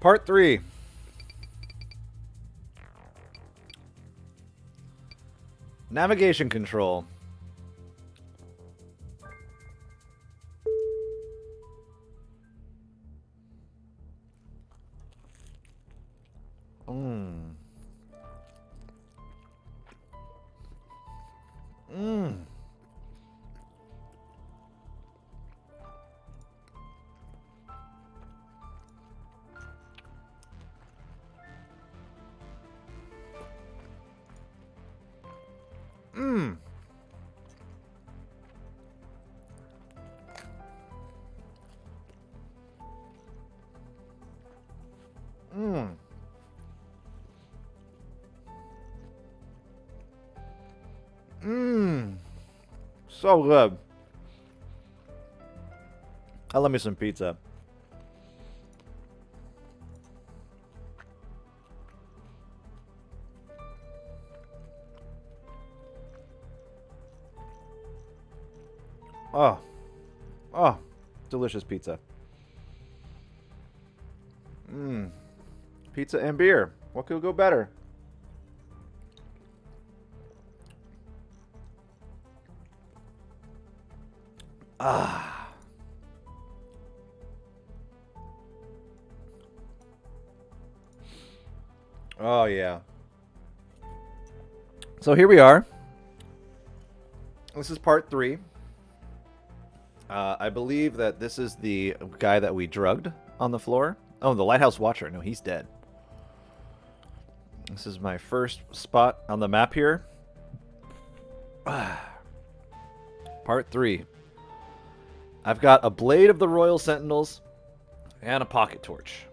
Part 3. Navigation control. Mmm. Mmm. Mmm. Mmm. Mmm. So good. I love me some pizza. Oh. Oh. Delicious pizza. Mmm. Pizza and beer. What could go better? Ah. Oh, yeah. So here we are. This is part 3. I believe that this is the guy that we drugged on the floor. Oh, the Lighthouse Watcher. No, he's dead. This is my first spot on the map here. Part 3. I've got a Blade of the Royal Sentinels and a pocket torch.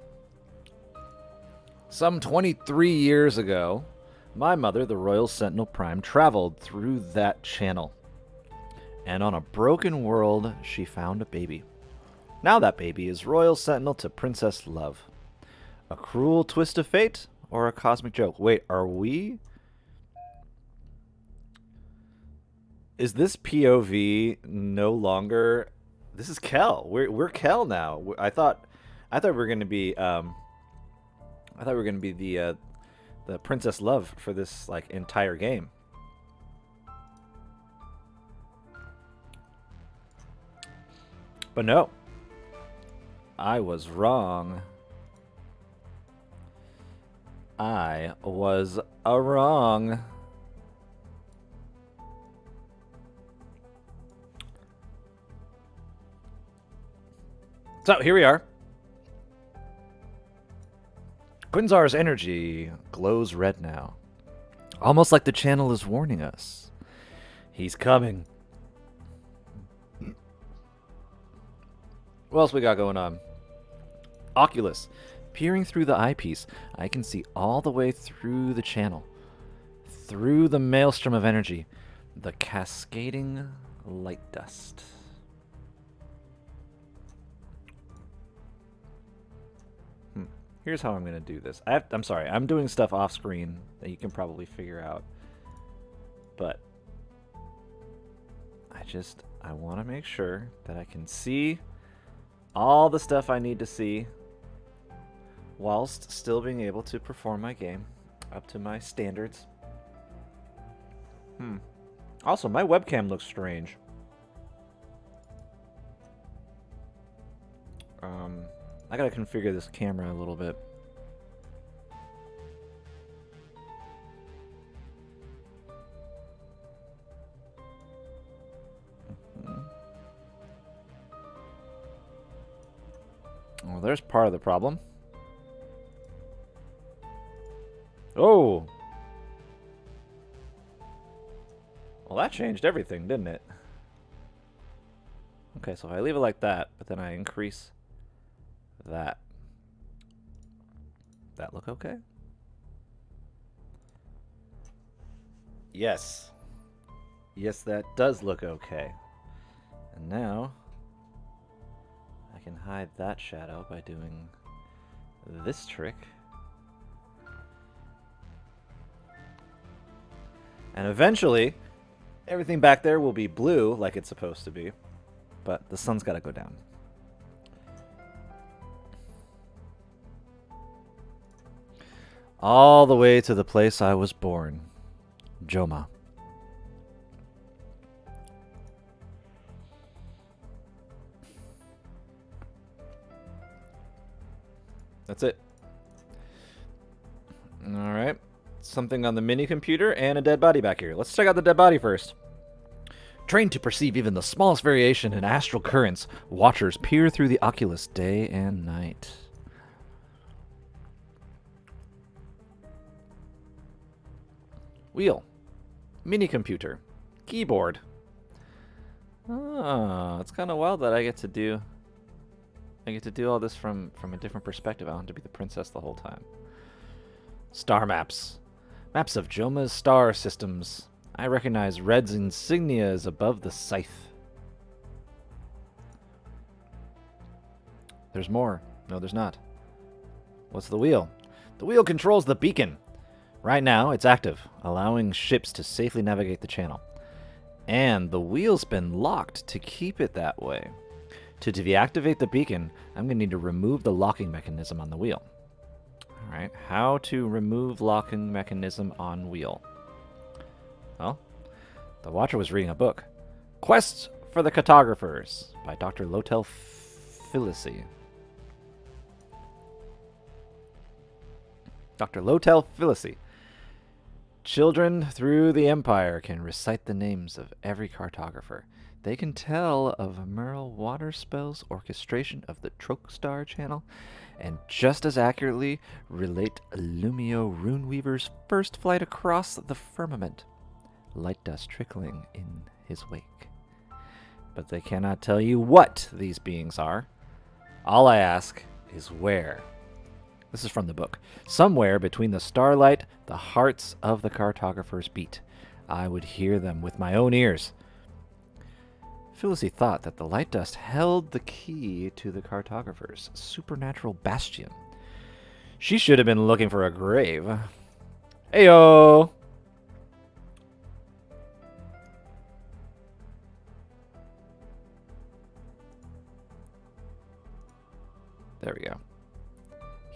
Some 23 years ago, my mother, the Royal Sentinel Prime, traveled through that channel. And on a broken world, she found a baby. Now that baby is Royal Sentinel to Princess Love. A cruel twist of fate or a cosmic joke? Wait, are we? Is this POV no longer? This is Kel. We're Kel now. I thought we were gonna be the Princess Love for this like entire game. But no. I was wrong. I was wrong. So here we are. Quinzar's energy glows red now. Almost like the channel is warning us. He's coming. What else we got going on? Oculus. Peering through the eyepiece, I can see all the way through the channel. Through the maelstrom of energy. The cascading light dust. Here's how I'm going to do this. I'm sorry, I'm doing stuff off screen that you can probably figure out. But I want to make sure that I can see all the stuff I need to see whilst still being able to perform my game up to my standards. Also, my webcam looks strange. I gotta configure this camera a little bit. Well, there's part of the problem. Oh! Well, that changed everything, didn't it? Okay, so if I leave it like that, but then I increase that. That look okay? Yes. Yes, that does look okay. And now I can hide that shadow by doing this trick. And eventually, everything back there will be blue like it's supposed to be. But the sun's got to go down. all the way to the place I was born, Joma. That's it. All right. Something on the mini computer and a dead body back here. Let's check out the dead body first. Trained to perceive even the smallest variation in astral currents, watchers peer through the oculus day and night. Wheel. Mini computer. Keyboard. Oh, it's kind of wild that I get to do all this from a different perspective. I want to be the princess the whole time. Star maps. Maps of Joma's star systems. I recognize Red's insignia is above the scythe. There's more. No, there's not. What's the wheel? The wheel controls the beacon. Right now, it's active, allowing ships to safely navigate the channel. And the wheel's been locked to keep it that way. To deactivate the beacon, I'm going to need to remove the locking mechanism on the wheel. Alright, how to remove locking mechanism on wheel? Well, the watcher was reading a book. Quest for the Cartographers by Dr. Lotel Filici. Dr. Lotel Filici. Children through the Empire can recite the names of every cartographer. They can tell of Merle Waterspell's orchestration of the Trokestar channel, and just as accurately relate Lumio Runeweaver's first flight across the firmament, light dust trickling in his wake. But they cannot tell you what these beings are. All I ask is where. This is from the book. Somewhere between the starlight, the hearts of the cartographers beat. I would hear them with my own ears. Filici thought that the light dust held the key to the cartographer's supernatural bastion. She should have been looking for a grave. Heyo! There we go.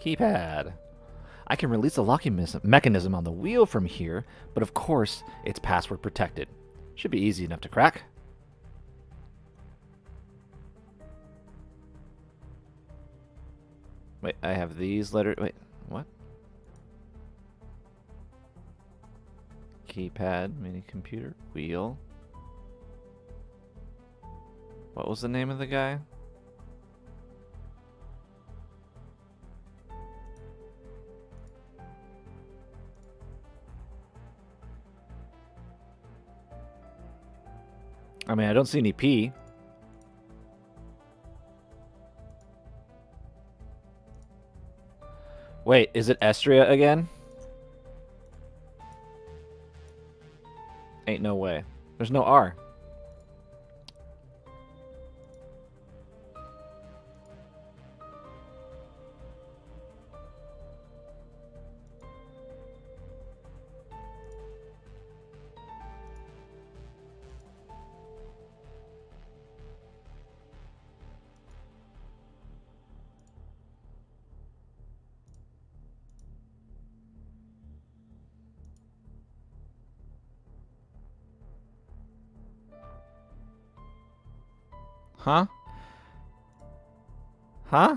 Keypad. I can release the locking mechanism on the wheel from here, but of course, it's password protected. Should be easy enough to crack. Wait, I have these letters. Wait, what? Keypad, mini computer, wheel. What was the name of the guy? I mean, I don't see any P. Wait, is it Estria again? Ain't no way. There's no R. Huh? Huh?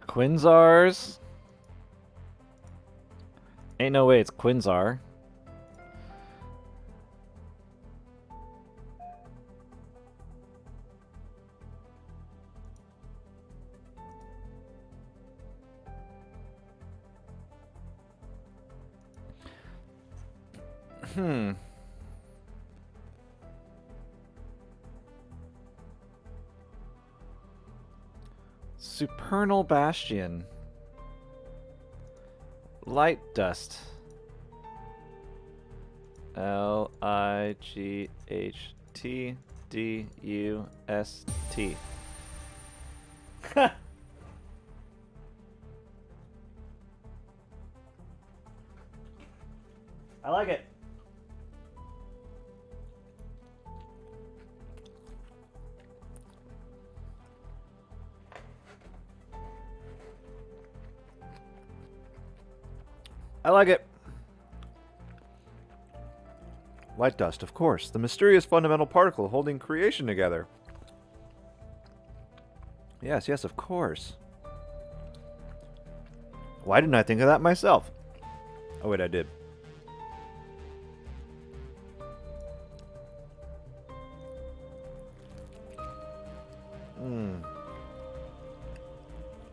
Quinzars? Ain't no way it's Quinzar. Supernal Bastion. Light Dust. Lightdust. I like it. I like it. Light dust, of course. The mysterious fundamental particle holding creation together. Yes, yes, of course. Why didn't I think of that myself? Oh, wait, I did.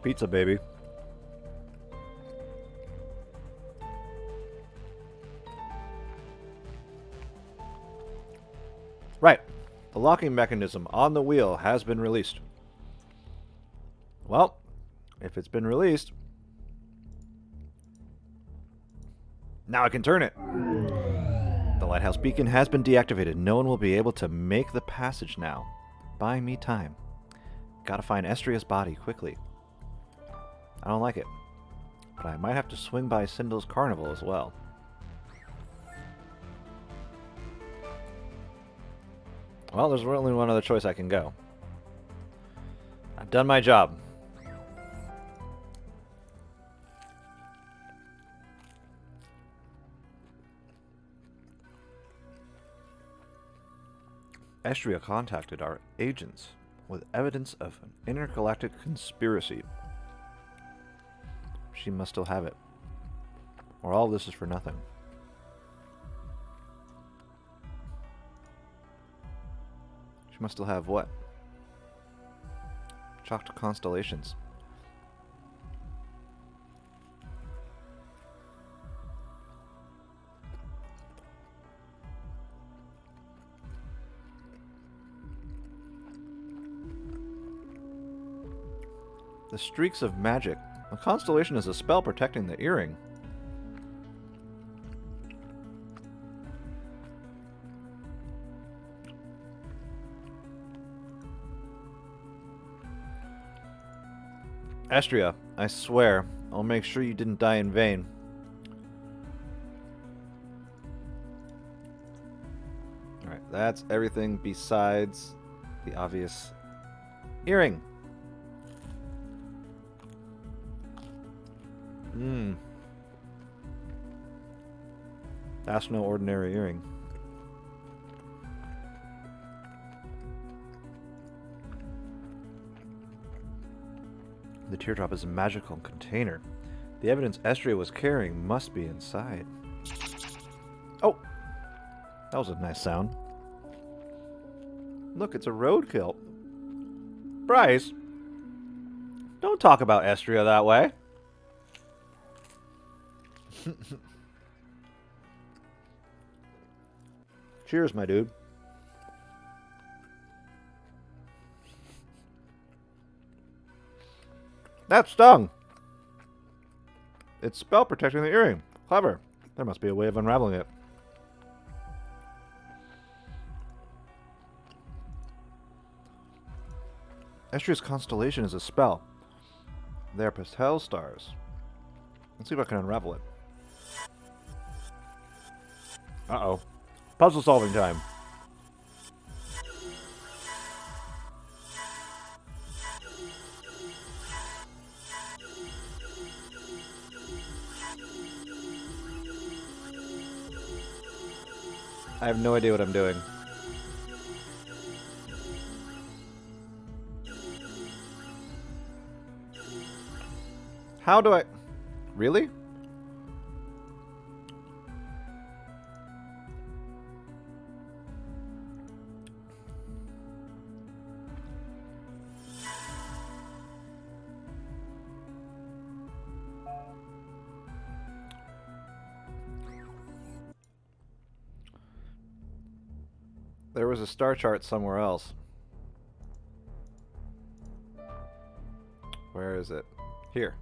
Pizza, baby. Right. The locking mechanism on the wheel has been released. Well, if it's been released, now I can turn it. The lighthouse beacon has been deactivated. No one will be able to make the passage now. Buying me time. Gotta find Estria's body quickly. I don't like it. But I might have to swing by Sindel's carnival as well. Well, there's only one other choice I can go. I've done my job. Estria contacted our agents with evidence of an intergalactic conspiracy. She must still have it. Or all this is for nothing. She must still have what? Chalked constellations. The streaks of magic. A constellation is a spell protecting the earring. Estria, I swear, I'll make sure you didn't die in vain. Alright, that's everything besides the obvious earring. That's no ordinary earring. The teardrop is a magical container. The evidence Estria was carrying must be inside. Oh! That was a nice sound. Look, it's a roadkill. Bryce! Don't talk about Estria that way. Cheers, my dude. That stung! It's spell protecting the earring. Clever. There must be a way of unraveling it. Estria's constellation is a spell. They are pastel stars. Let's see if I can unravel it. Uh-oh. Puzzle solving time. I have no idea what I'm doing. How do I... Really? There was a star chart somewhere else. Where is it? Here.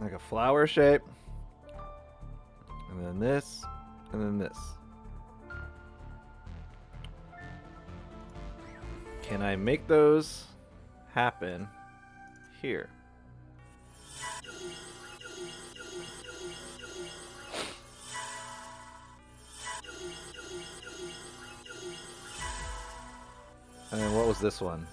Like a flower shape. And then this. And then this. Can I make those happen here? And then what was this one?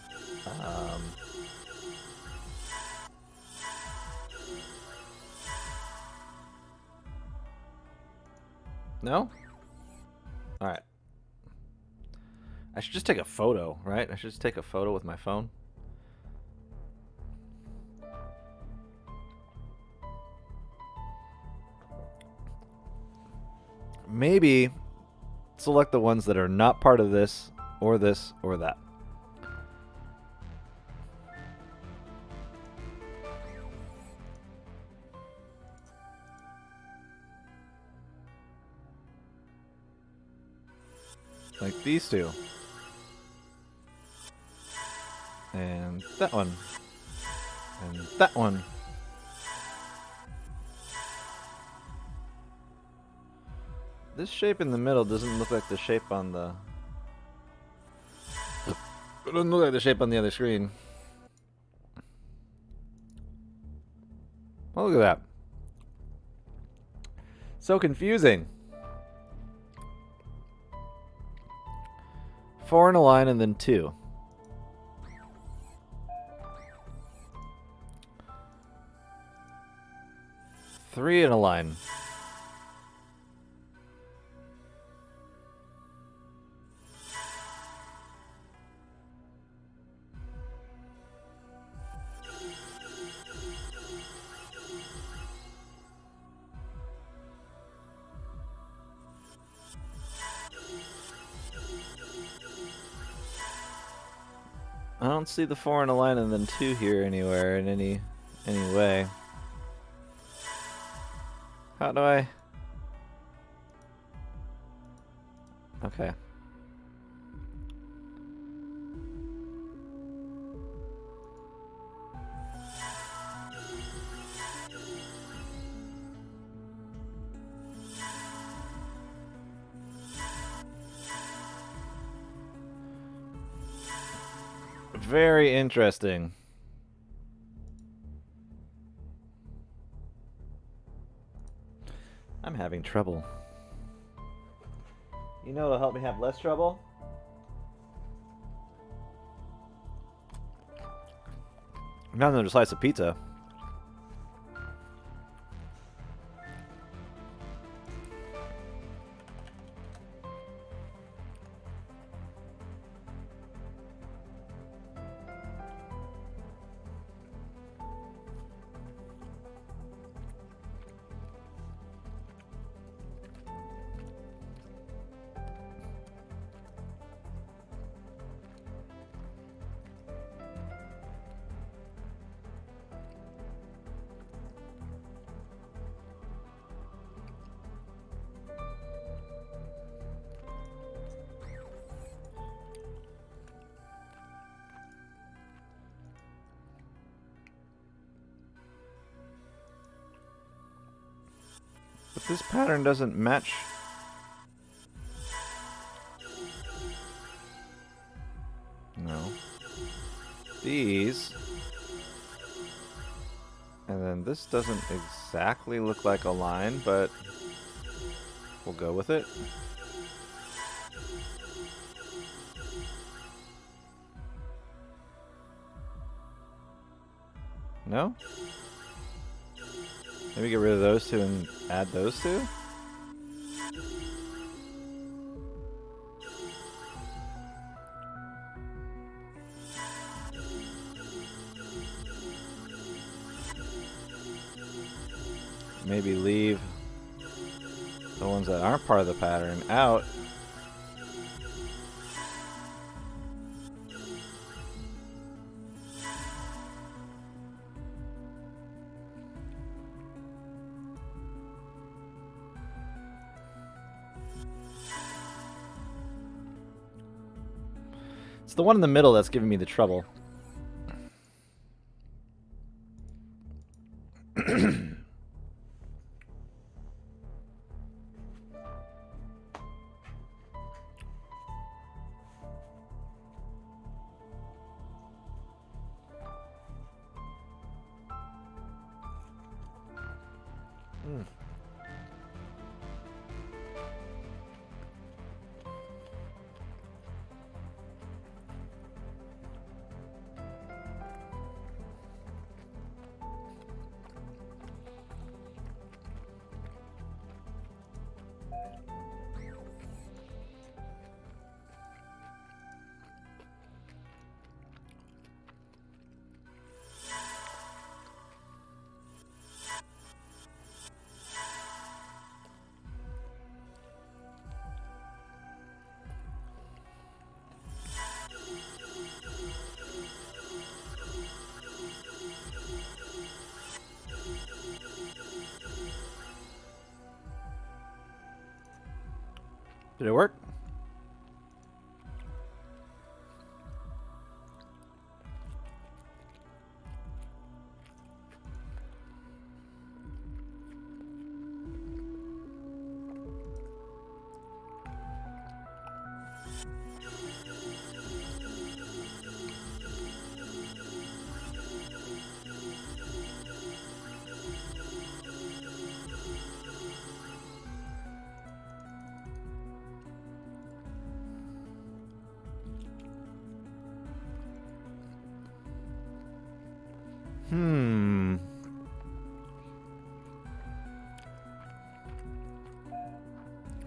No? Alright. I should just take a photo, right? I should just take a photo with my phone. Maybe select the ones that are not part of this, or that. Like these two. And that one. And that one. This shape in the middle doesn't look like the shape on the... It doesn't look like the shape on the other screen. Oh, look at that. So confusing. 4 in a line and then 2. 3 in a line. I don't see the 4 in a line and then 2 here anywhere in any way. How do I... Okay. Very interesting. I'm having trouble. You know what'll help me have less trouble? Not another slice of pizza. But this pattern doesn't match. No. These. And then this doesn't exactly look like a line, but we'll go with it. No? Maybe get rid of those two and add those two? Maybe leave the ones that aren't part of the pattern out. It's the one in the middle that's giving me the trouble. Did it work?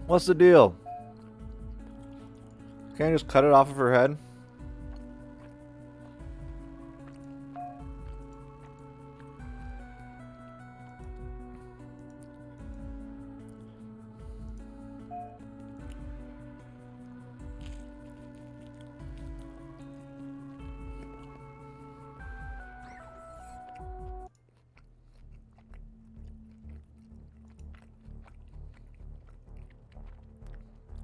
What's the deal? Can't I just cut it off of her head?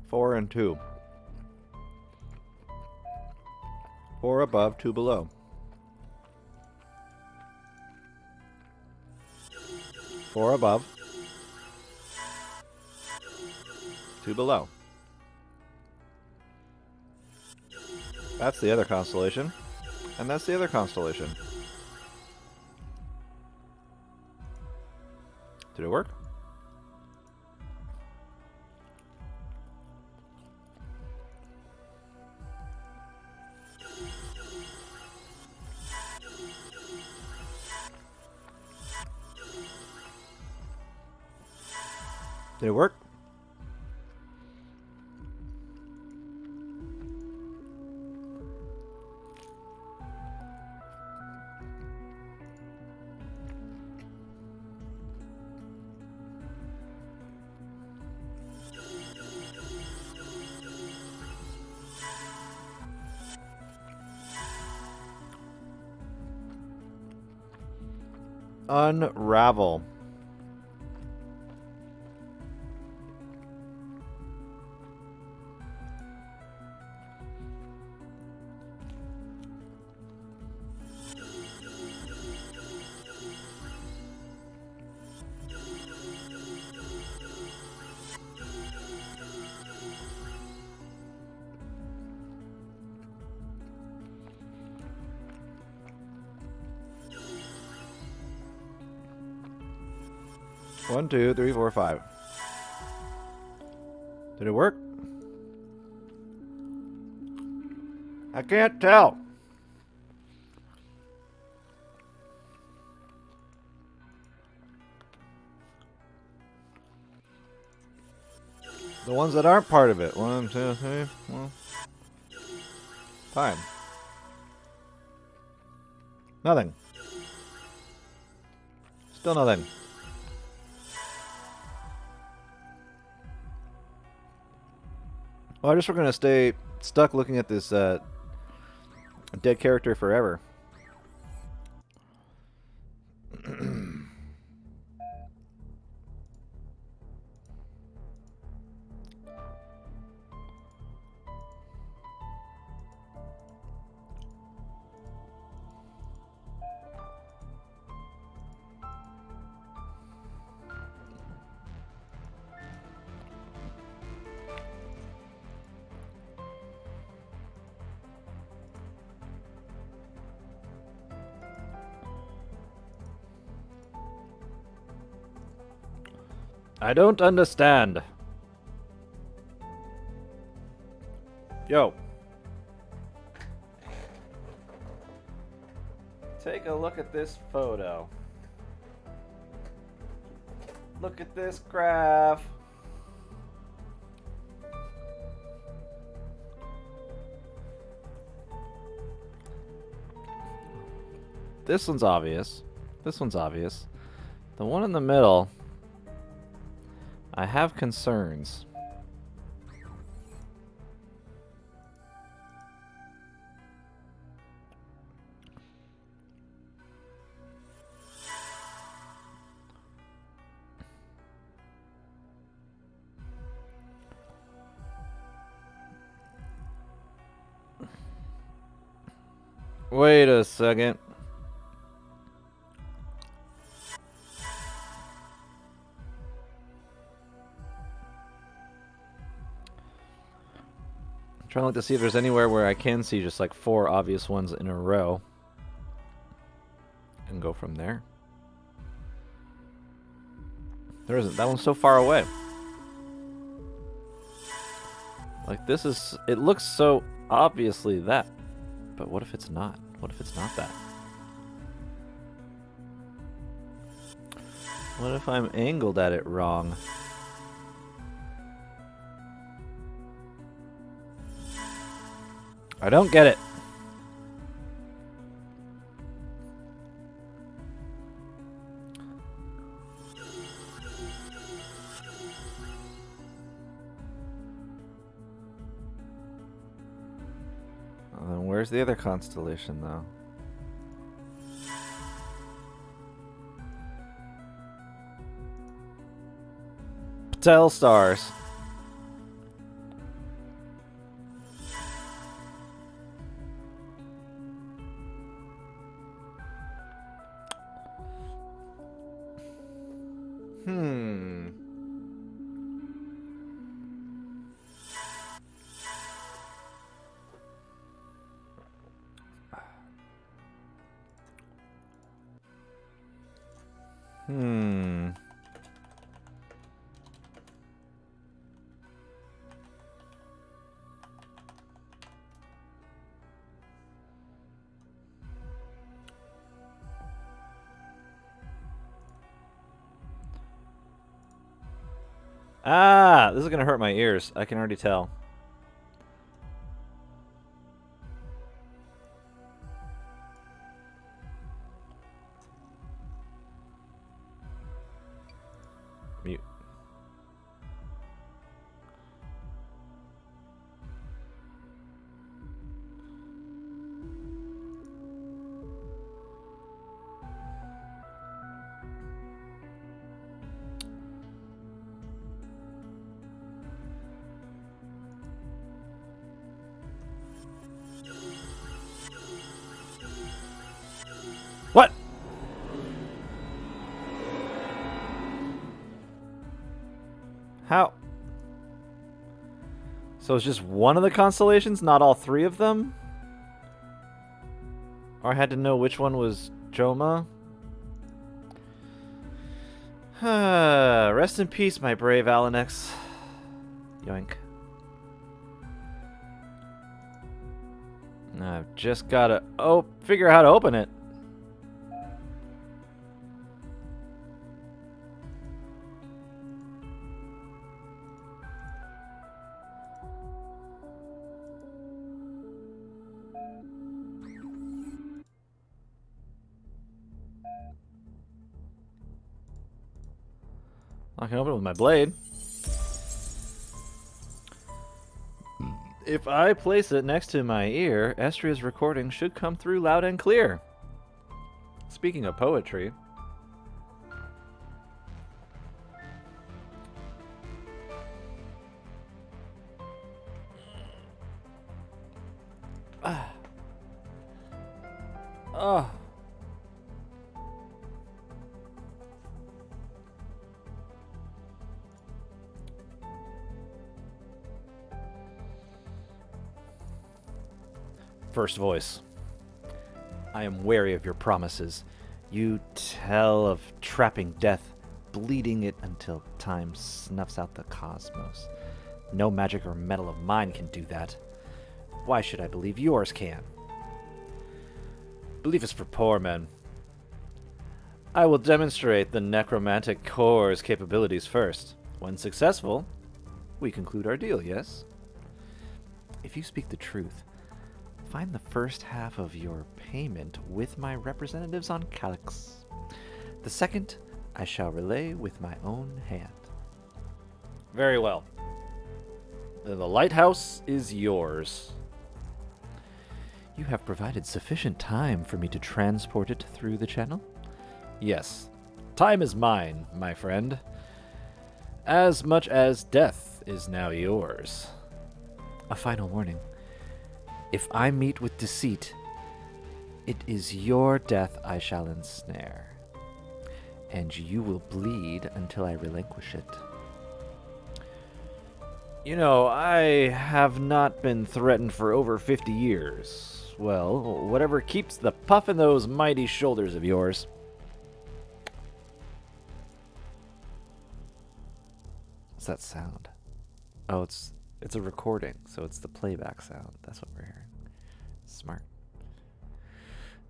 Four and two. 4 above, 2 below. 4 above, 2 below. That's the other constellation. And that's the other constellation. Did it work? Did it work? Unravel. One, two, three, four, five. Did it work? I can't tell. The ones that aren't part of it. 1, 2, 3, 4. Time. Nothing. Still nothing. Well, I guess we're gonna stay stuck looking at this dead character forever. I don't understand. Yo. Take a look at this photo. Look at this graph. This one's obvious. This one's obvious. The one in the middle, I have concerns. Wait a second. I'm trying to look to see if there's anywhere where I can see just like 4 obvious ones in a row. And go from there. There isn't. That one's so far away. Like this is... It looks so obviously that. But what if it's not? What if it's not that? What if I'm angled at it wrong? I don't get it. Where's the other constellation, though? Patel stars. Ah, this is gonna hurt my ears. I can already tell. Mute. What? How? So it's just one of the constellations, not all 3 of them? Or I had to know which one was Joma? Rest in peace, my brave Alenex. Yoink. I've just gotta figure out how to open it. I can open it with my blade. If I place it next to my ear, Estria's recording should come through loud and clear. Speaking of poetry... Oh. First voice. I am wary of your promises. You tell of trapping death, bleeding it until time snuffs out the cosmos. No magic or metal of mine can do that. Why should I believe yours can? Belief is for poor men. I will demonstrate the necromantic core's capabilities first. When successful, we conclude our deal, yes? If you speak the truth, find the first half of your payment with my representatives on Calyx. The second, I shall relay with my own hand. Very well. The lighthouse is yours. You have provided sufficient time for me to transport it through the channel? Yes. Time is mine, my friend. As much as death is now yours. A final warning. If I meet with deceit, It is your death I shall ensnare, and you will bleed until I relinquish it. You know, I have not been threatened for over 50 years. Well, whatever keeps the puff in those mighty shoulders of yours. What's that sound? Oh, it's a recording, so it's the playback sound. That's what we're hearing. Smart.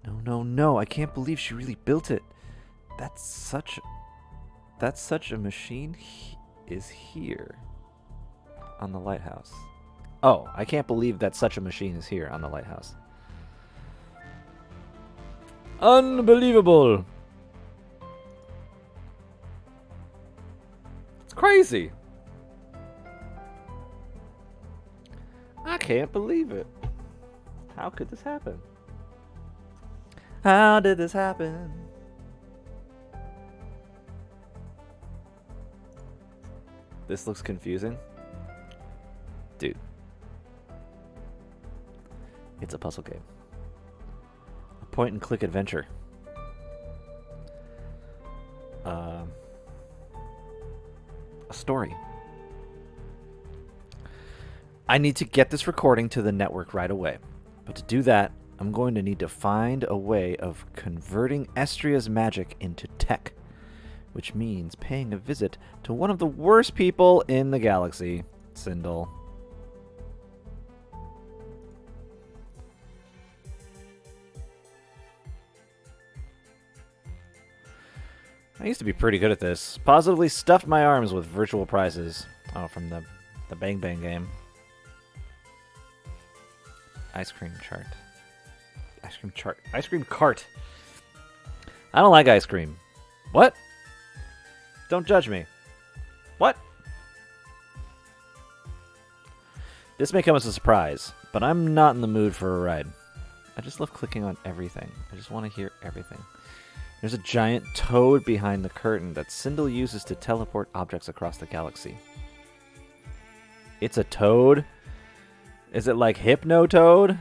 No, no, no. I can't believe she really built it. That's such a machine is here on the lighthouse. Oh, I can't believe that such a machine is here on the lighthouse. Unbelievable. It's crazy. I can't believe it. How could this happen? How did this happen? This looks confusing. Dude. It's a puzzle game. A point and click adventure. A story. I need to get this recording to the network right away. But to do that, I'm going to need to find a way of converting Estria's magic into tech, which means paying a visit to one of the worst people in the galaxy, Sindel. I used to be pretty good at this. Positively stuffed my arms with virtual prizes. Oh, from the Bang Bang game. Ice cream chart. Ice cream chart. Ice cream cart. I don't like ice cream. What? Don't judge me. What? This may come as a surprise, but I'm not in the mood for a ride. I just love clicking on everything. I just want to hear everything. There's a giant toad behind the curtain that Sindel uses to teleport objects across the galaxy. It's a toad? Is it like Hypno-Toad?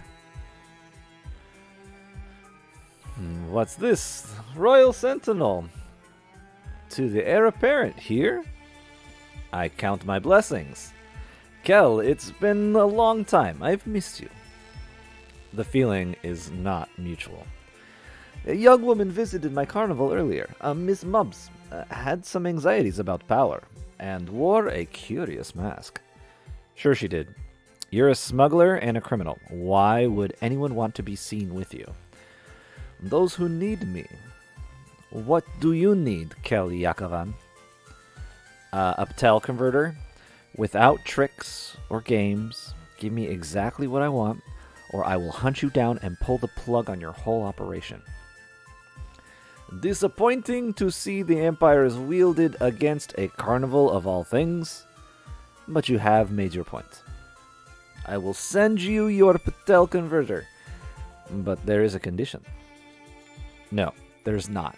What's this? Royal Sentinel. To the heir apparent here? I count my blessings. Kel, it's been a long time. I've missed you. The feeling is not mutual. A young woman visited my carnival earlier. Miss Mubs had some anxieties about power and wore a curious mask. Sure she did. You're a smuggler and a criminal. Why would anyone want to be seen with you? Those who need me. What do you need, Kel Yakovan? A Ptel converter. Without tricks or games. Give me exactly what I want, or I will hunt you down and pull the plug on your whole operation. Disappointing to see the Empire is wielded against a carnival of all things, but you have made your point. I will send you your Ptel converter, but there is a condition. No, there's not.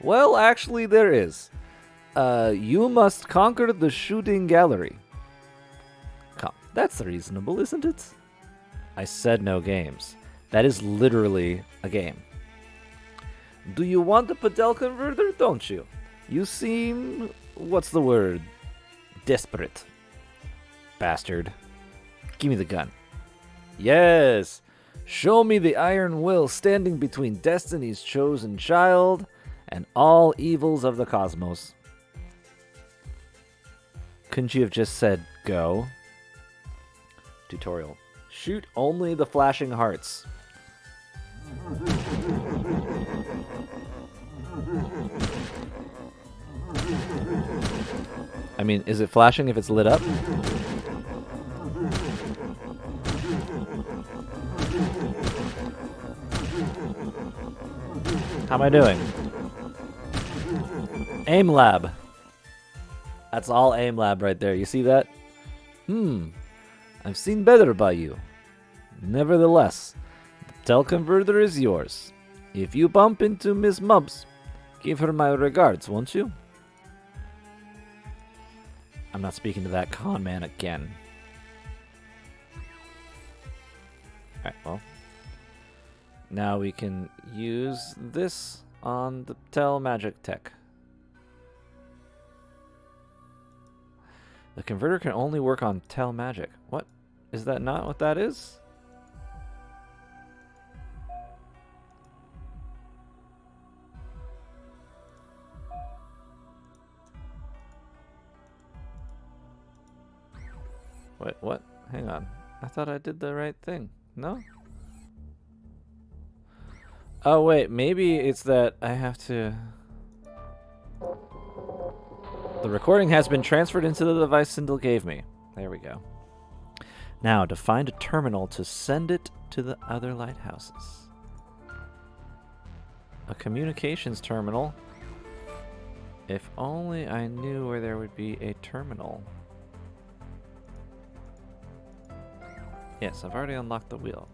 Well, actually there is. You must conquer the shooting gallery. Come, that's reasonable, isn't it? I said no games. That is literally a game. Do you want a Ptel converter, don't you? You seem... what's the word? Desperate. Bastard. Give me the gun. Yes! Show me the iron will standing between Destiny's chosen child and all evils of the cosmos. Couldn't you have just said, go? Tutorial. Shoot only the flashing hearts. I mean, is it flashing if it's lit up? How am I doing? Aim lab. That's all aim lab right there. You see that? I've seen better by you. Nevertheless, the Ptel converter is yours. If you bump into Miss Mubs, give her my regards, won't you? I'm not speaking to that con man again. Alright, well. Now we can use this on the telemagic tech. The converter can only work on telemagic. What? Is that not what that is? Wait, what? Hang on. I thought I did the right thing. No? Oh, wait. Maybe it's that I have to... The recording has been transferred into the device Sindel gave me. There we go. Now, to find a terminal to send it to the other lighthouses. A communications terminal. If only I knew where there would be a terminal. Yes, I've already unlocked the wheel.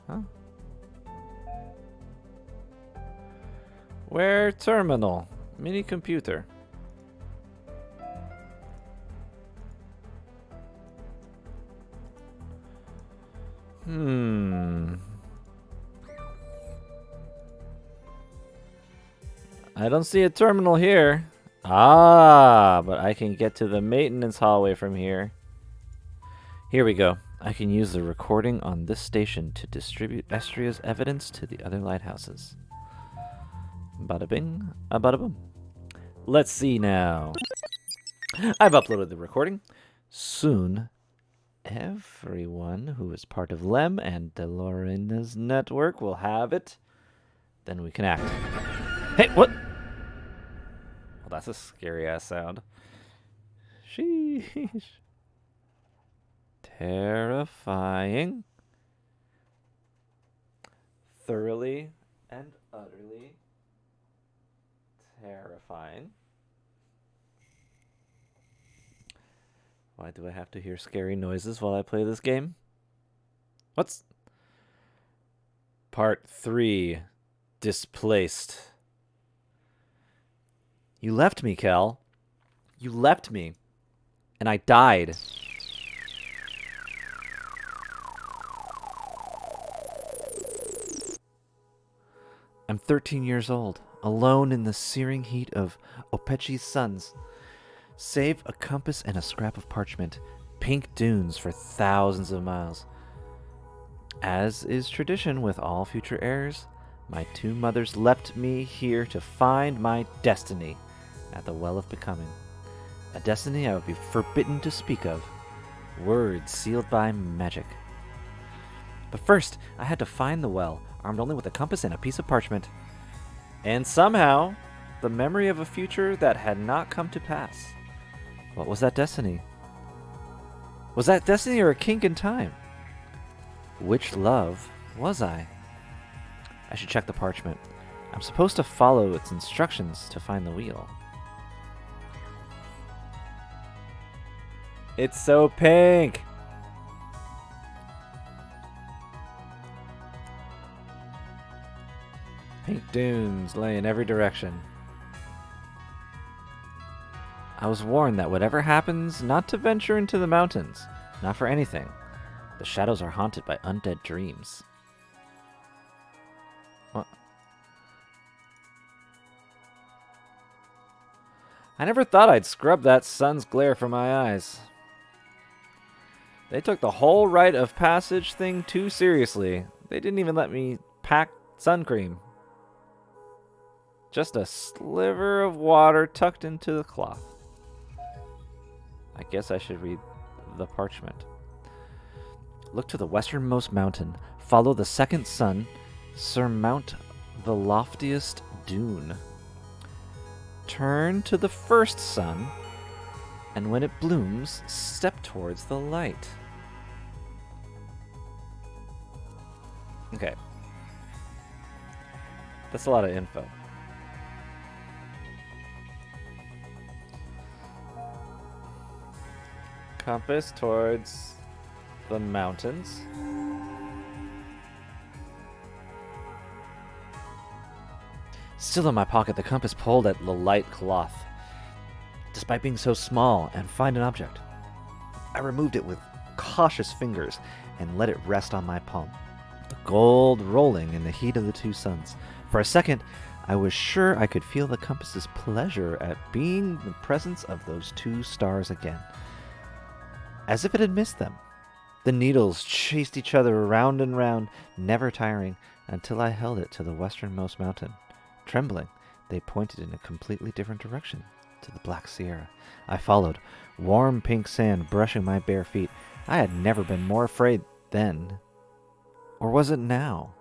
Huh? Where terminal? Mini computer. I don't see a terminal here. Ah, but I can get to the maintenance hallway from here. Here we go. I can use the recording on this station to distribute Estria's evidence to the other lighthouses. Bada bing, bada boom. Let's see now. I've uploaded the recording. Soon, everyone who is part of Lem and Delorina's network will have it. Then we can act. Hey, what? Well, that's a scary-ass sound. Sheesh. Terrifying. Thoroughly and utterly terrifying. Why do I have to hear scary noises while I play this game? What's... Part 3. Displaced. You left me, Kel. You left me. And I died. I'm 13 years old, alone in the searing heat of Opechi's suns. Save a compass and a scrap of parchment. Pink dunes for thousands of miles. As is tradition with all future heirs, my two mothers left me here to find my destiny at the Well of Becoming. A destiny I would be forbidden to speak of. Words sealed by magic. But first, I had to find the well, armed only with a compass and a piece of parchment. And somehow, the memory of a future that had not come to pass. What was that destiny? Was that destiny or a kink in time? Which love was I? I should check the parchment. I'm supposed to follow its instructions to find the wheel. It's so pink! Pink dunes lay in every direction. I was warned that whatever happens, not to venture into the mountains. Not for anything. The shadows are haunted by undead dreams. What? I never thought I'd scrub that sun's glare from my eyes. They took the whole rite of passage thing too seriously. They didn't even let me pack sun cream. Just a sliver of water tucked into the cloth. I guess I should read the parchment. Look to the westernmost mountain. Follow the second sun. Surmount the loftiest dune. Turn to the first sun. And when it blooms, step towards the light. Okay. That's a lot of info. Compass towards the mountains. Still in my pocket, the compass pulled at the light cloth. Despite being so small and find an object, I removed it with cautious fingers and let it rest on my palm, the gold rolling in the heat of the two suns. For a second, I was sure I could feel the compass's pleasure at being in the presence of those two stars again, as if it had missed them. The needles chased each other round and round, never tiring, until I held it to the westernmost mountain. Trembling, they pointed in a completely different direction, to the Black Sierra. I followed, warm pink sand brushing my bare feet. I had never been more afraid then. Or was it now?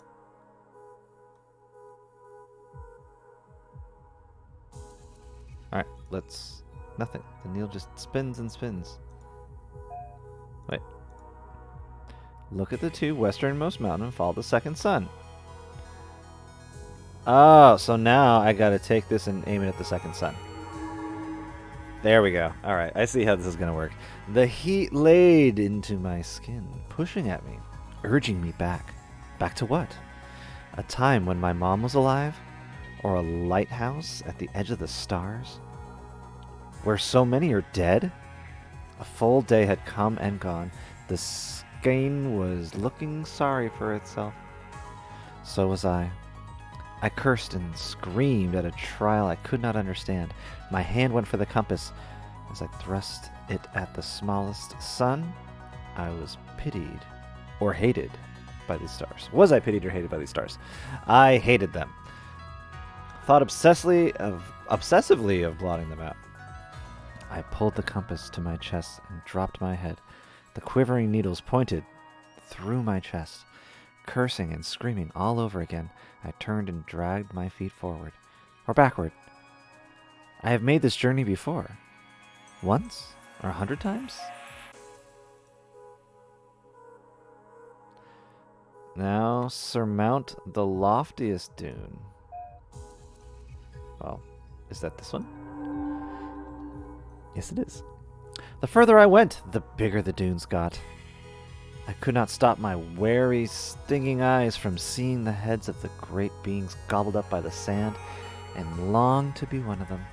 Alright, let's... Nothing. The needle just spins and spins. Wait. Look at the two westernmost mountain and follow the second sun. Oh, so now I gotta take this and aim it at the second sun. There we go. Alright, I see how this is gonna work. The heat laid into my skin, pushing at me, urging me back. Back to what? A time when my mom was alive? Or a lighthouse at the edge of the stars? Where so many are dead? A full day had come and gone. The skein was looking sorry for itself. So was I. I cursed and screamed at a trial I could not understand. My hand went for the compass. As I thrust it at the smallest sun, I was pitied or hated by these stars. Was I pitied or hated by these stars? I hated them. Thought obsessively of blotting them out. I pulled the compass to my chest and dropped my head. The quivering needles pointed through my chest. Cursing and screaming all over again, I turned and dragged my feet forward. Or backward. I have made this journey before. Once? Or 100 times? Now surmount the loftiest dune. Well, is that this one? Yes, it is. The further I went, the bigger the dunes got. I could not stop my wary, stinging eyes from seeing the heads of the great beings gobbled up by the sand, and longed to be one of them.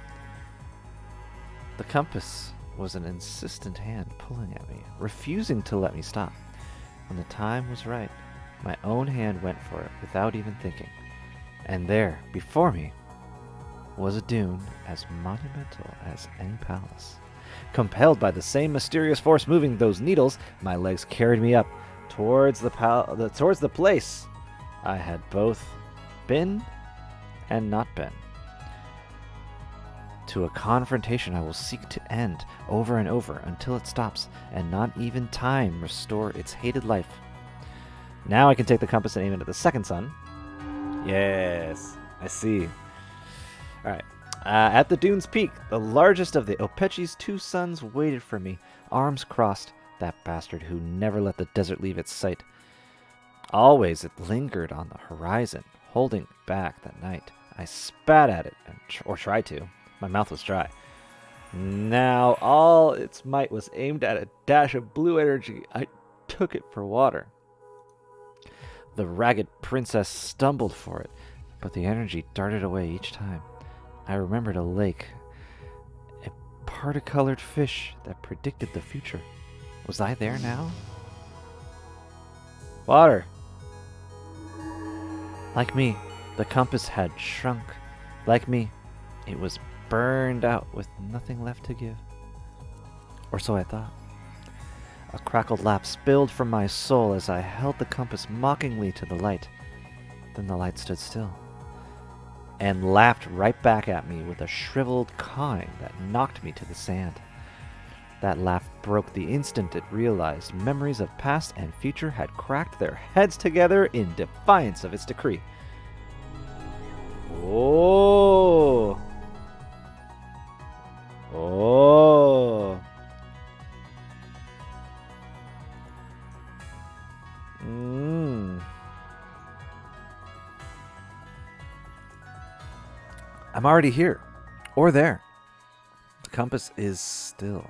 The compass was an insistent hand pulling at me, refusing to let me stop. When the time was right, my own hand went for it without even thinking. And there, before me, was a dune as monumental as any palace. Compelled by the same mysterious force moving those needles, my legs carried me up towards the place I had both been and not been. To a confrontation I will seek to end over and over until it stops, and not even time restore its hated life. Now I can take the compass and aim it at the second sun. Yes, I see. All right. At the dune's peak, the largest of the Opechi's two suns waited for me, arms crossed, that bastard who never let the desert leave its sight. Always it lingered on the horizon, holding back the night. I spat at it, or tried to. My mouth was dry. Now all its might was aimed at a dash of blue energy. I took it for water. The ragged princess stumbled for it, but the energy darted away each time. I remembered a lake, a parti-colored fish that predicted the future. Was I there now? Water! Like me, the compass had shrunk. Like me, it was burned out with nothing left to give. Or so I thought. A crackled laugh spilled from my soul as I held the compass mockingly to the light. Then the light stood still and laughed right back at me with a shriveled cawing that knocked me to the sand. That laugh broke the instant it realized memories of past and future had cracked their heads together in defiance of its decree. Oh! Oh! I'm already here. Or there. The compass is still.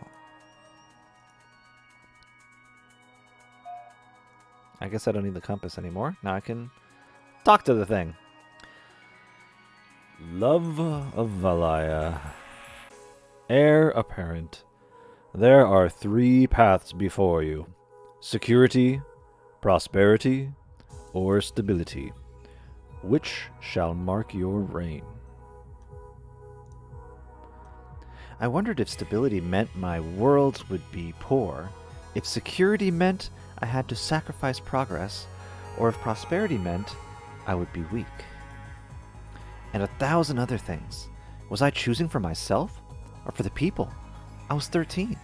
I guess I don't need the compass anymore. Now I can talk to the thing. Love of Valaya. Heir apparent. There are 3 paths before you. Security, prosperity, or stability? Which shall mark your reign? I wondered if stability meant my worlds would be poor, if security meant I had to sacrifice progress, or if prosperity meant I would be weak. And 1,000 other things. Was I choosing for myself or for the people? I was 13.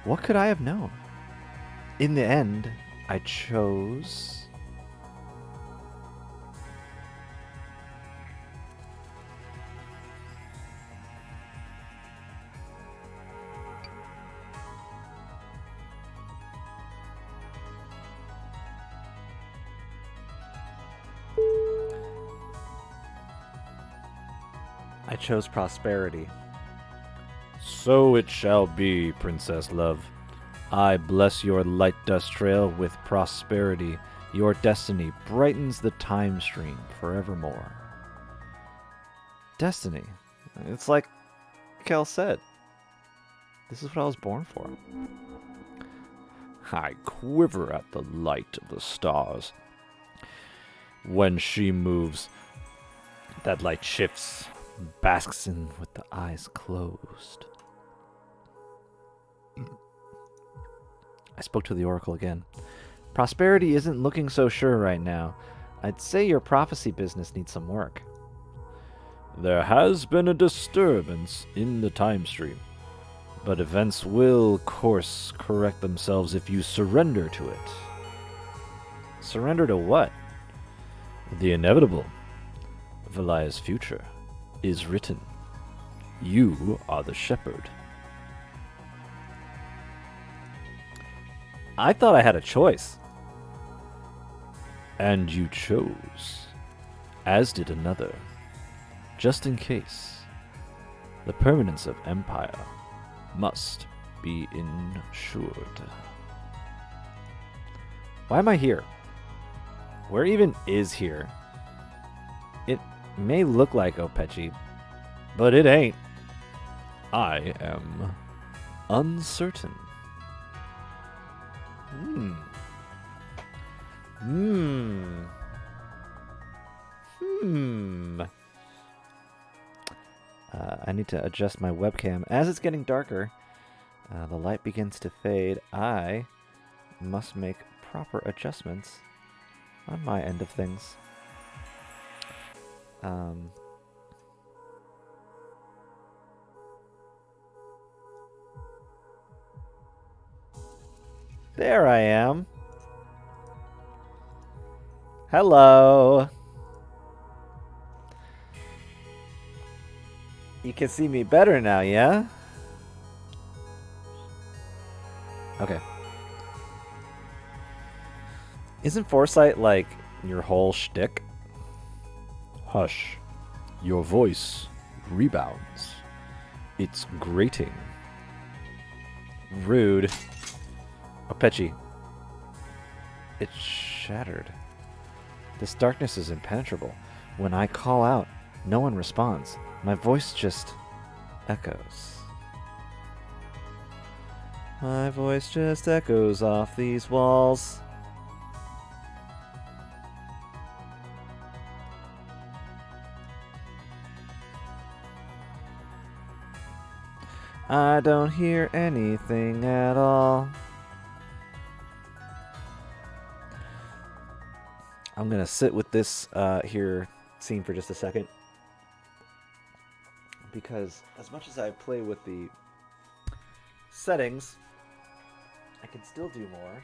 What could I have known? In the end, I chose... I chose prosperity. So it shall be, Princess Love. I bless your light dust trail with prosperity. Your destiny brightens the time stream forevermore. Destiny. It's like Kel said. This is what I was born for. I quiver at the light of the stars. When she moves, that light shifts, basks in with the eyes closed. I spoke to the oracle again. Prosperity isn't looking so sure right now. I'd say your prophecy business needs some work. There has been a disturbance in the time stream, but events will course correct themselves if you surrender to it. Surrender to what? The inevitable. Valia's future is written. You are the shepherd. I thought I had a choice. And you chose, as did another. Just in case, the permanence of empire must be ensured. Why am I here? Where even is here? It may look like Opechi, but it ain't. I am uncertain. I need to adjust my webcam. As it's getting darker, the light begins to fade. I must make proper adjustments on my end of things. There I am. Hello. You can see me better now, yeah? Okay. Isn't foresight like your whole shtick? Hush. Your voice rebounds. It's grating. Rude. Opechi. It's shattered. This darkness is impenetrable. When I call out, no one responds. My voice just echoes. My voice just echoes off these walls. I don't hear anything at all. I'm gonna sit with this here scene for just a second, because as much as I play with the settings, I can still do more.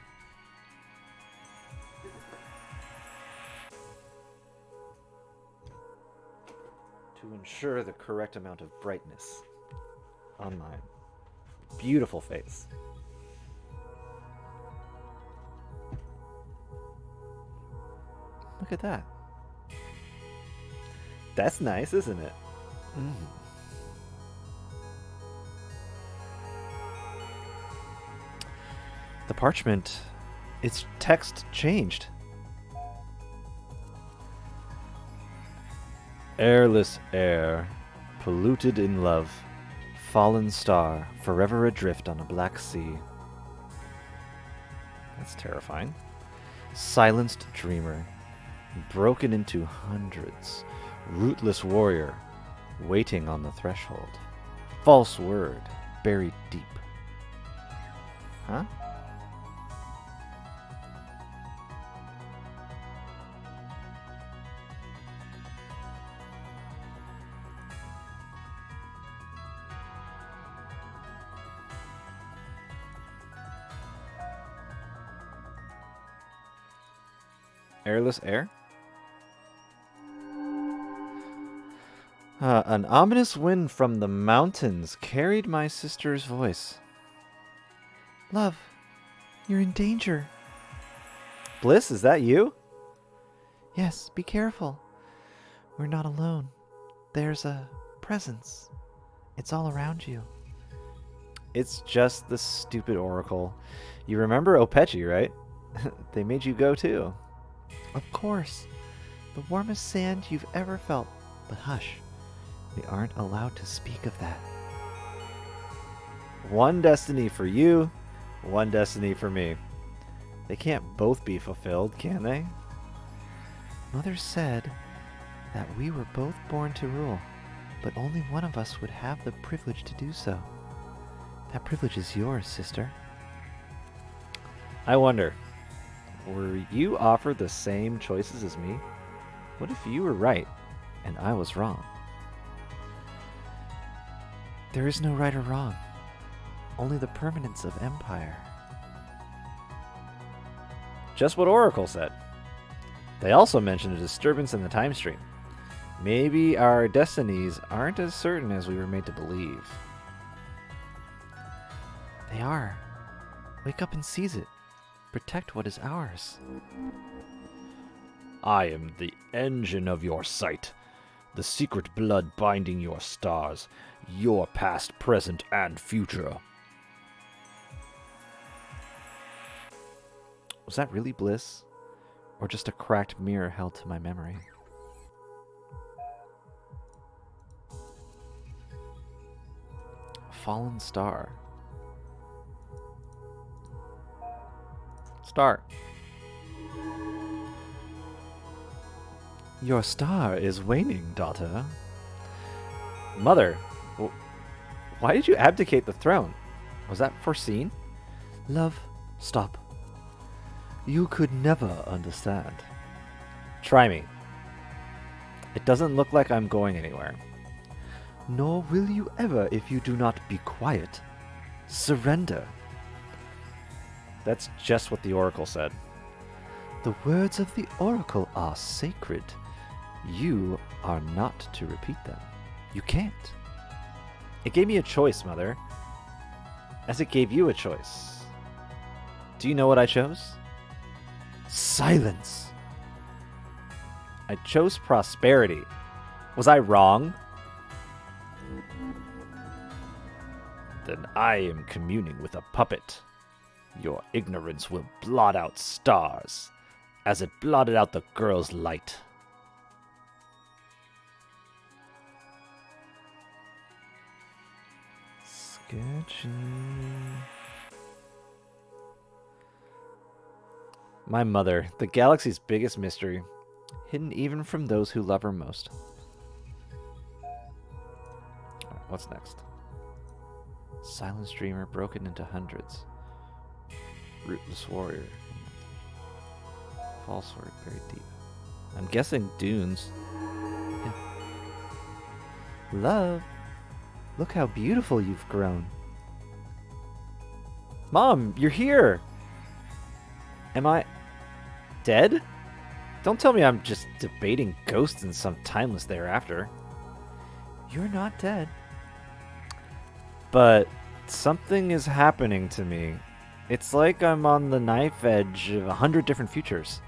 To ensure the correct amount of brightness on my beautiful face. Look at that. That's nice, isn't it? The parchment, its text changed. Airless air, polluted in love, fallen star, forever adrift on a black sea. That's terrifying. Silenced dreamer, broken into hundreds. Rootless warrior, waiting on the threshold. False word, buried deep. Huh? Airless air? An ominous wind from the mountains carried my sister's voice. Love, you're in danger. Bliss, is that you? Yes, be careful. We're not alone. There's a presence. It's all around you. It's just the stupid oracle. You remember Opechi, right? They made you go too. Of course. The warmest sand you've ever felt. But hush. We aren't allowed to speak of that. One destiny for you, one destiny for me. They can't both be fulfilled, can they? Mother said that we were both born to rule, but only one of us would have the privilege to do so. That privilege is yours, sister. I wonder, were you offered the same choices as me? What if you were right and I was wrong? There is no right or wrong, only the permanence of empire. Just what Oracle said. They also mentioned a disturbance in the time stream. Maybe our destinies aren't as certain as we were made to believe. They are. Wake up and seize it. Protect what is ours. I am the engine of your sight, the secret blood binding your stars, your past, present, and future. Was that really bliss? Or just a cracked mirror held to my memory? Fallen star. Star. Your star is waning, daughter. Mother, why did you abdicate the throne? Was that foreseen? Love, stop. You could never understand. Try me. It doesn't look like I'm going anywhere. Nor will you ever if you do not be quiet. Surrender. That's just what the Oracle said. The words of the Oracle are sacred. You are not to repeat them. You can't. It gave me a choice, Mother. As it gave you a choice. Do you know what I chose? Silence. I chose prosperity. Was I wrong? Then I am communing with a puppet. Your ignorance will blot out stars, as it blotted out the girl's light. Sketchy. My mother, the galaxy's biggest mystery, hidden even from those who love her most. Alright, what's next? Silent streamer broken into hundreds. Rootless warrior. False word buried deep. I'm guessing dunes. Yeah. Love, look how beautiful you've grown. Mom, you're here! Am I dead? Don't tell me I'm just debating ghosts in some timeless thereafter. You're not dead. But something is happening to me. It's like I'm on the knife edge of 100 different futures.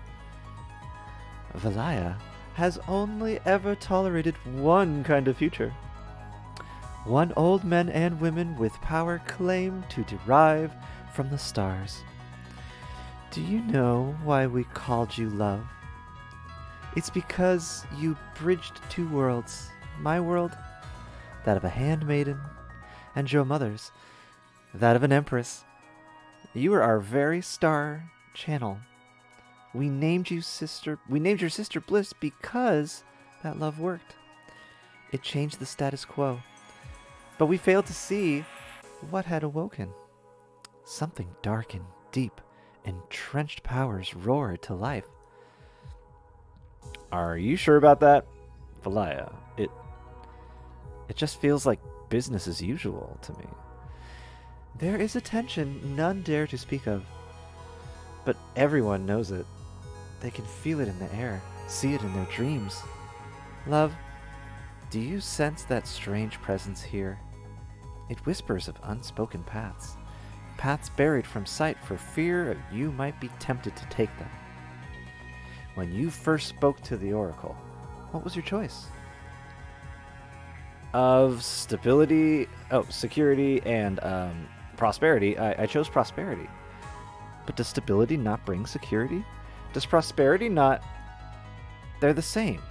Valaya has only ever tolerated one kind of future. One old men and women with power claim to derive from the stars. Do you know why we called you love? It's because you bridged two worlds. My world, that of a handmaiden, and your mother's, that of an empress. You are our very star channel. We named your sister Bliss because that love worked. It changed the status quo. But we failed to see what had awoken. Something dark and deep, entrenched powers roared to life. Are you sure about that? Valaya, it just feels like business as usual to me. There is a tension none dare to speak of. But everyone knows it. They can feel it in the air, see it in their dreams. Love, do you sense that strange presence here? It whispers of unspoken paths. Paths buried from sight for fear you might be tempted to take them. When you first spoke to the Oracle, what was your choice? Of security, and prosperity. I chose prosperity. But does stability not bring security? Does prosperity not... They're the same.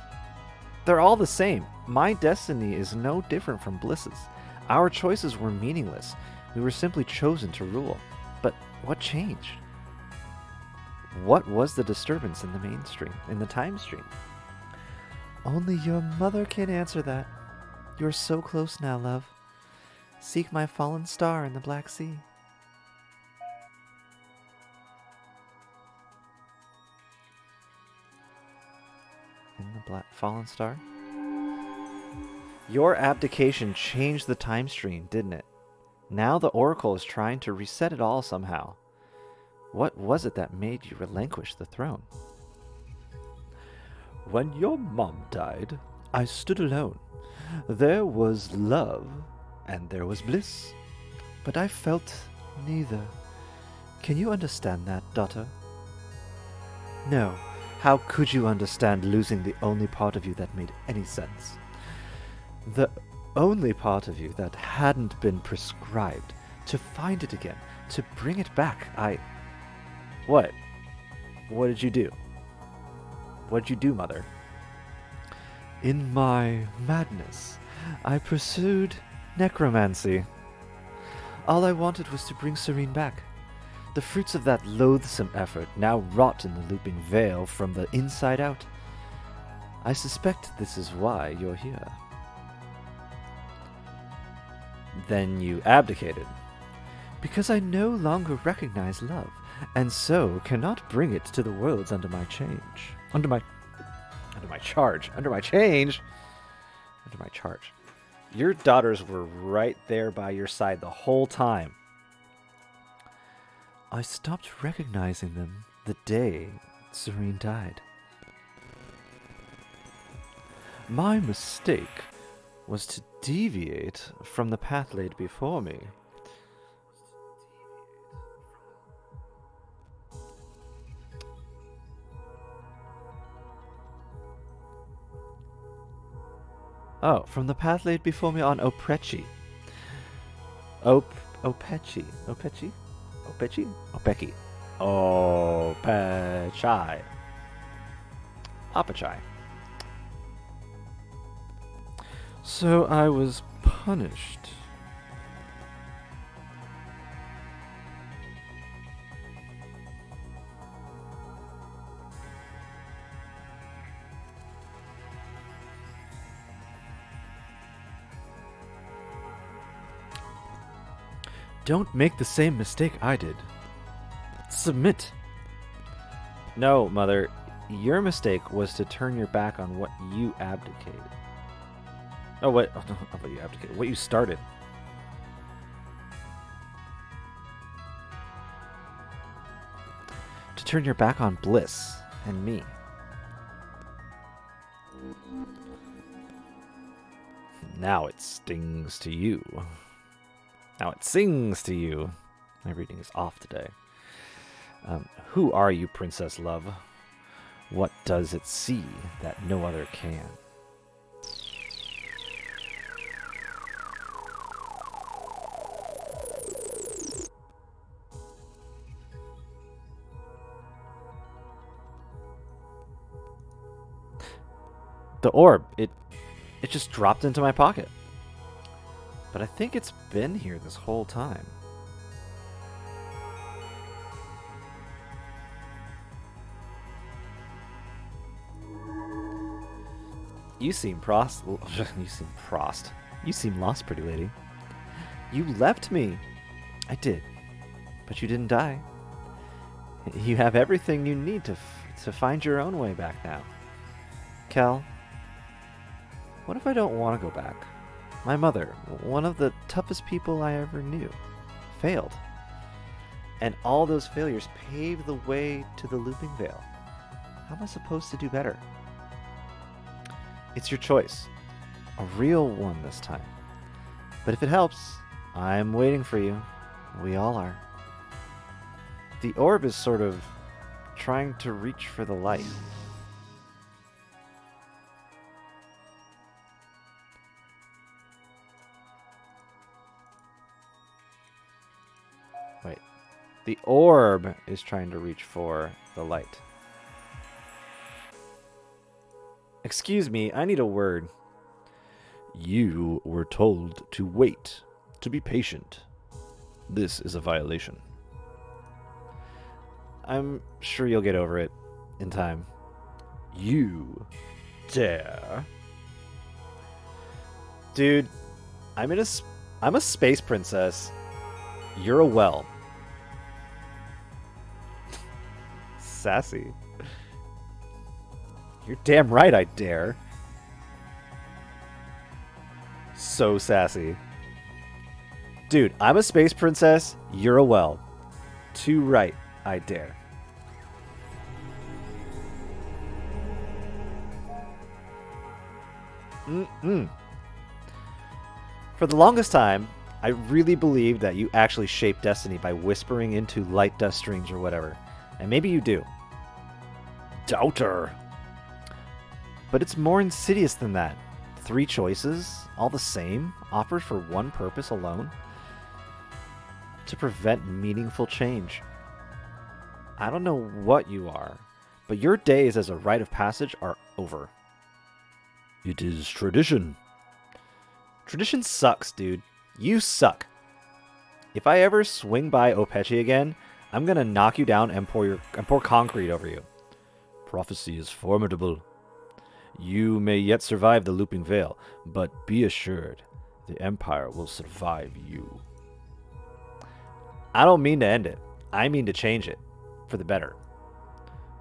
They're all the same. My destiny is no different from Bliss's. Our choices were meaningless. We were simply chosen to rule. But what changed? What was the disturbance in the time stream? Only your mother can answer that. You're so close now, love. Seek my fallen star in the Black Sea. In the fallen star? Your abdication changed the time stream, didn't it? Now the Oracle is trying to reset it all somehow. What was it that made you relinquish the throne? When your mom died, I stood alone. There was love, and there was bliss. But I felt neither. Can you understand that, daughter? No. How could you understand losing the only part of you that made any sense? The only part of you that hadn't been prescribed. To find it again, to bring it back, What? What did you do? What did you do, Mother? In my madness, I pursued necromancy. All I wanted was to bring Serene back. The fruits of that loathsome effort now rot in the looping veil from the inside out. I suspect this is why you're here. Then you abdicated. Because I no longer recognize love, and so cannot bring it to the worlds under my change. Under my charge. Your daughters were right there by your side the whole time. I stopped recognizing them the day Serene died. My mistake was to deviate from the path laid before me. Oh, from the path laid before me on Opechi. Opechai. Opechai. So I was punished. Don't make the same mistake I did. Submit. No, Mother. Your mistake was to turn your back on what you abdicated. Oh, what? Oh, no, not what you abdicated. What you started. To turn your back on Bliss and me. Now it stings to you. Now it sings to you. My reading is off today. Who are you, Princess Love? What does it see that no other can? The orb, it just dropped into my pocket. But I think it's been here this whole time. You seem prost. You seem prost. You seem lost, pretty lady. You left me. I did, but you didn't die. You have everything you need to find your own way back now. Kel, what if I don't want to go back? My mother, one of the toughest people I ever knew, failed. And all those failures paved the way to the Looping Veil. How am I supposed to do better? It's your choice. A real one this time. But if it helps, I'm waiting for you. We all are. The orb is sort of trying to reach for the light. Wait. The orb is trying to reach for the light. Excuse me, I need a word. You were told to wait, to be patient. This is a violation. I'm sure you'll get over it in time. You dare? Dude, I'm a space princess. You're a well. Sassy. You're damn right I dare. So sassy. Dude, I'm a space princess. You're a well. Too right, I dare. For the longest time, I really believed that you actually shape destiny by whispering into light dust streams or whatever. And maybe you do. Doubter. But it's more insidious than that. 3 choices, all the same, offered for one purpose alone. To prevent meaningful change. I don't know what you are, but your days as a rite of passage are over. It is tradition. Tradition sucks, dude. You suck. If I ever swing by Opechi again, I'm gonna knock you down and pour concrete over you. Prophecy is formidable. You may yet survive the Looping Veil, but be assured, the Empire will survive you. I don't mean to end it. I mean to change it. For the better.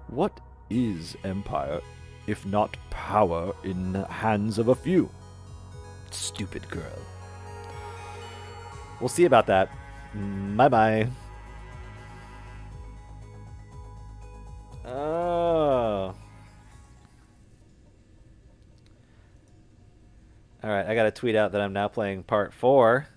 What is Empire, if not power in the hands of a few? Stupid girl. We'll see about that. Bye-bye. Oh. Alright, I gotta tweet out that I'm now playing part 4.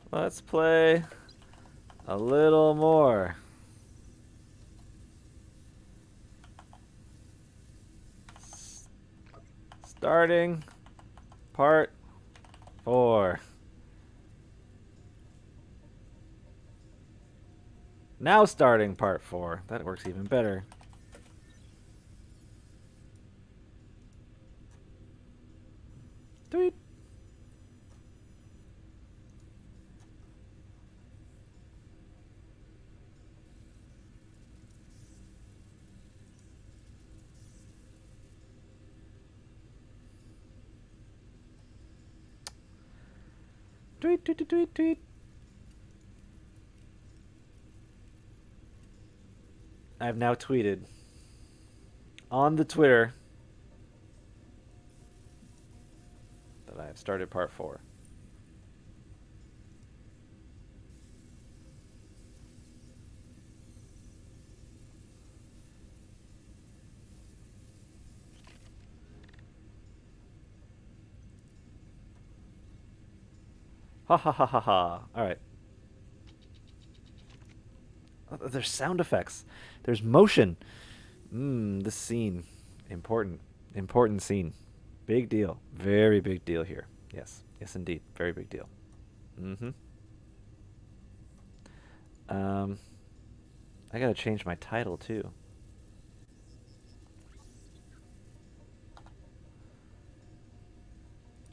Let's play a little more. Starting part 4. Now starting part 4. That works even better. Tweet. Tweet, tweet, tweet, tweet, tweet. I've now tweeted on the Twitter that I have started part 4. Ha ha ha ha ha. Alright. There's sound effects. There's motion. This scene. Important. Important scene. Big deal. Very big deal here. Yes. Yes, indeed. Very big deal. I gotta change my title, too.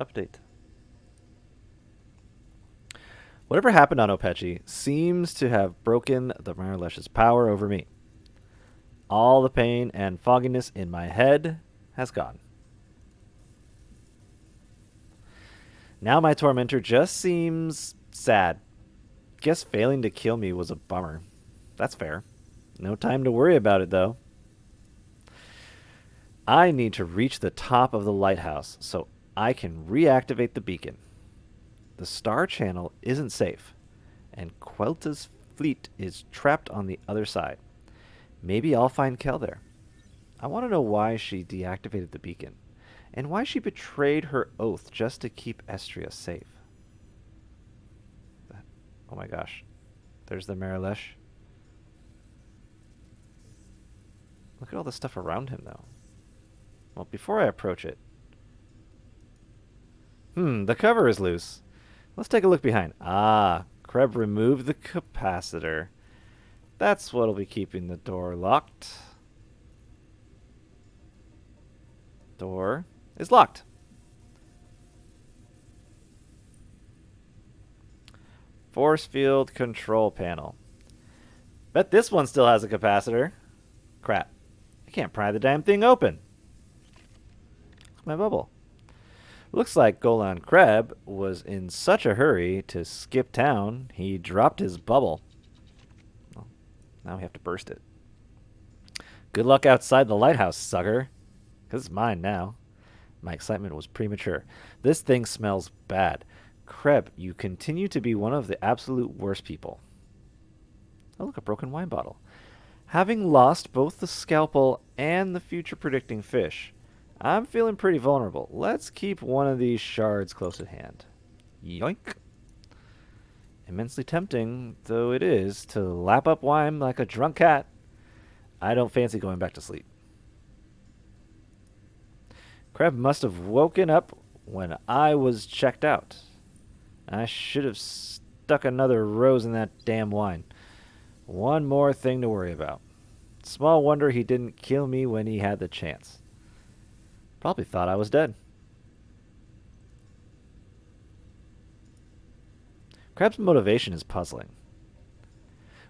Update. Whatever happened on Opechi seems to have broken the Marilesh's power over me. All the pain and fogginess in my head has gone. Now my tormentor just seems sad. Guess failing to kill me was a bummer. That's fair. No time to worry about it, though. I need to reach the top of the lighthouse so I can reactivate the beacon. The star channel isn't safe, and Quelta's fleet is trapped on the other side. Maybe I'll find Kel there. I want to know why she deactivated the beacon, and why she betrayed her oath just to keep Estria safe. Oh my gosh. There's the Marilesh. Look at all the stuff around him, though. Well, before I approach it... the cover is loose. Let's take a look behind. Ah, Kreb removed the capacitor. That's what'll be keeping the door locked. Door is locked. Force field control panel. Bet this one still has a capacitor. Crap. I can't pry the damn thing open. My bubble. Looks like Golan Kreb was in such a hurry to skip town, he dropped his bubble. Well, now we have to burst it. Good luck outside the lighthouse, sucker. 'Cause it's mine now. My excitement was premature. This thing smells bad. Kreb, you continue to be one of the absolute worst people. Oh, look, a broken wine bottle. Having lost both the scalpel and the future-predicting fish, I'm feeling pretty vulnerable. Let's keep one of these shards close at hand. Yoink. Immensely tempting, though it is, to lap up wine like a drunk cat. I don't fancy going back to sleep. Kreb must have woken up when I was checked out. I should have stuck another rose in that damn wine. One more thing to worry about. Small wonder he didn't kill me when he had the chance. Probably thought I was dead. Kreb's motivation is puzzling.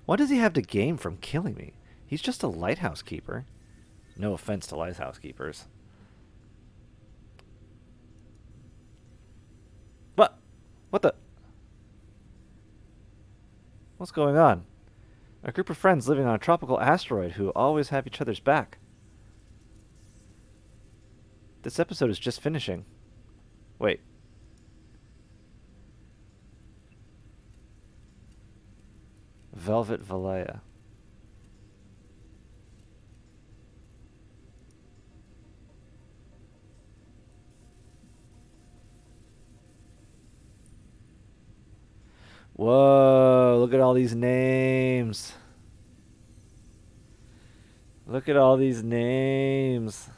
What does he have to gain from killing me? He's just a lighthouse keeper. No offense to lighthouse keepers. What the? What's going on? A group of friends living on a tropical asteroid who always have each other's back. This episode is just finishing. Wait. Velvet Valaya. Whoa, look at all these names. Look at all these names.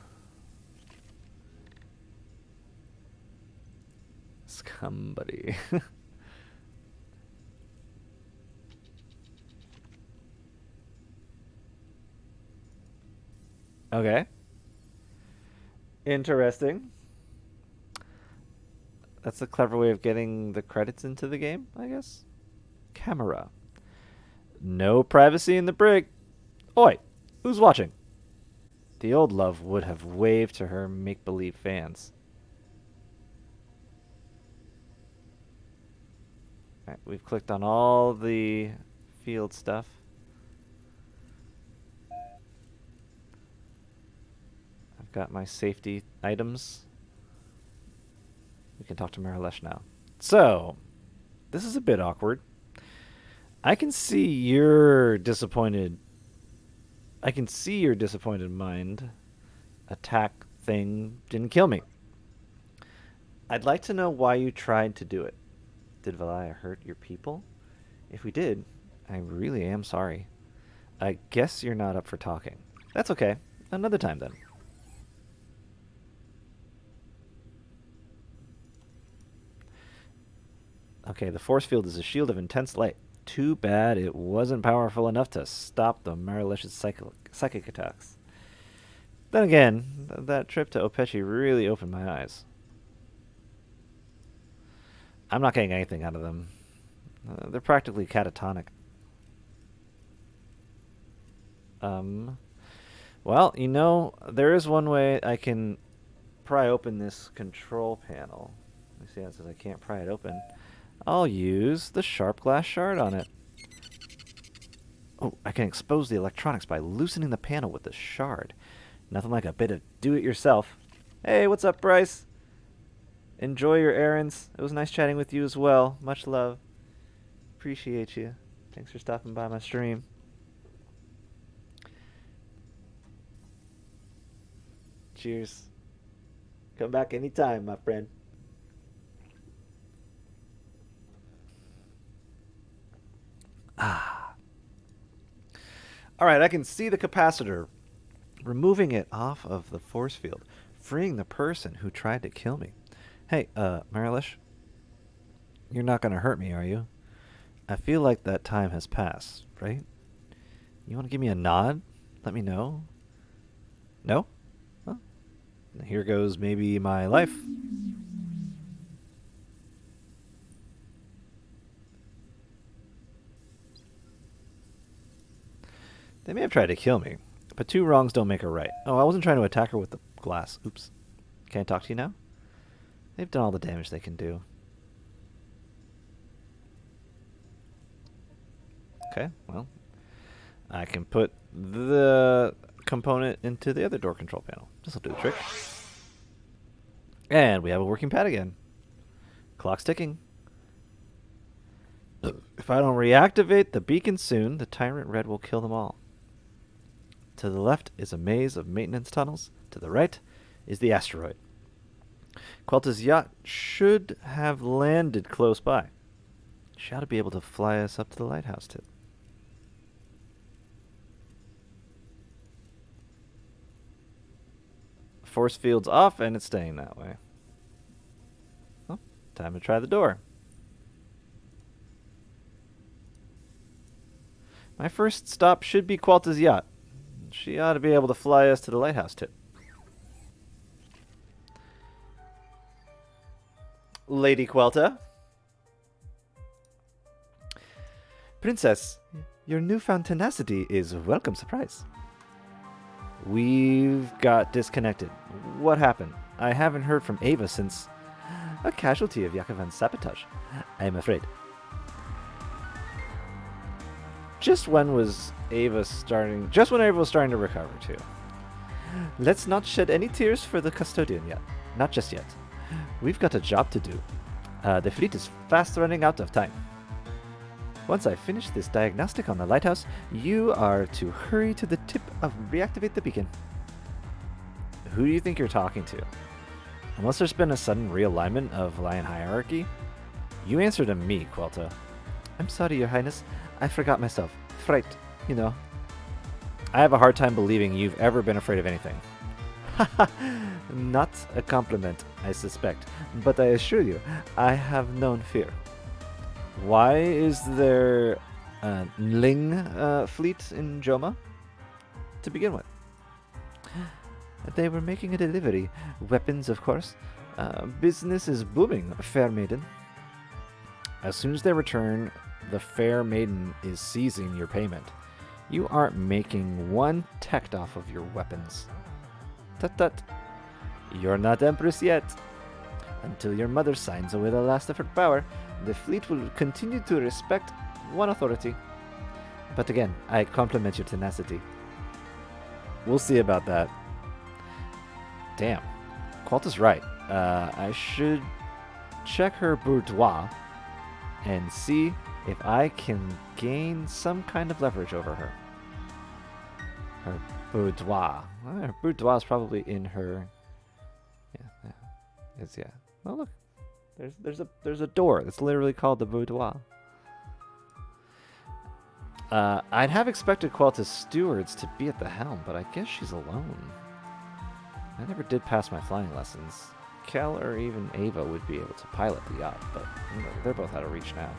Somebody. Okay. Interesting. That's a clever way of getting the credits into the game, I guess. Camera. No privacy in the brig. Oi, who's watching? The old love would have waved to her make-believe fans. Alright, we've clicked on all the field stuff. I've got my safety items. We can talk to Marilesh now. So, this is a bit awkward. I can see your disappointed mind. Attack thing didn't kill me. I'd like to know why you tried to do it. Did Valaya hurt your people? If we did, I really am sorry. I guess you're not up for talking. That's okay. Another time then. Okay, the force field is a shield of intense light. Too bad it wasn't powerful enough to stop the Marilesh's psychic attacks. Then again, that trip to Opechi really opened my eyes. I'm not getting anything out of them. They're practically catatonic. Well, there is one way I can pry open this control panel. Let me see how it says I can't pry it open. I'll use the sharp glass shard on it. Oh, I can expose the electronics by loosening the panel with the shard. Nothing like a bit of do-it-yourself. Hey, what's up, Bryce? Enjoy your errands. It was nice chatting with you as well. Much love. Appreciate you. Thanks for stopping by my stream. Cheers. Come back anytime, my friend. Ah. Alright, I can see the capacitor. Removing it off of the force field. Freeing the person who tried to kill me. Hey, Marilish. You're not gonna hurt me, are you? I feel like that time has passed, right? You wanna give me a nod? Let me know? No? Well, here goes maybe my life. They may have tried to kill me, but two wrongs don't make a right. Oh, I wasn't trying to attack her with the glass. Oops. Can I talk to you now? They've done all the damage they can do. Okay, well, I can put the component into the other door control panel. This'll do the trick. And we have a working pad again. Clock's ticking. If I don't reactivate the beacon soon, the Tyrant Red will kill them all. To the left is a maze of maintenance tunnels. To the right is the asteroid. Quelta's yacht should have landed close by. She ought to be able to fly us up to the lighthouse tip. Force field's off and it's staying that way. Well, time to try the door. My first stop should be Quelta's yacht. She ought to be able to fly us to the lighthouse tip. Lady Quelta. Princess, your newfound tenacity is a welcome surprise. We've got disconnected. What happened? I haven't heard from Ava since a casualty of Yakoven's sabotage, I'm afraid. Just when Ava was starting to recover too. Let's not shed any tears for the custodian yet. Not just yet. We've got a job to do. The fleet is fast running out of time. Once I finish this diagnostic on the lighthouse, you are to hurry to the tip of reactivate the beacon. Who do you think you're talking to? Unless there's been a sudden realignment of Lion hierarchy, you answer to me, Quelta. I'm sorry, Your Highness. I forgot myself. Fright, you know. I have a hard time believing you've ever been afraid of anything. Haha, not a compliment, I suspect, but I assure you, I have known fear. Why is there a Ling fleet in Joma? To begin with. They were making a delivery. Weapons, of course. Business is booming, fair maiden. As soon as they return, the fair maiden is seizing your payment. You aren't making one tect off of your weapons. Tut-tut. You're not Empress yet. Until your mother signs away the last of her power, the fleet will continue to respect one authority. But again, I compliment your tenacity. We'll see about that. Damn. Quelta's right. I should check her boudoir and see if I can gain some kind of leverage over her. Her boudoir. Well, her boudoir is probably in her... Yeah. It's, yeah. Oh, look. There's a door that's literally called the boudoir. I'd have expected Quelta's stewards to be at the helm, but I guess she's alone. I never did pass my flying lessons. Kel or even Ava would be able to pilot the yacht, but they're both out of reach now.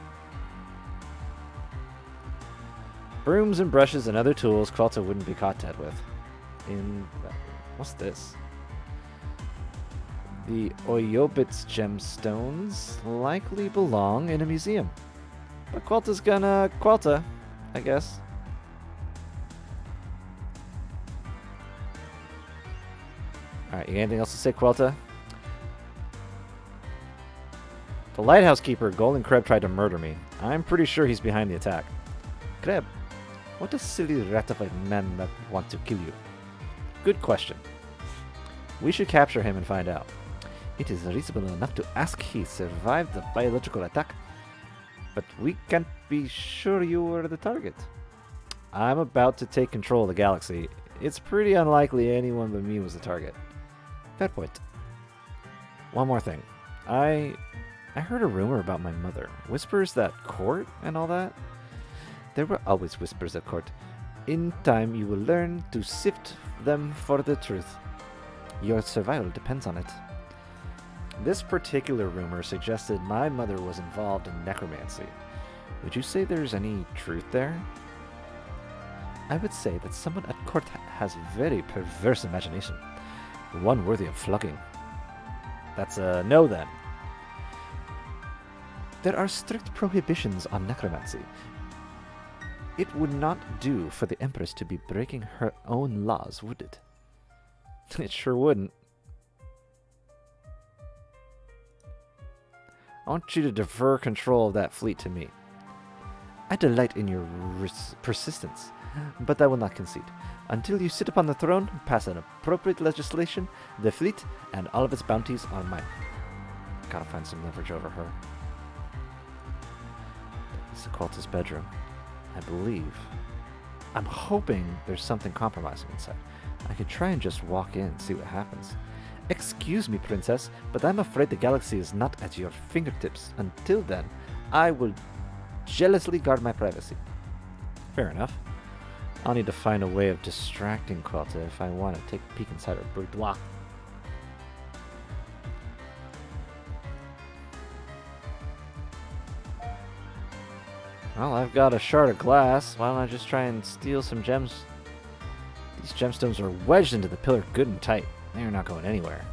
Brooms and brushes and other tools Quelta wouldn't be caught dead with. What's this? The Oyobits gemstones likely belong in a museum. But Qualta's gonna Qualta, I guess. Alright, you got anything else to say, Qualta? The lighthouse keeper, Golden Kreb, tried to murder me. I'm pretty sure he's behind the attack. Kreb, what a silly ratified man that want to kill you. Good question. We should capture him and find out. It is reasonable enough to ask he survived the biological attack, but we can't be sure you were the target. I'm about to take control of the galaxy. It's pretty unlikely anyone but me was the target. Fair point. One more thing. I heard a rumor about my mother. Whispers at court and all that? There were always whispers at court. In time, you will learn to sift them for the truth. Your survival depends on it. This particular rumor suggested my mother was involved in necromancy. Would you say there's any truth there? I would say that someone at court has very perverse imagination. One worthy of flogging. That's a no then. There are strict prohibitions on necromancy. It would not do for the Empress to be breaking her own laws, would it? It sure wouldn't. I want you to defer control of that fleet to me. I delight in your persistence, but I will not concede. Until you sit upon the throne, pass an appropriate legislation, the fleet and all of its bounties are mine. Gotta find some leverage over her. It's the Qualta's bedroom, I believe. I'm hoping there's something compromising inside. I could try and just walk in and see what happens. Excuse me, princess, but I'm afraid the galaxy is not at your fingertips. Until then, I will jealously guard my privacy. Fair enough. I'll need to find a way of distracting Qualta if I want to take a peek inside her boudoir. Well, I've got a shard of glass. Why don't I just try and steal some gems? These gemstones are wedged into the pillar good and tight. They're not going anywhere.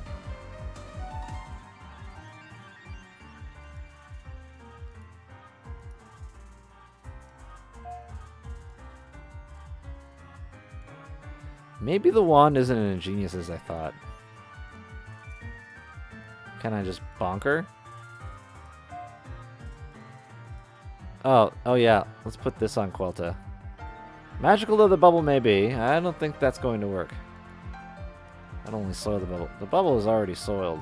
Maybe the wand isn't as ingenious as I thought. Can I just bonk her? Oh yeah. Let's put this on Qualta. Magical though the bubble may be, I don't think that's going to work. I'd only soil the bubble. The bubble is already soiled.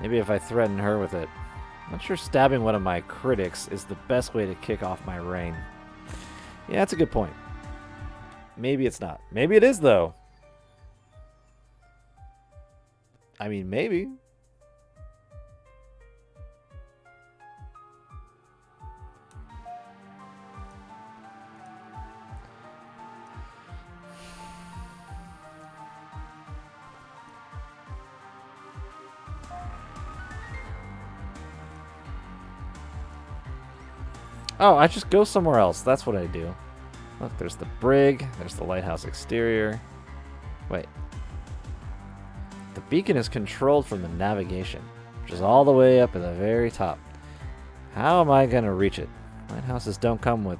Maybe if I threaten her with it. I'm not sure stabbing one of my critics is the best way to kick off my reign. Yeah, that's a good point. Maybe it's not. Maybe it is, though. I mean, maybe. Oh, I just go somewhere else. That's what I do. Look, there's the brig. There's the lighthouse exterior. Wait. The beacon is controlled from the navigation, which is all the way up at the very top. How am I going to reach it? Lighthouses don't come with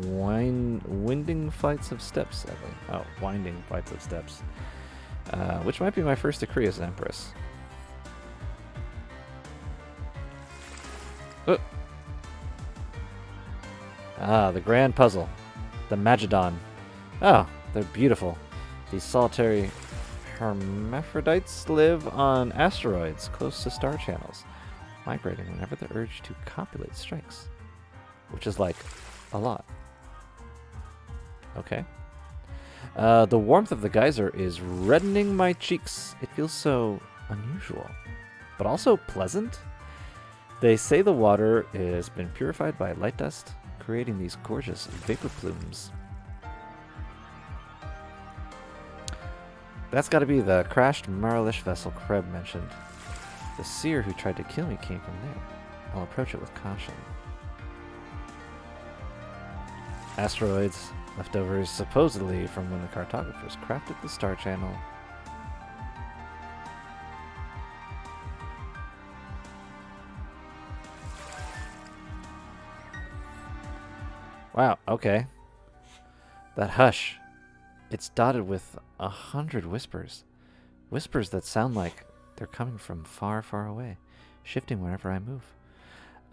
winding flights of steps, sadly. Oh, winding flights of steps. Which might be my first decree as Empress. Ah, the grand puzzle. The Magedon. Oh, they're beautiful. These solitary hermaphrodites live on asteroids close to star channels, migrating whenever the urge to copulate strikes. Which is like a lot. Okay. The warmth of the geyser is reddening my cheeks. It feels so unusual, but also pleasant. They say the water has been purified by light dust, creating these gorgeous vapor plumes. That's got to be the crashed Marlish vessel Kreb mentioned. The seer who tried to kill me came from there. I'll approach it with caution. Asteroids, leftovers supposedly from when the cartographers crafted the star channel. Wow, okay. That hush. It's dotted with 100 whispers. Whispers that sound like they're coming from far, far away, shifting wherever I move.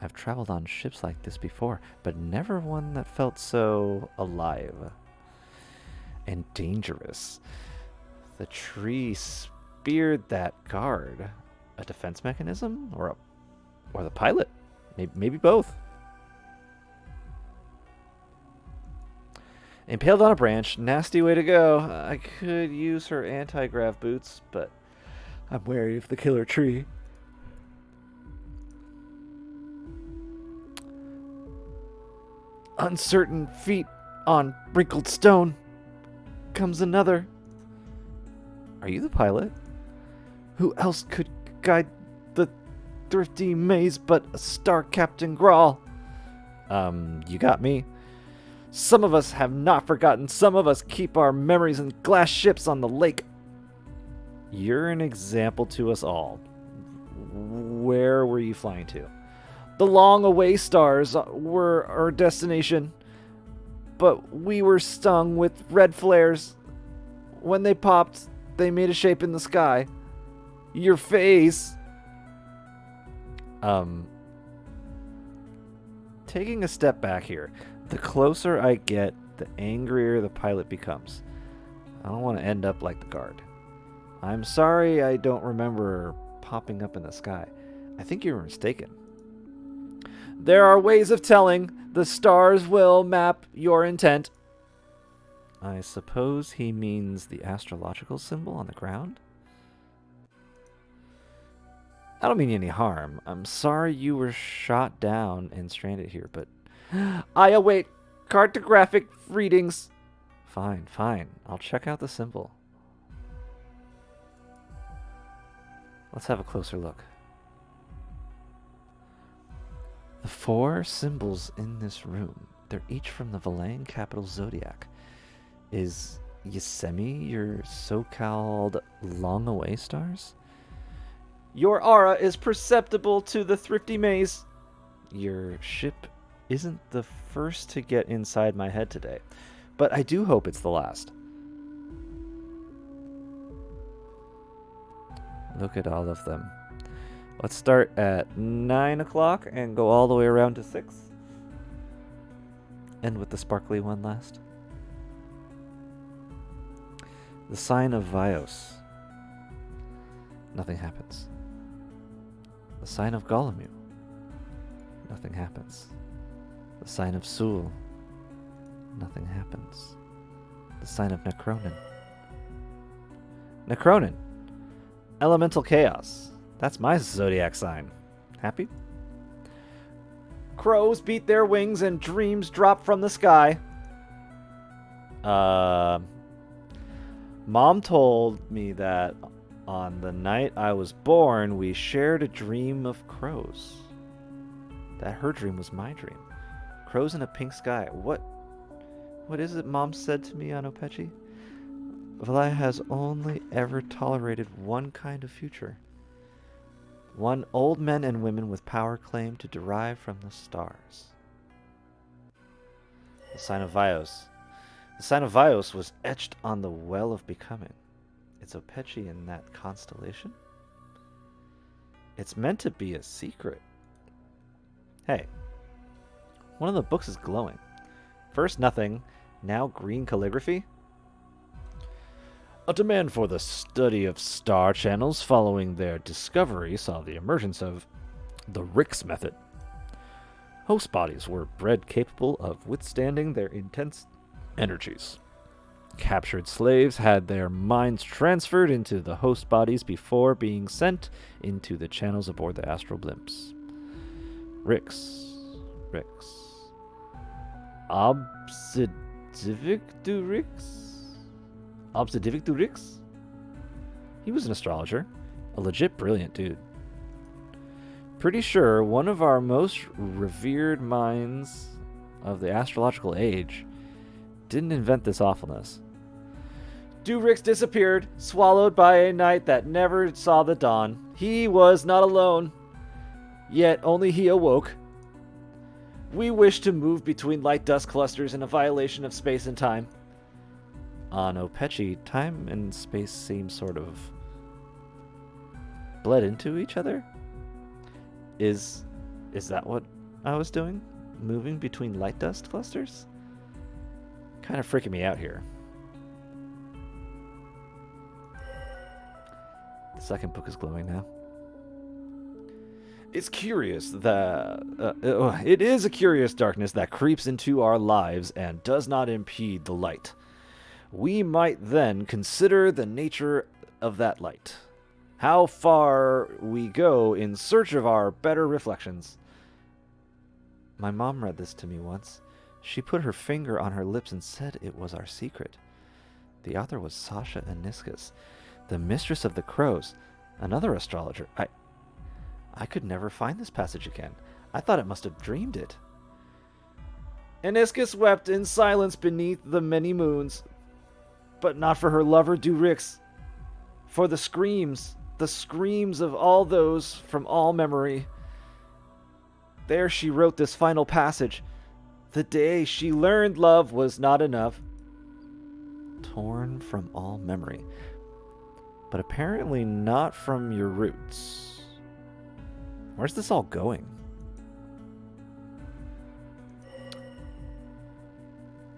I've traveled on ships like this before, but never one that felt so alive and dangerous. The tree speared that guard. A defense mechanism? Or the pilot? Maybe both. Impaled on a branch, nasty way to go. I could use her anti-grav boots, but I'm wary of the killer tree. Uncertain feet on wrinkled stone. Comes another. Are you the pilot? Who else could guide the thrifty maze but a star Captain Grawl? You got me. Some of us have not forgotten. Some of us keep our memories in glass ships on the lake. You're an example to us all. Where were you flying to? The long-away stars were our destination, but we were stung with red flares. When they popped, they made a shape in the sky. Your face. Taking a step back here. The closer I get, the angrier the pilot becomes. I don't want to end up like the guard. I'm sorry I don't remember popping up in the sky. I think you were mistaken. There are ways of telling. The stars will map your intent. I suppose he means the astrological symbol on the ground? I don't mean any harm. I'm sorry you were shot down and stranded here, but I await cartographic readings. Fine. I'll check out the symbol. Let's have a closer look. The 4 symbols in this room, they're each from the Valayan capital Zodiac. Is Yosemite your so-called long-away stars? Your aura is perceptible to the thrifty maze. Your ship isn't the first to get inside my head today, but I do hope it's the last. Look at all of them. Let's start at 9 o'clock and go all the way around to 6. End with the sparkly one last. The sign of Vios. Nothing happens. The sign of Golomu. Nothing happens. The sign of Sul. Nothing happens. The sign of Necronin. Necronin. Elemental chaos. That's my zodiac sign. Happy? Crows beat their wings and dreams drop from the sky. Mom told me that on the night I was born, we shared a dream of crows. That her dream was my dream. Crows in a pink sky. What is it Mom said to me on Opechi? Valaya has only ever tolerated one kind of future. One old men and women with power claim to derive from the stars. The sign of Vios. The sign of Vios was etched on the well of becoming. Is Opechi in that constellation? It's meant to be a secret. Hey, one of the books is glowing. First nothing, now green calligraphy. A demand for the study of star channels following their discovery saw the emergence of the Rix method. Host bodies were bred capable of withstanding their intense energies. Captured slaves had their minds transferred into the host bodies before being sent into the channels aboard the astral blimps. Rix. Obsidivic du Rix? Obsidivic du Rix? He was an astrologer. A legit brilliant dude. pretty sure one of our most revered minds of the astrological age didn't invent this awfulness. Durix disappeared, swallowed by a night that never saw the dawn. He was not alone, yet only he awoke. We wish to move between light dust clusters in a violation of space and time. On Opechi, time and space seem sort of bled into each other? Is that what I was doing? Moving between light dust clusters? Kind of freaking me out here. The second book is glowing now. It's curious that it is a curious darkness that creeps into our lives and does not impede the light. We might then consider the nature of that light, how far we go in search of our better reflections. My mom read this to me once. She put her finger on her lips and said it was our secret. The author was Sasha Aniskus, the mistress of the crows, another astrologer. I could never find this passage again. I thought it must have dreamed it. Aniscus wept in silence beneath the many moons, but not for her lover Durix, for the screams of all those from all memory. There she wrote this final passage, the day she learned love was not enough. Torn from all memory, but apparently not from your roots. Where's this all going?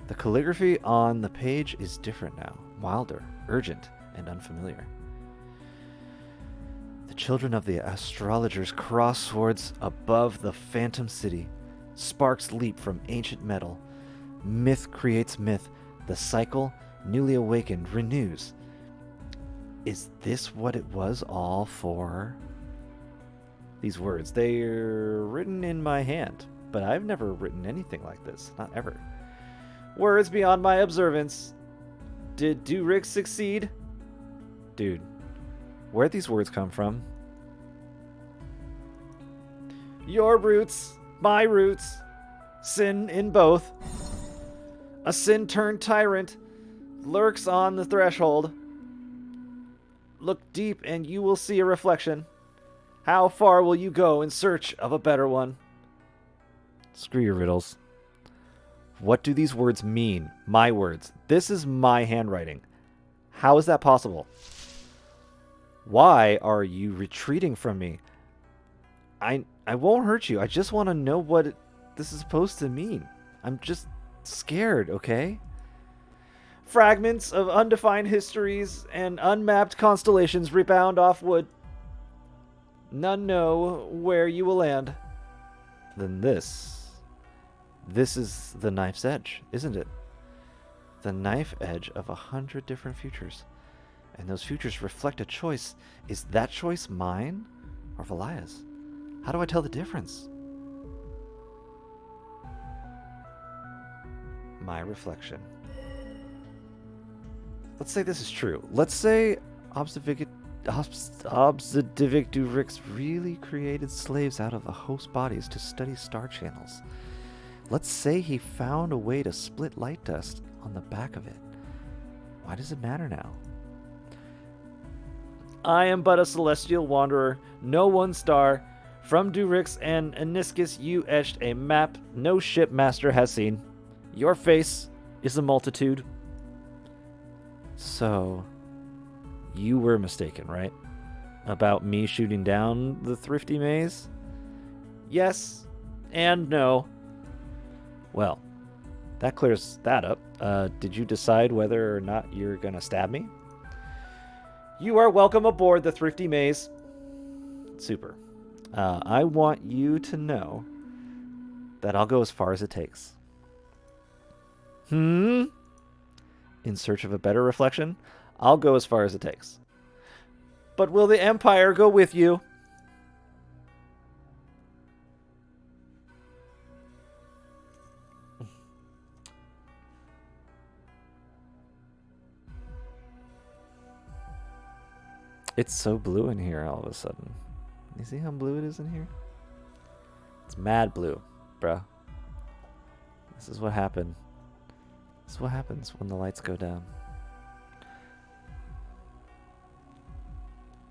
The calligraphy on the page is different now, wilder, urgent, and unfamiliar. The children of the astrologers cross swords above the phantom city. Sparks leap from ancient metal. Myth creates myth. The cycle, newly awakened, renews. Is this what it was all for? These words, they're written in my hand, but I've never written anything like this, not ever. Words beyond my observance. Did Durix succeed? Dude, where'd these words come from? Your roots, my roots, sin in both. A sin-turned tyrant lurks on the threshold. Look deep and you will see a reflection. How far will you go in search of a better one? Screw your riddles. What do these words mean? My words. This is my handwriting. How is that possible? Why are you retreating from me? I won't hurt you. I just want to know what this is supposed to mean. I'm just scared, okay? Fragments of undefined histories and unmapped constellations rebound off wood. None know where you will land. Then this is the knife's edge, isn't it? The knife edge of 100 different futures. And those futures reflect a choice. Is that choice mine or Valaya's? How do I tell the difference? My reflection. Let's say this is true. Let's say Obsidivic Durix really created slaves out of the host bodies to study star channels. Let's say he found a way to split light dust on the back of it. Why does it matter now? I am but a celestial wanderer, no one star. From Durix and Aniscus you etched a map no shipmaster has seen. Your face is a multitude. So, you were mistaken, right? About me shooting down the thrifty maze? Yes and no. Well, that clears that up. Did you decide whether or not you're gonna stab me? You are welcome aboard the thrifty maze. Super. I want you to know that I'll go as far as it takes. In search of a better reflection, I'll go as far as it takes. But will the Empire go with you? It's so blue in here all of a sudden. You see how blue it is in here? It's mad blue, bruh. This is what happened. This is what happens when the lights go down.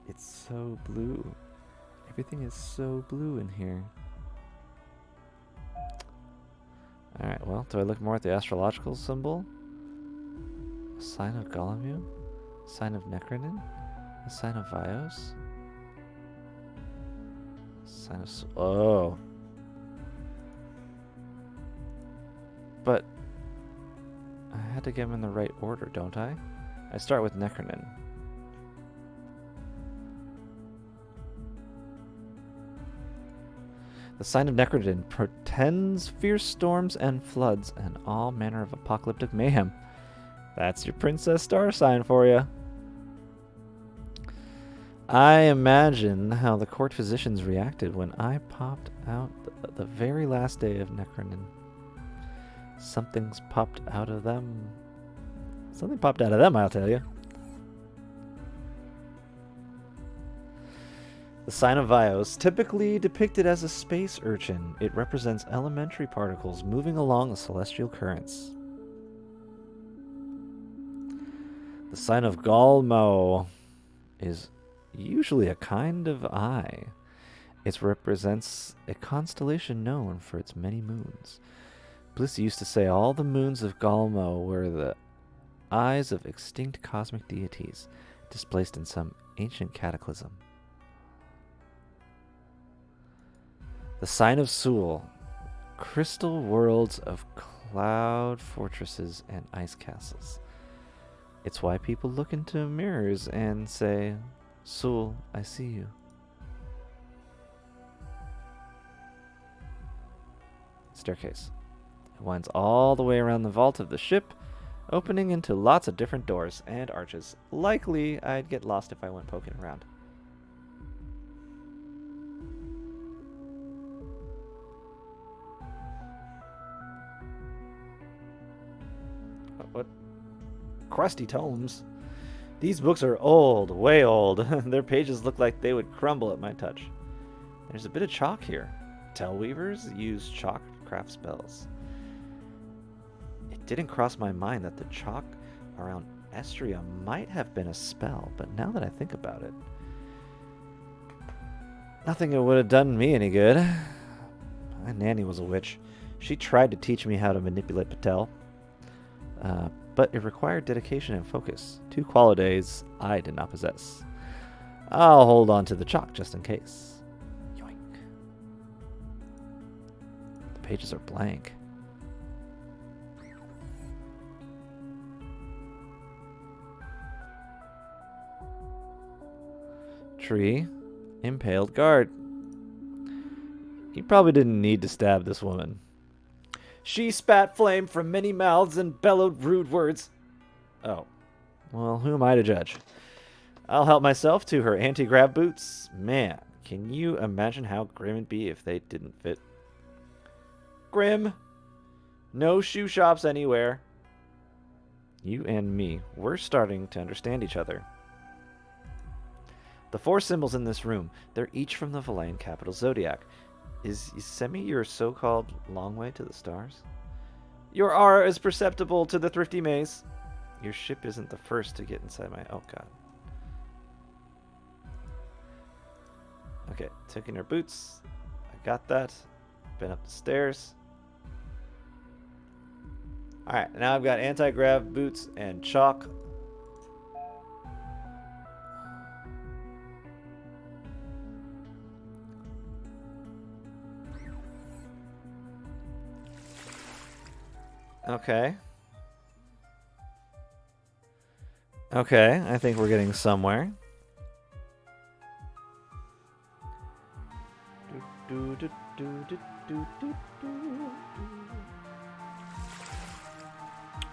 It's so blue. Everything is so blue in here. Alright, well, do I look more at the astrological symbol? A sign of Golomu? A sign of Necronin? A sign of Vios? A sign of... Oh. But I had to get them in the right order, don't I? I start with Necronin. The sign of Necronin portends fierce storms and floods and all manner of apocalyptic mayhem. That's your Princess Star sign for you. I imagine how the court physicians reacted when I popped out the very last day of Necronin. Something's popped out of them. Something popped out of them, I'll tell you. The sign of Vios, typically depicted as a space urchin, it represents elementary particles moving along the celestial currents. The sign of Galmo is usually a kind of eye. It represents a constellation known for its many moons. Bliss used to say all the moons of Galmo were the eyes of extinct cosmic deities, displaced in some ancient cataclysm. The sign of Sul, crystal worlds of cloud fortresses and ice castles. It's why people look into mirrors and say, Sul, I see you. Staircase. It winds all the way around the vault of the ship, opening into lots of different doors and arches. Likely, I'd get lost if I went poking around. What? Crusty tomes. These books are old, way old. Their pages look like they would crumble at my touch. There's a bit of chalk here. Tellweavers use chalk to craft spells. It didn't cross my mind that the chalk around Estria might have been a spell, but now that I think about it, nothing that would have done me any good. My nanny was a witch. She tried to teach me how to manipulate Patel. But it required dedication and focus, two qualities I did not possess. I'll hold on to the chalk just in case. Yoink. The pages are blank. Tree, impaled guard. You probably didn't need to stab this woman. She spat flame from many mouths and bellowed rude words. Oh. Well, who am I to judge? I'll help myself to her anti-grav boots. Man, can you imagine how grim it'd be if they didn't fit? Grim. No shoe shops anywhere. You and me, we're starting to understand each other. The four symbols in this room, they're each from the Valayan capital Zodiac. Is Ysemi your so-called long way to the stars? Your aura is perceptible to the thrifty maze. Your ship isn't the first to get inside my... Oh, God. Okay, taking her boots. I got that. Been up the stairs. Alright, now I've got anti-grav boots and chalk. Okay. Okay, I think we're getting somewhere.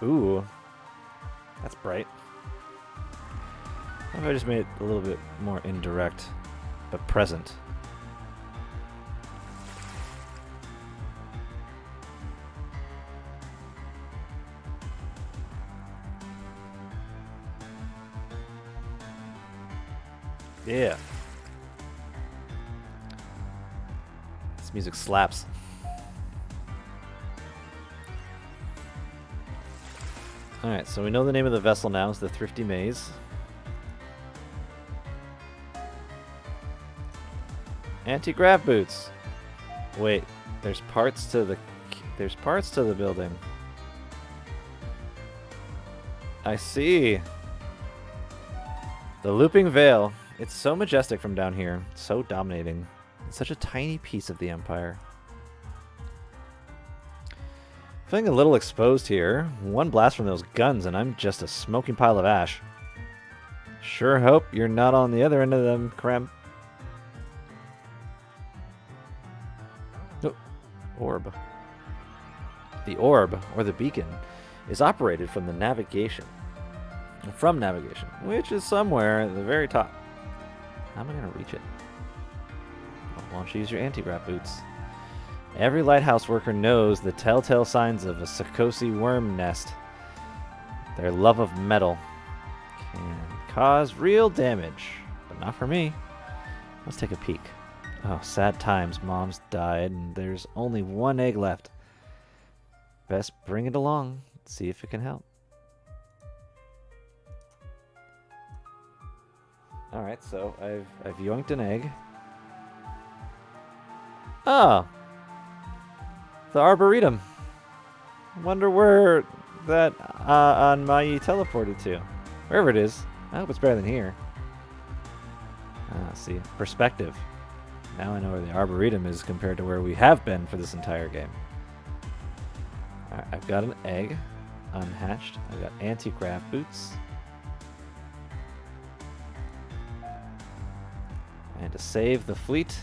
Ooh. That's bright. What if I just made it a little bit more indirect, but present? Yeah. It's This music slaps. Alright, so we know the name of the vessel now is the Thrifty Maze. Anti-grav boots. Wait, there's parts to the building. I see. The looping veil. It's so majestic from down here. So dominating. It's such a tiny piece of the Empire. Feeling a little exposed here. One blast from those guns and I'm just a smoking pile of ash. Sure hope you're not on the other end of them, Krem. Oh, orb. The orb, or the beacon, is operated from navigation, which is somewhere at the very top. How am I going to reach it? Well, why don't you use your anti-grav boots? Every lighthouse worker knows the telltale signs of a Sakosi worm nest. Their love of metal can cause real damage, but not for me. Let's take a peek. Oh, sad times. Mom's died, and there's only one egg left. Best bring it along. See if it can help. Alright, so I've yoinked an egg. Oh! The Arboretum. Wonder where that Anmai teleported to. Wherever it is. I hope it's better than here. Ah, see. Perspective. Now I know where the Arboretum is compared to where we have been for this entire game. Alright, I've got an egg. Unhatched. I've got anti-grav boots. And to save the fleet...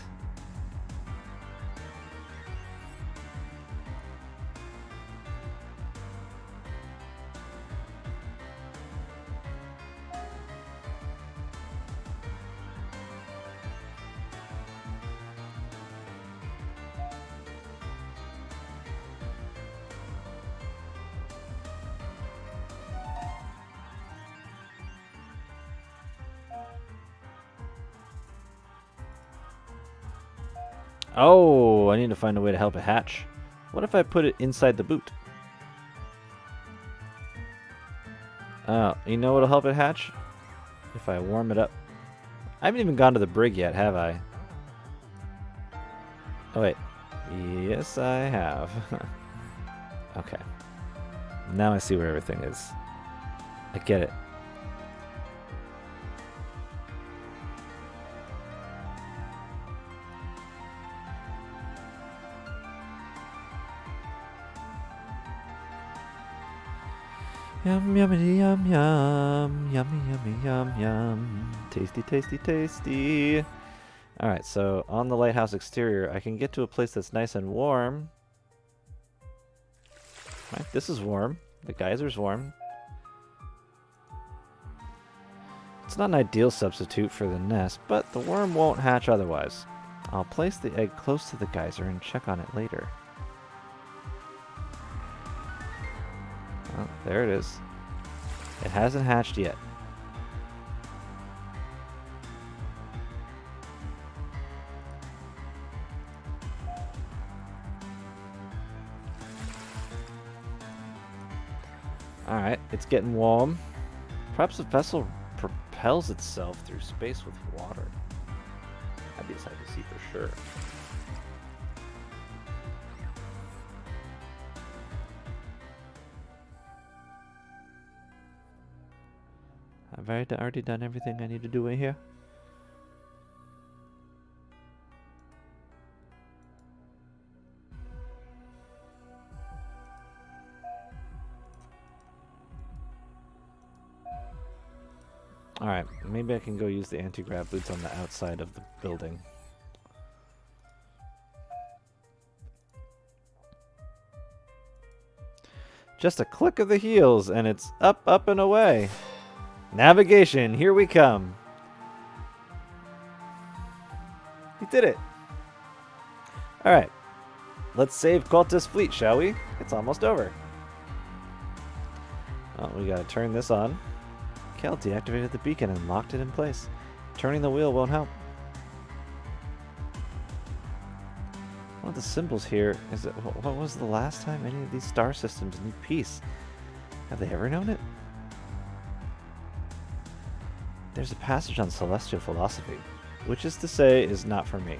Oh, I need to find a way to help it hatch. What if I put it inside the boot? Oh, you know what'll help it hatch? If I warm it up. I haven't even gone to the brig yet, have I? Oh, wait. Yes, I have. Okay. Now I see where everything is. I get it. Yum, yummy, yum, yum. Yummy, yummy, yum, yum. Tasty, tasty, tasty. Alright, so on the lighthouse exterior, I can get to a place that's nice and warm. Right, this is warm. The geyser's warm. It's not an ideal substitute for the nest, but the worm won't hatch otherwise. I'll place the egg close to the geyser and check on it later. Oh, there it is. It hasn't hatched yet. Alright, it's getting warm. Perhaps the vessel propels itself through space with water. That'd be exciting to see for sure. Have I already done everything I need to do in here? Alright, maybe I can go use the anti-grav boots on the outside of the building. Just a click of the heels and it's up, up, and away. Navigation, here we come. We did it. Alright, let's save Cultist Fleet, shall we? It's almost over. Oh, we gotta turn this on. Kel deactivated the beacon and locked it in place. Turning the wheel won't help. the symbols here. Is it? What was the last time any of these star systems knew peace? Have they ever known it? There's a passage on celestial philosophy, which is to say is not for me.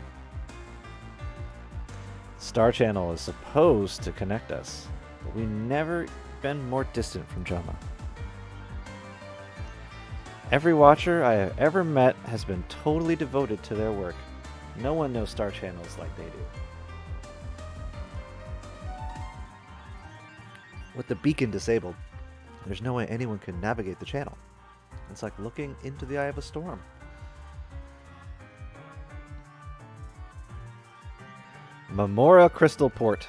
Star Channel is supposed to connect us, but we've never been more distant from Joma. Every watcher I have ever met has been totally devoted to their work. No one knows Star Channels like they do. With the beacon disabled, there's no way anyone can navigate the channel. It's like looking into the eye of a storm. Memora Crystal Port.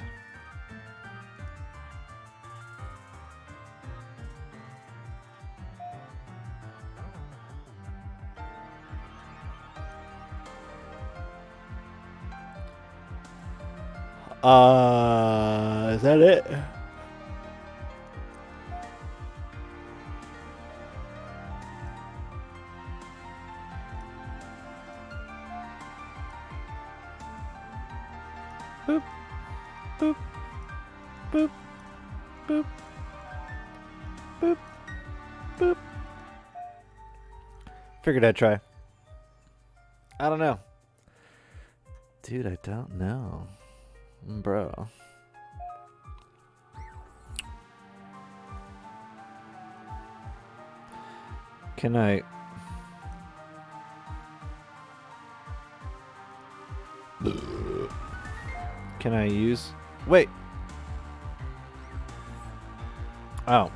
Is that it? Boop, boop, boop, boop, boop, boop. Figured I'd try. I don't know. Dude, I don't know. Bro. Can I... Can I use... Wait! Oh.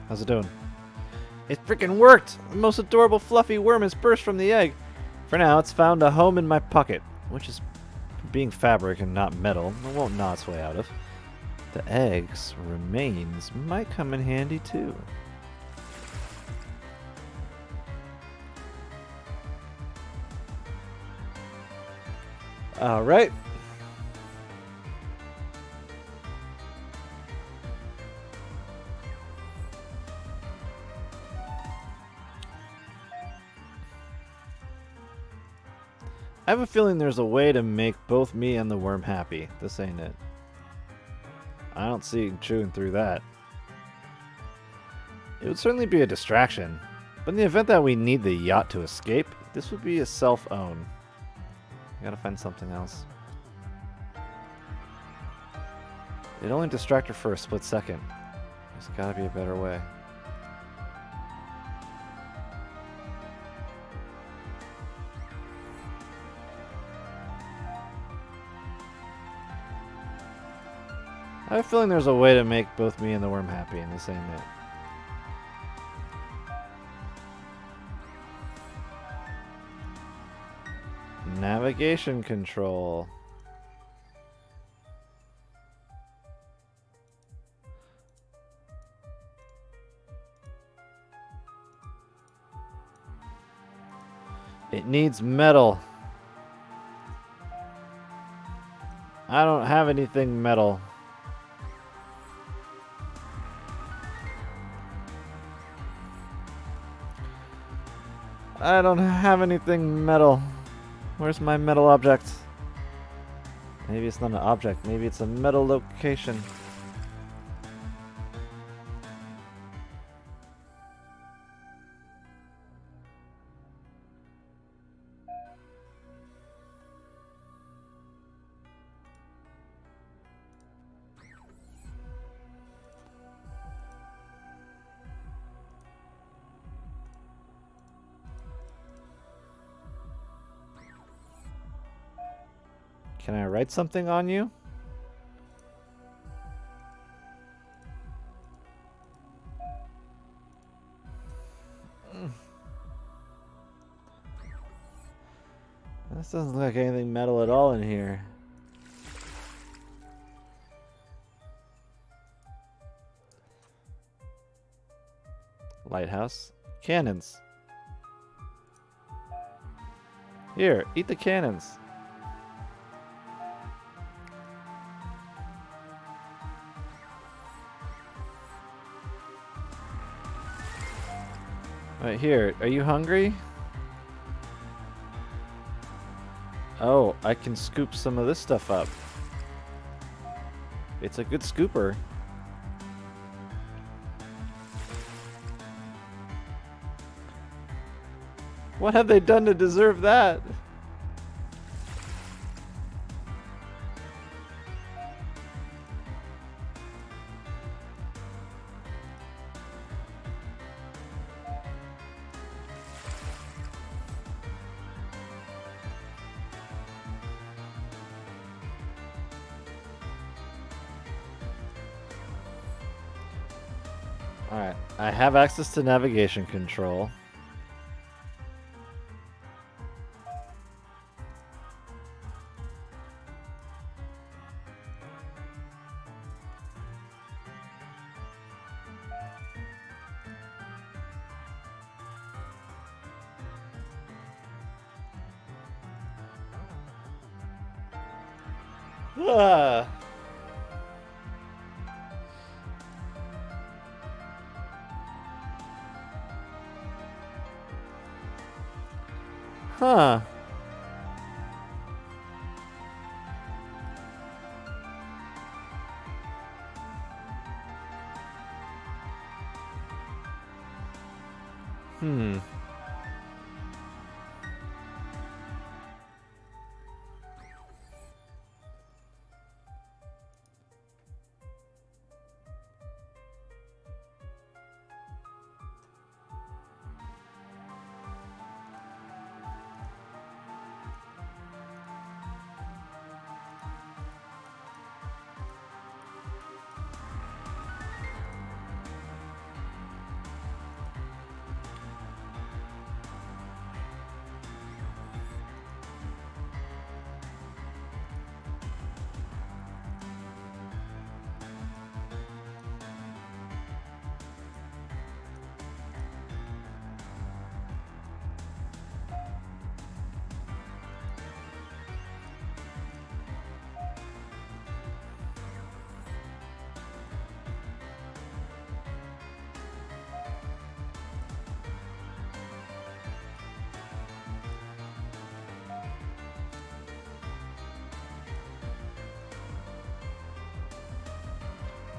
How's it doing? It freaking worked! The most adorable fluffy worm has burst from the egg. For now, it's found a home in my pocket, which is being fabric and not metal. It won't gnaw its way out of. The egg's remains might come in handy too. All right. I have a feeling there's a way to make both me and the worm happy. This ain't it. I don't see chewing through that. It would certainly be a distraction, but in the event that we need the yacht to escape, this would be a self-own. I gotta find something else. It'd only distract her for a split second. There's gotta be a better way. I have a feeling there's a way to make both me and the worm happy, and this ain't it. Navigation control. It needs metal. I don't have anything metal. I don't have anything metal. Where's my metal object? Maybe it's not an object. Maybe it's a metal location. Can I write something on you? This doesn't look like anything metal at all in here. Lighthouse. Cannons. Here, eat the cannons. Right here. Are you hungry? Oh, I can scoop some of this stuff up. It's a good scooper. What have they done to deserve that? Alright, I have access to navigation control. Ah. Huh. Hmm.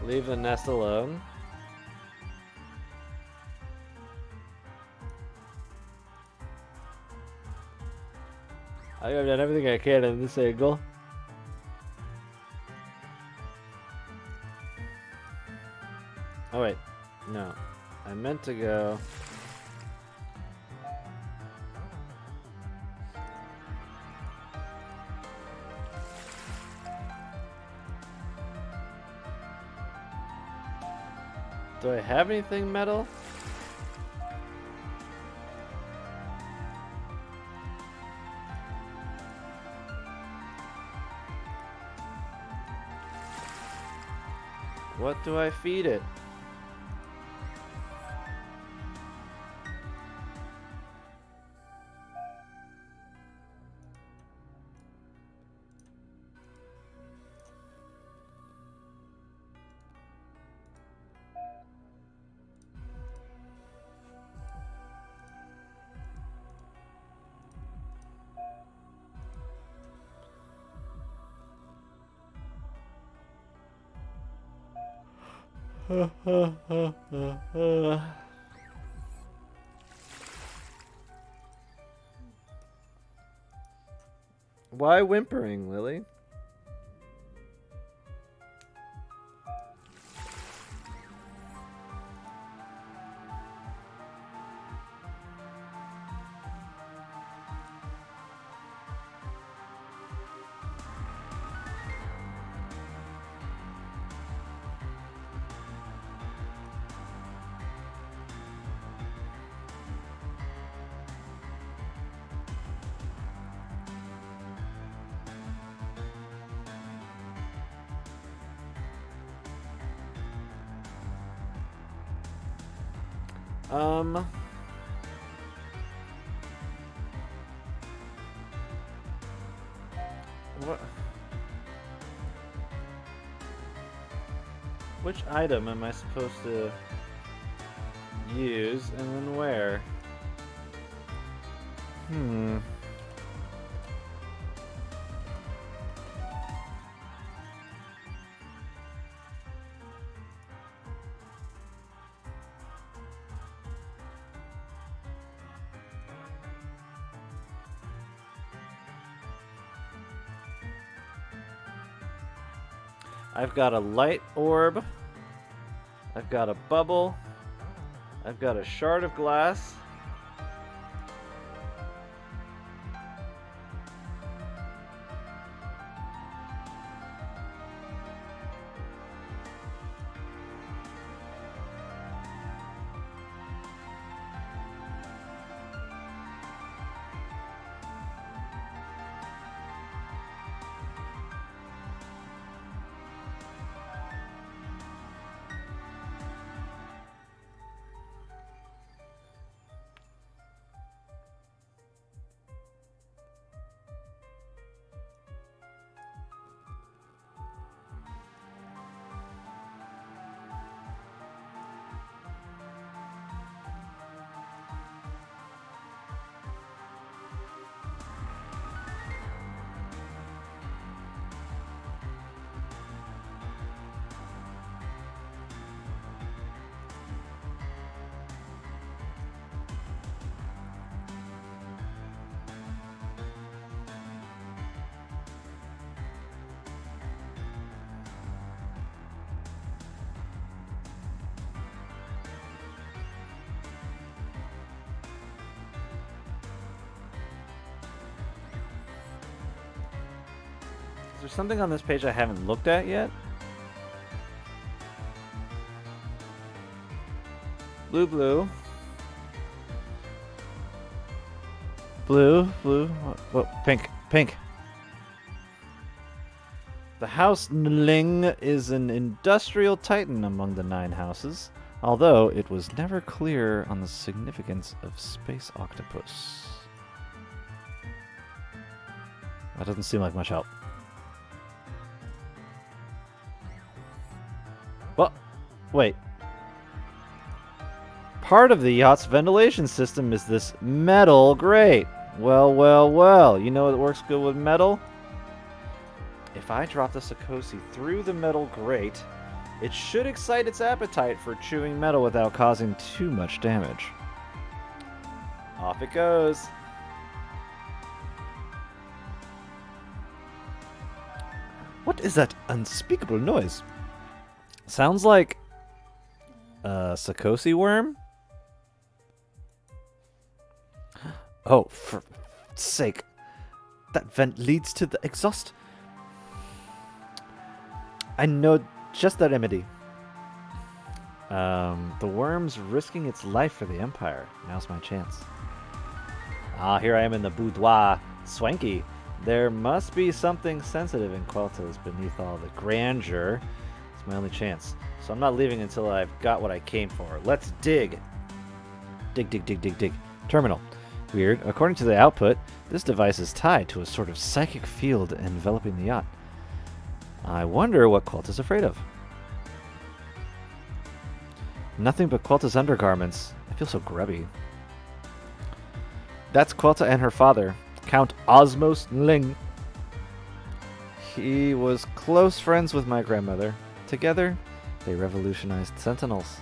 Leave the nest alone. I have done everything I can in this angle. Oh wait, no. I meant to go... Do I have anything metal? What do I feed it? Why whimpering, Lily? What? Which item am I supposed to use and then where? Hmm. I've got a light orb. I've got a bubble. I've got a shard of glass. Is there something on this page I haven't looked at yet? Blue, blue. Blue, blue. What? Pink, pink. The House Nling is an industrial titan among the 9 houses, although it was never clear on the significance of space octopus. That doesn't seem like much help. Well, wait. Part of the yacht's ventilation system is this metal grate. Well, well, well. You know what works good with metal? If I drop the Sakosi through the metal grate, it should excite its appetite for chewing metal without causing too much damage. Off it goes. What is that unspeakable noise? Sounds like a Sakosi worm? Oh, for sake. That vent leads to the exhaust. I know just the remedy. The worm's risking its life for the Empire. Now's my chance. Ah, here I am in the boudoir. Swanky. There must be something sensitive in Quelta's beneath all the grandeur. It's my only chance. So I'm not leaving until I've got what I came for. Let's dig. Dig, dig, dig, dig, dig. Terminal. Weird. According to the output, this device is tied to a sort of psychic field enveloping the yacht. I wonder what Quelta's afraid of. Nothing but Quelta's undergarments. I feel so grubby. That's Quelta and her father, Count Osmos Ling. He was close friends with my grandmother. Together, they revolutionized Sentinels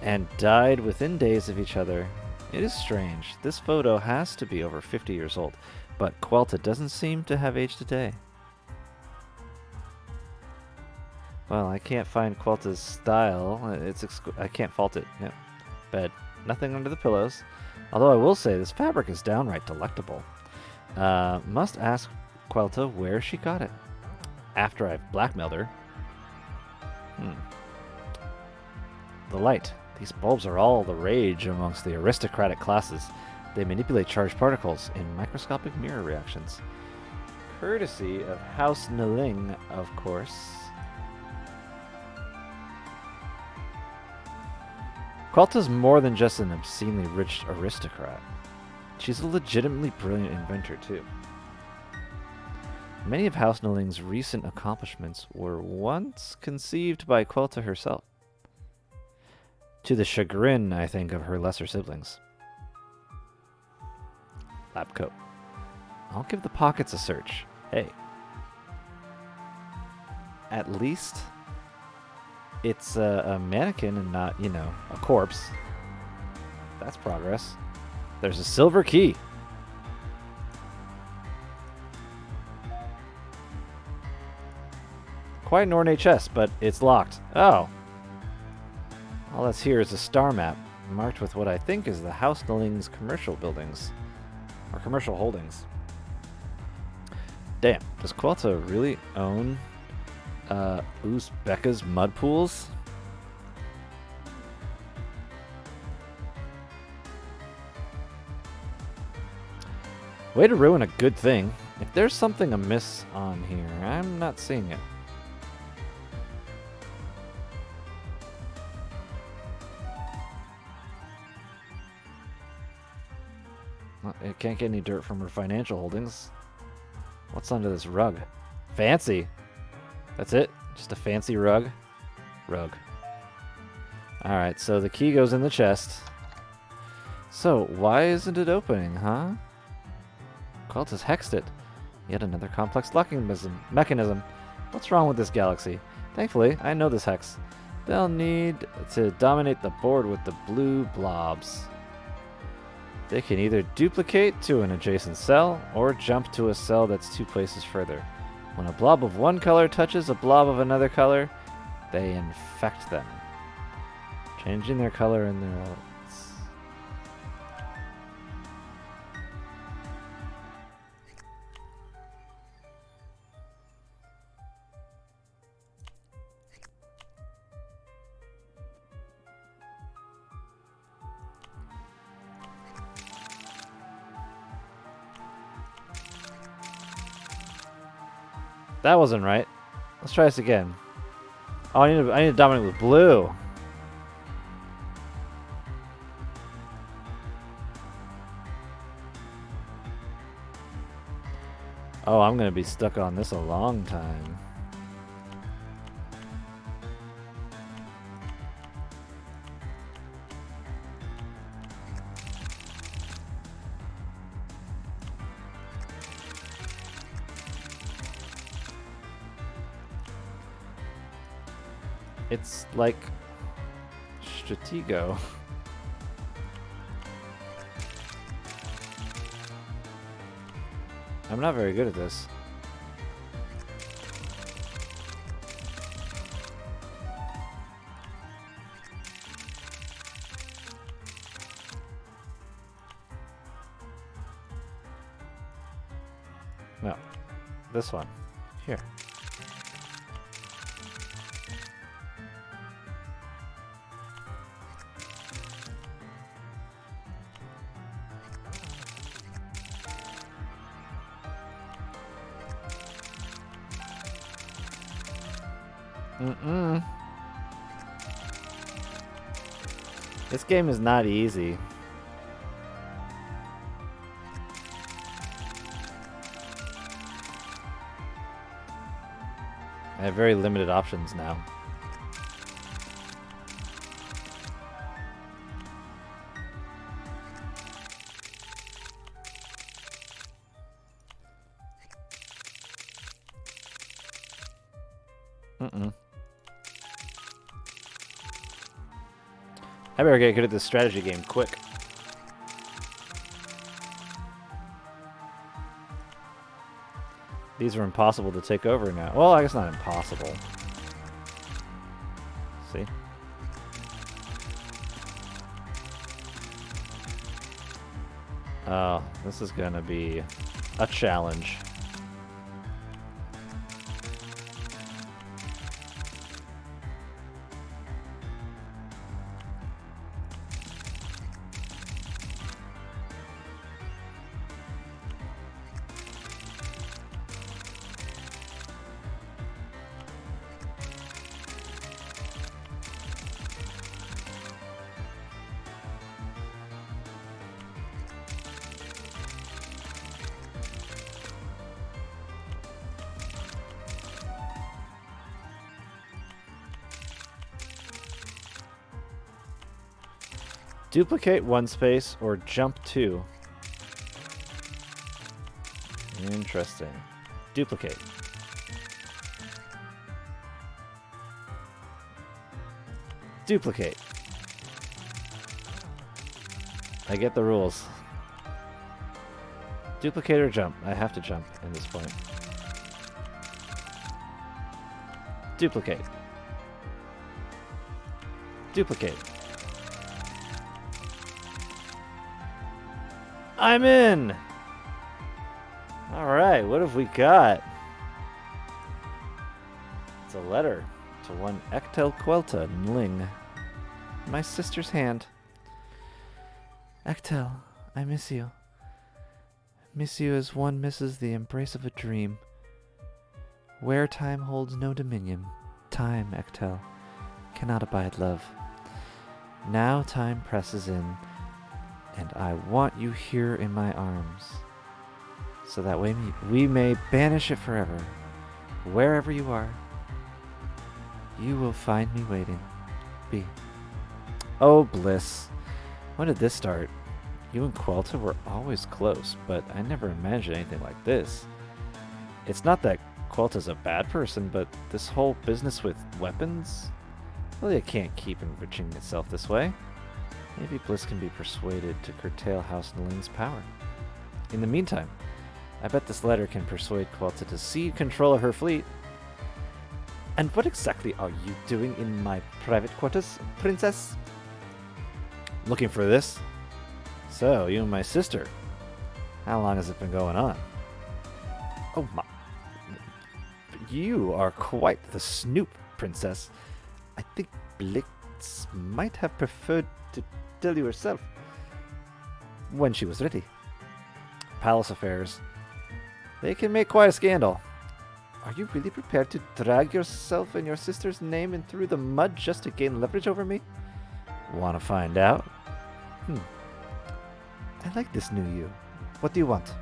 and died within days of each other. It is strange. This photo has to be over 50 years old, but Quelta doesn't seem to have aged a day. Well, I can't find Quelta's style. I can't fault it. Yeah. Bed. Nothing under the pillows. Although I will say this fabric is downright delectable. Must ask Quelta where she got it. After I've blackmailed her. The light. These bulbs are all the rage amongst the aristocratic classes. They manipulate charged particles in microscopic mirror reactions. Courtesy of House Nling, of course. Quelta's more than just an obscenely rich aristocrat. She's a legitimately brilliant inventor, too. Many of House Nling's recent accomplishments were once conceived by Quelta herself. To the chagrin, I think, of her lesser siblings. Lab coat. I'll give the pockets a search. Hey. At least it's a mannequin and not, you know, a corpse. That's progress. There's a silver key. Quite an ornate chest, but it's locked. Oh. All that's here is a star map, marked with what I think is the House Nulling's commercial buildings. Or commercial holdings. Damn, does Quelta really own Uzbeka's mud pools? Way to ruin a good thing. If there's something amiss on here, I'm not seeing it. Well, it can't get any dirt from her financial holdings. What's under this rug? Fancy. That's it? Just a fancy rug? Rug. Alright, so the key goes in the chest. So, why isn't it opening, huh? Quelt has hexed it. Yet another complex locking mechanism. What's wrong with this galaxy? Thankfully, I know this hex. They'll need to dominate the board with the blue blobs. They can either duplicate to an adjacent cell, or jump to a cell that's 2 places further. When a blob of one color touches a blob of another color, they infect them, changing their color and their elements. That wasn't right. Let's try this again. Oh, I need to dominate with blue. Oh, I'm gonna be stuck on this a long time. It's like Stratego. I'm not very good at this. No. This one. Here. This game is not easy. I have very limited options now. I better get good at this strategy game quick. These are impossible to take over now. Well, I guess not impossible. See? Oh, this is gonna be a challenge. Duplicate 1 space or jump 2. Interesting. Duplicate. Duplicate. I get the rules. Duplicate or jump. I have to jump at this point. Duplicate. Duplicate. I'm in! Alright, what have we got? It's a letter to one Ectel Quelta Nling. My sister's hand. Ectel, I miss you. Miss you as one misses the embrace of a dream. Where time holds no dominion, time, Ectel, cannot abide love. Now time presses in, and I want you here in my arms, so that we may banish it forever. Wherever you are, you will find me waiting. B. Oh, Bliss. When did this start? You and Quelta were always close, but I never imagined anything like this. It's not that Quelta's a bad person, but this whole business with weapons? Well, it can't keep enriching itself this way. Maybe Bliss can be persuaded to curtail House Nling's power. In the meantime, I bet this letter can persuade Quelta to cede control of her fleet. And what exactly are you doing in my private quarters, princess? Looking for this? So, you and my sister. How long has it been going on? Oh my... You are quite the snoop, princess. I think Blitz might have preferred to tell you herself. When she was ready. Palace affairs. They can make quite a scandal. Are you really prepared to drag yourself and your sister's name in through the mud just to gain leverage over me? Want to find out? I like this new you. What do you want?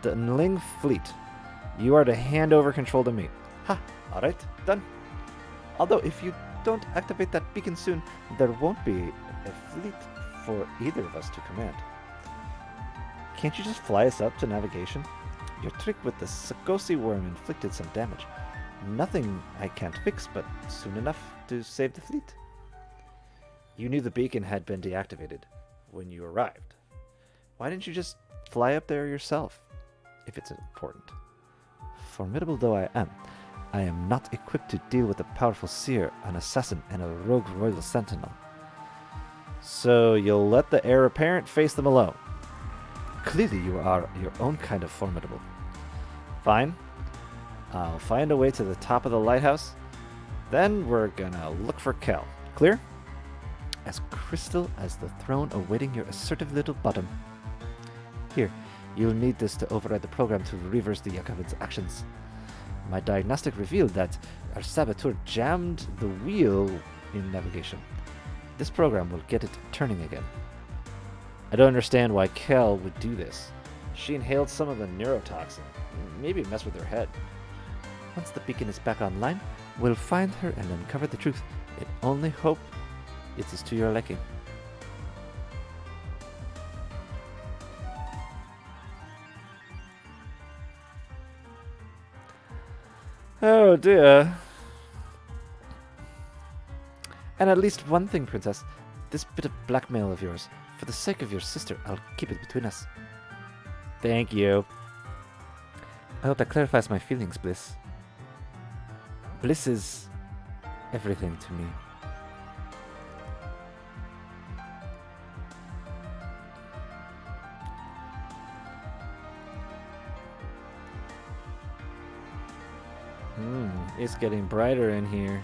The Nling fleet. You are to hand over control to me. Ha! Alright, done. Although, if you don't activate that beacon soon, there won't be a fleet for either of us to command. Can't you just fly us up to navigation? Your trick with the Sagosi worm inflicted some damage. Nothing I can't fix, but soon enough to save the fleet. You knew the beacon had been deactivated when you arrived. Why didn't you just fly up there yourself, if it's important? Formidable though I am not equipped to deal with a powerful seer, an assassin, and a rogue royal sentinel. So you'll let the heir apparent face them alone. Clearly you are your own kind of formidable. Fine. I'll find a way to the top of the lighthouse. Then we're gonna look for Kel. Clear? As crystal as the throne awaiting your assertive little bottom. Here, you'll need this to override the program to reverse the Yakovid's actions. My diagnostic revealed that our saboteur jammed the wheel in navigation. This program will get it turning again. I don't understand why Kel would do this. She inhaled some of the neurotoxin. Maybe it messed with her head. Once the beacon is back online, we'll find her and uncover the truth. I only hope it is to your liking. Oh dear. And at least one thing, princess. This bit of blackmail of yours. For the sake of your sister, I'll keep it between us. Thank you. I hope that clarifies my feelings, Bliss. Bliss is everything to me. It's getting brighter in here.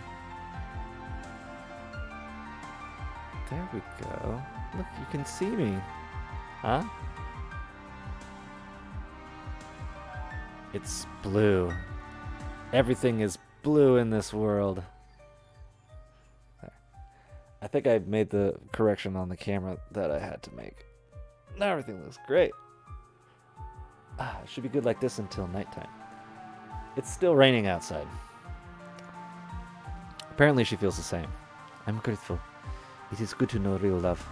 There we go. Look, you can see me. Huh? It's blue. Everything is blue in this world. There. I think I made the correction on the camera that I had to make. Now everything looks great. It should be good like this until nighttime. It's still raining outside. Apparently she feels the same. I'm grateful. It is good to know real love.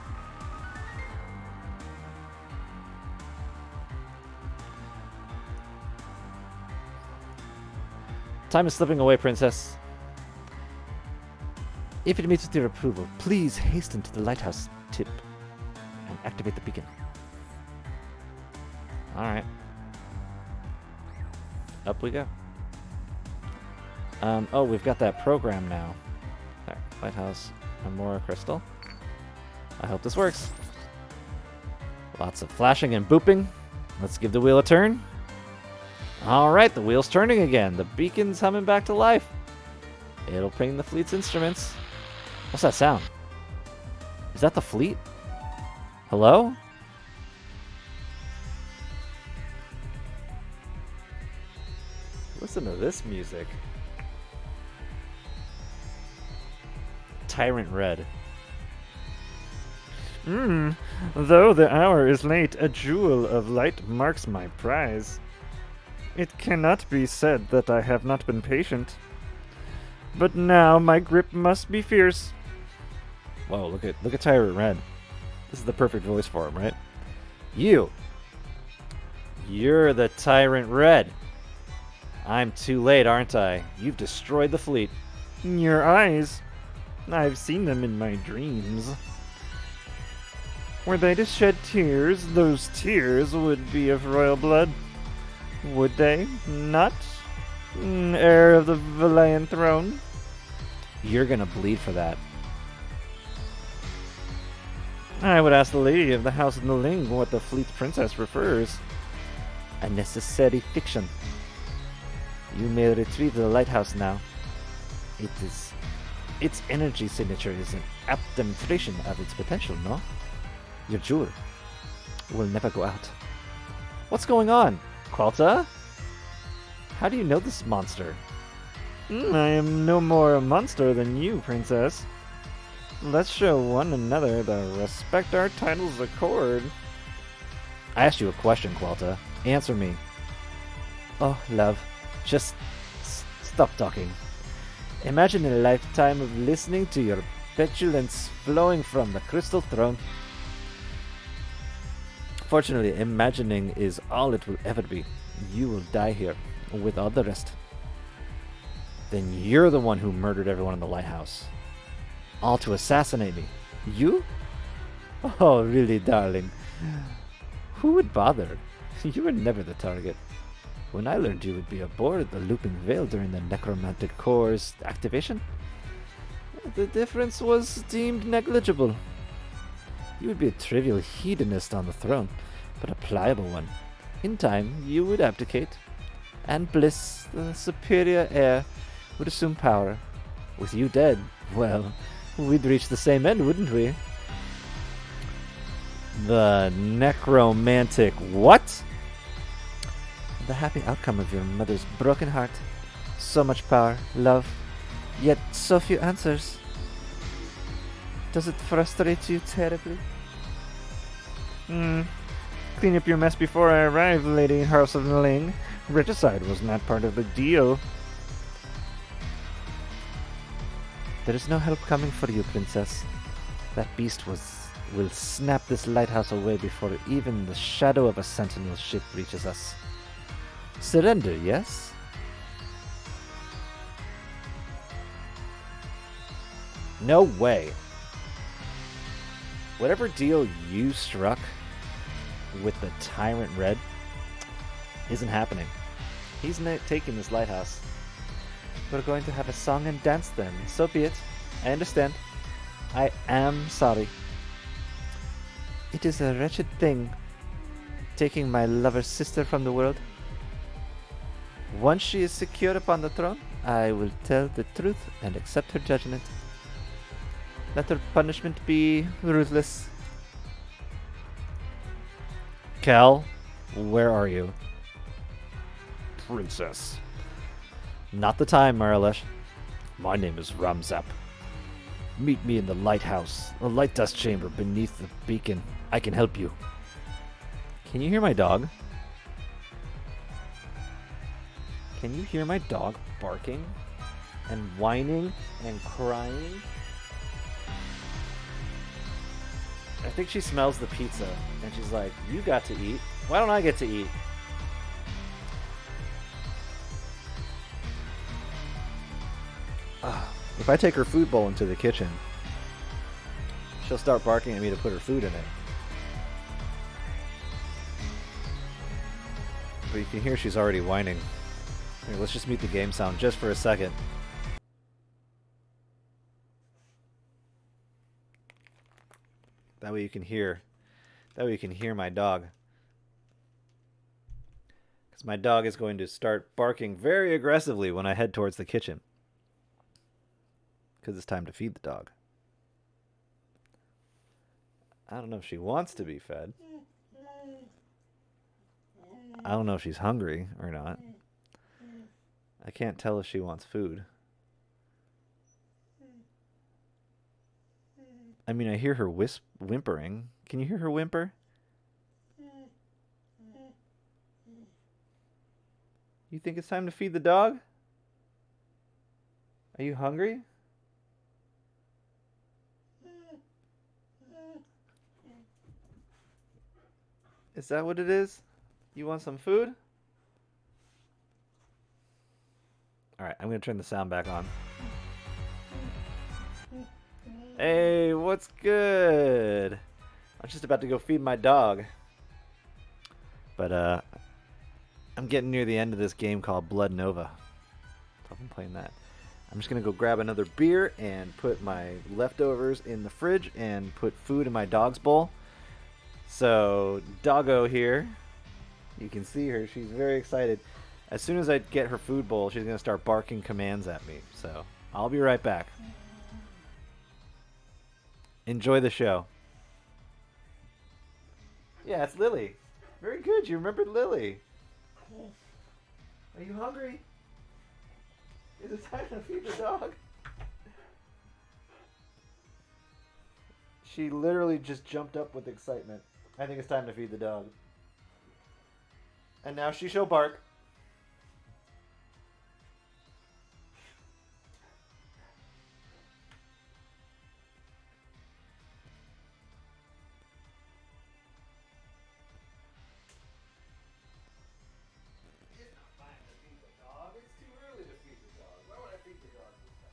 Time is slipping away, Princess. If it meets with your approval, please hasten to the lighthouse tip and activate the beacon. Alright. Up we go. Oh, we've got that program now. There, lighthouse, Amora crystal. I hope this works. Lots of flashing and booping. Let's give the wheel a turn. Alright, the wheel's turning again. The beacon's humming back to life. It'll ping the fleet's instruments. What's that sound? Is that the fleet? Hello? Listen to this music. Tyrant Red. Though the hour is late, a jewel of light marks my prize. It cannot be said that I have not been patient. But now my grip must be fierce. Whoa, look at Tyrant Red. This is the perfect voice for him, right? You're the Tyrant Red. I'm too late, aren't I? You've destroyed the fleet. Your eyes. I've seen them in my dreams. Were they to shed tears, those tears would be of royal blood. Would they not? Heir of the Valayan throne? You're gonna bleed for that. I would ask the lady of the House of Naling what the fleet princess prefers. A necessary fiction. You may retrieve the lighthouse now. Its energy signature is an apt demonstration of its potential, no? Your jewel will never go out. What's going on? Qualta? How do you know this monster? I am no more a monster than you, princess. Let's show one another the respect our titles accord. I asked you a question, Qualta. Answer me. Oh, love. Just stop talking. Imagine a lifetime of listening to your petulance flowing from the crystal throne. Fortunately, imagining is all it will ever be. You will die here, with all the rest. Then you're the one who murdered everyone in the lighthouse. All to assassinate me. You? Oh, really, darling. Who would bother? You were never the target. When I learned you would be aboard the Looping Veil during the Necromantic Core's activation, the difference was deemed negligible. You would be a trivial hedonist on the throne, but a pliable one. In time, you would abdicate, and Bliss, the superior heir, would assume power. With you dead, well, we'd reach the same end, wouldn't we? The necromantic what? The happy outcome of your mother's broken heart. So much power, love, yet so few answers. Does it frustrate you terribly? Clean up your mess before I arrive, Lady House of Naling. Regicide was not part of the deal. There is no help coming for you, Princess. That beast will snap this lighthouse away before even the shadow of a sentinel ship reaches us. Surrender, yes? No way. Whatever deal you struck with the Tyrant Red isn't happening. He's not taking this lighthouse. We're going to have a song and dance then. So be it. I understand. I am sorry. It is a wretched thing, taking my lover's sister from the world. Once she is secure upon the throne, I will tell the truth and accept her judgment. Let her punishment be ruthless. Cal, where are you? Princess. Not the time, Marilesh. My name is Ramzap. Meet me in the lighthouse, the light dust chamber beneath the beacon. I can help you. Can you hear my dog? Can you hear my dog barking and whining and crying? I think she smells the pizza and she's like, you got to eat. Why don't I get to eat? If I take her food bowl into the kitchen, she'll start barking at me to put her food in it. But you can hear she's already whining. Here, let's just mute the game sound just for a second. That way you can hear. That way you can hear my dog. Because my dog is going to start barking very aggressively when I head towards the kitchen. Because it's time to feed the dog. I don't know if she wants to be fed. I don't know if she's hungry or not. I can't tell if she wants food. I mean, I hear her whimpering. Can you hear her whimper? You think it's time to feed the dog? Are you hungry? Is that what it is? You want some food? Alright, I'm going to turn the sound back on. Hey, what's good? I'm just about to go feed my dog. But, I'm getting near the end of this game called Blood Nova. So I've been playing that. I'm just going to go grab another beer and put my leftovers in the fridge and put food in my dog's bowl. So, Doggo here, you can see her. She's very excited. As soon as I get her food bowl, she's going to start barking commands at me. So, I'll be right back. Enjoy the show. Yeah, it's Lily. Very good. You remembered Lily. Are you hungry? Is it time to feed the dog? She literally just jumped up with excitement. I think it's time to feed the dog. And now she shall bark. It's not time to feed the dog. It's too early to feed the dog. Why would I feed the dog this time?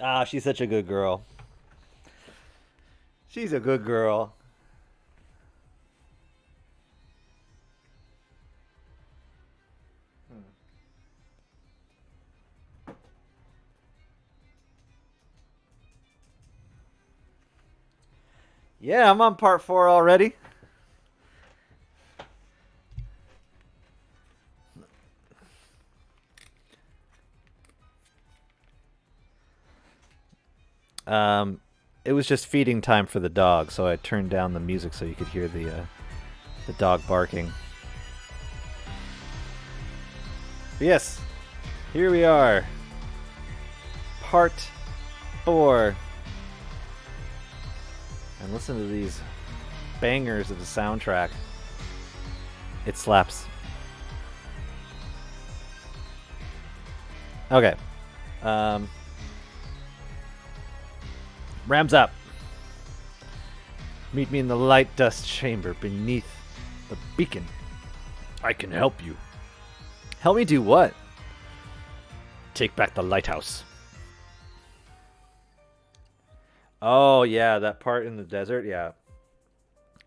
Ah, she's such a good girl. She's a good girl. Yeah, I'm on part 4 already. It was just feeding time for the dog, so I turned down the music so you could hear the dog barking. Yes, here we are. Part 4. And listen to these bangers of the soundtrack. It slaps. Okay. Rams up. Meet me in the light dust chamber beneath the beacon. I can help you. Help me do what? Take back the lighthouse. Oh, yeah, that part in the desert, yeah.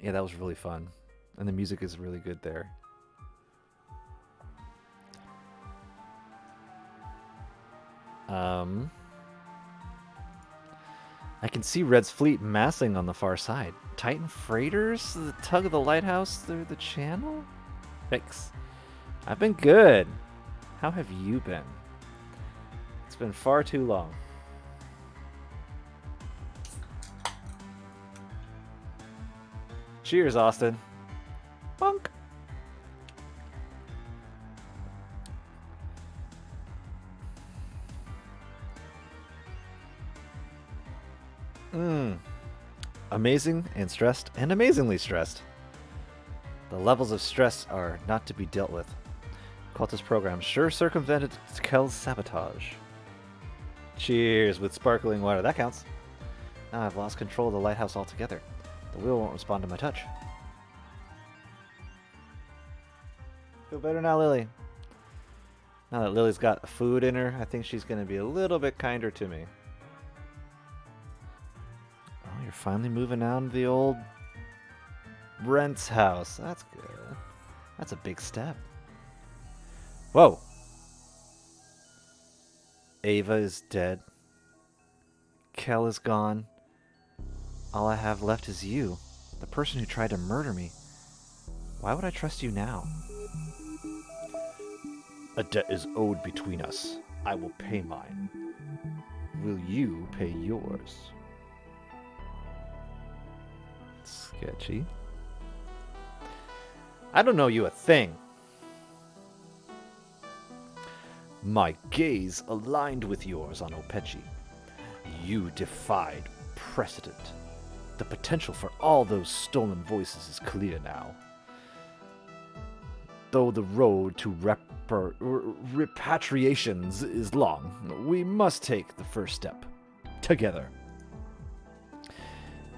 Yeah, that was really fun. And the music is really good there. I can see Red's fleet massing on the far side. Titan freighters that tug the lighthouse through the channel? Thanks. I've been good. How have you been? It's been far too long. Cheers, Austin. Bunk. Amazing and stressed and amazingly stressed. The levels of stress are not to be dealt with. Cultist program sure circumvented Kel's sabotage. Cheers with sparkling water. That counts. Now I've lost control of the lighthouse altogether. The wheel won't respond to my touch. Feel better now, Lily. Now that Lily's got food in her, I think she's going to be a little bit kinder to me. Oh, you're finally moving out of the old Brent's house. That's good. That's a big step. Whoa. Ava is dead. Kel is gone. All I have left is you, the person who tried to murder me. Why would I trust you now? A debt is owed between us. I will pay mine. Will you pay yours? Sketchy. I don't know you a thing. My gaze aligned with yours on Opechi. You defied precedent. The potential for all those stolen voices is clear now. Though the road to repatriations is long, we must take the first step. Together.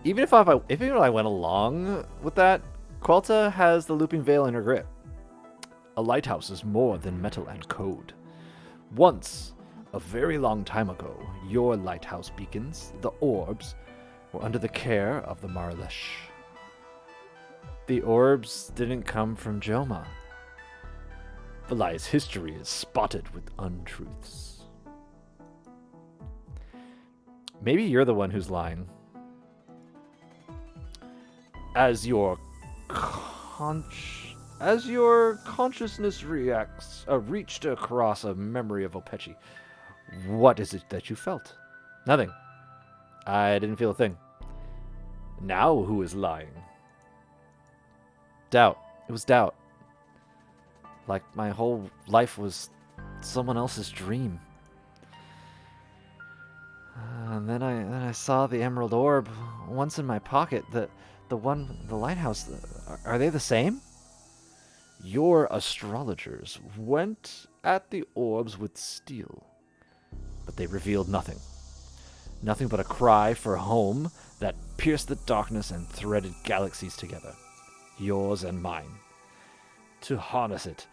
Even if I went along with that, Qualta has the looping veil in her grip. A lighthouse is more than metal and code. Once, a very long time ago, your lighthouse beacons, the orbs, were under the care of the Marlesh. The orbs didn't come from Joma. Valia's history is spotted with untruths. Maybe you're the one who's lying. As your consciousness reached across a memory of Opechi, what is it that you felt? Nothing. I didn't feel a thing. Now who is lying? Doubt. It was doubt. Like my whole life was someone else's dream. And then I saw the emerald orb once in my pocket. The lighthouse. Are they the same? Your astrologers went at the orbs with steel, but they revealed nothing. Nothing but a cry for home that pierced the darkness and threaded galaxies together, yours and mine. To harness it,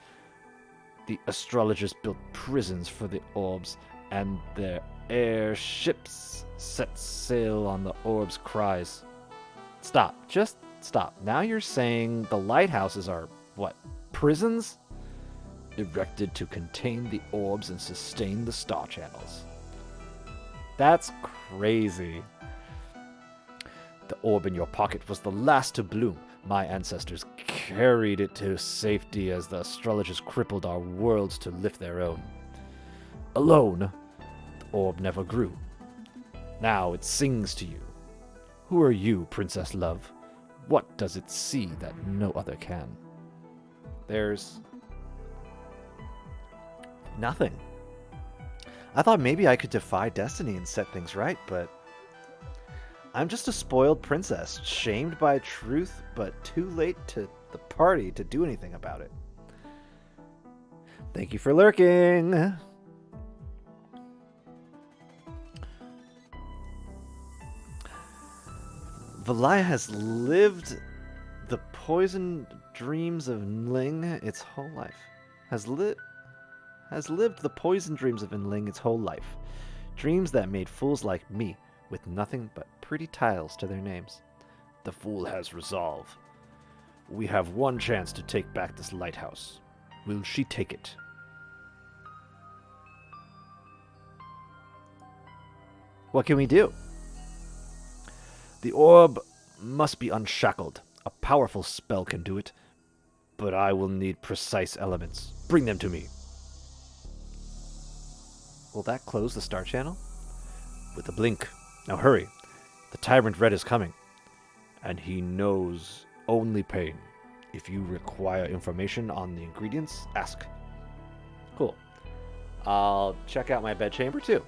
the astrologers built prisons for the orbs, and their airships set sail on the orbs' cries. Stop. Just stop. Now you're saying the lighthouses are, what, prisons? Erected to contain the orbs and sustain the star channels. That's crazy. The orb in your pocket was the last to bloom. My ancestors carried it to safety as the astrologers crippled our worlds to lift their own. Alone, the orb never grew. Now it sings to you. Who are you, Princess Love? What does it see that no other can? There's Nothing. I thought maybe I could defy destiny and set things right, but I'm just a spoiled princess, shamed by truth, but too late to the party to do anything about it. Thank you for lurking. Valaya has lived the poisoned dreams of Nling its whole life. Has lived the poisoned dreams of Nling its whole life. Dreams that made fools like me, with nothing but pretty tiles to their names. The fool has resolve. We have one chance to take back this lighthouse. Will she take it? What can we do? The orb must be unshackled. A powerful spell can do it. But I will need precise elements. Bring them to me. Will that close the star channel? With a blink. Now hurry. The tyrant Red is coming. And he knows only pain. If you require information on the ingredients, ask. Cool. I'll check out my bedchamber too.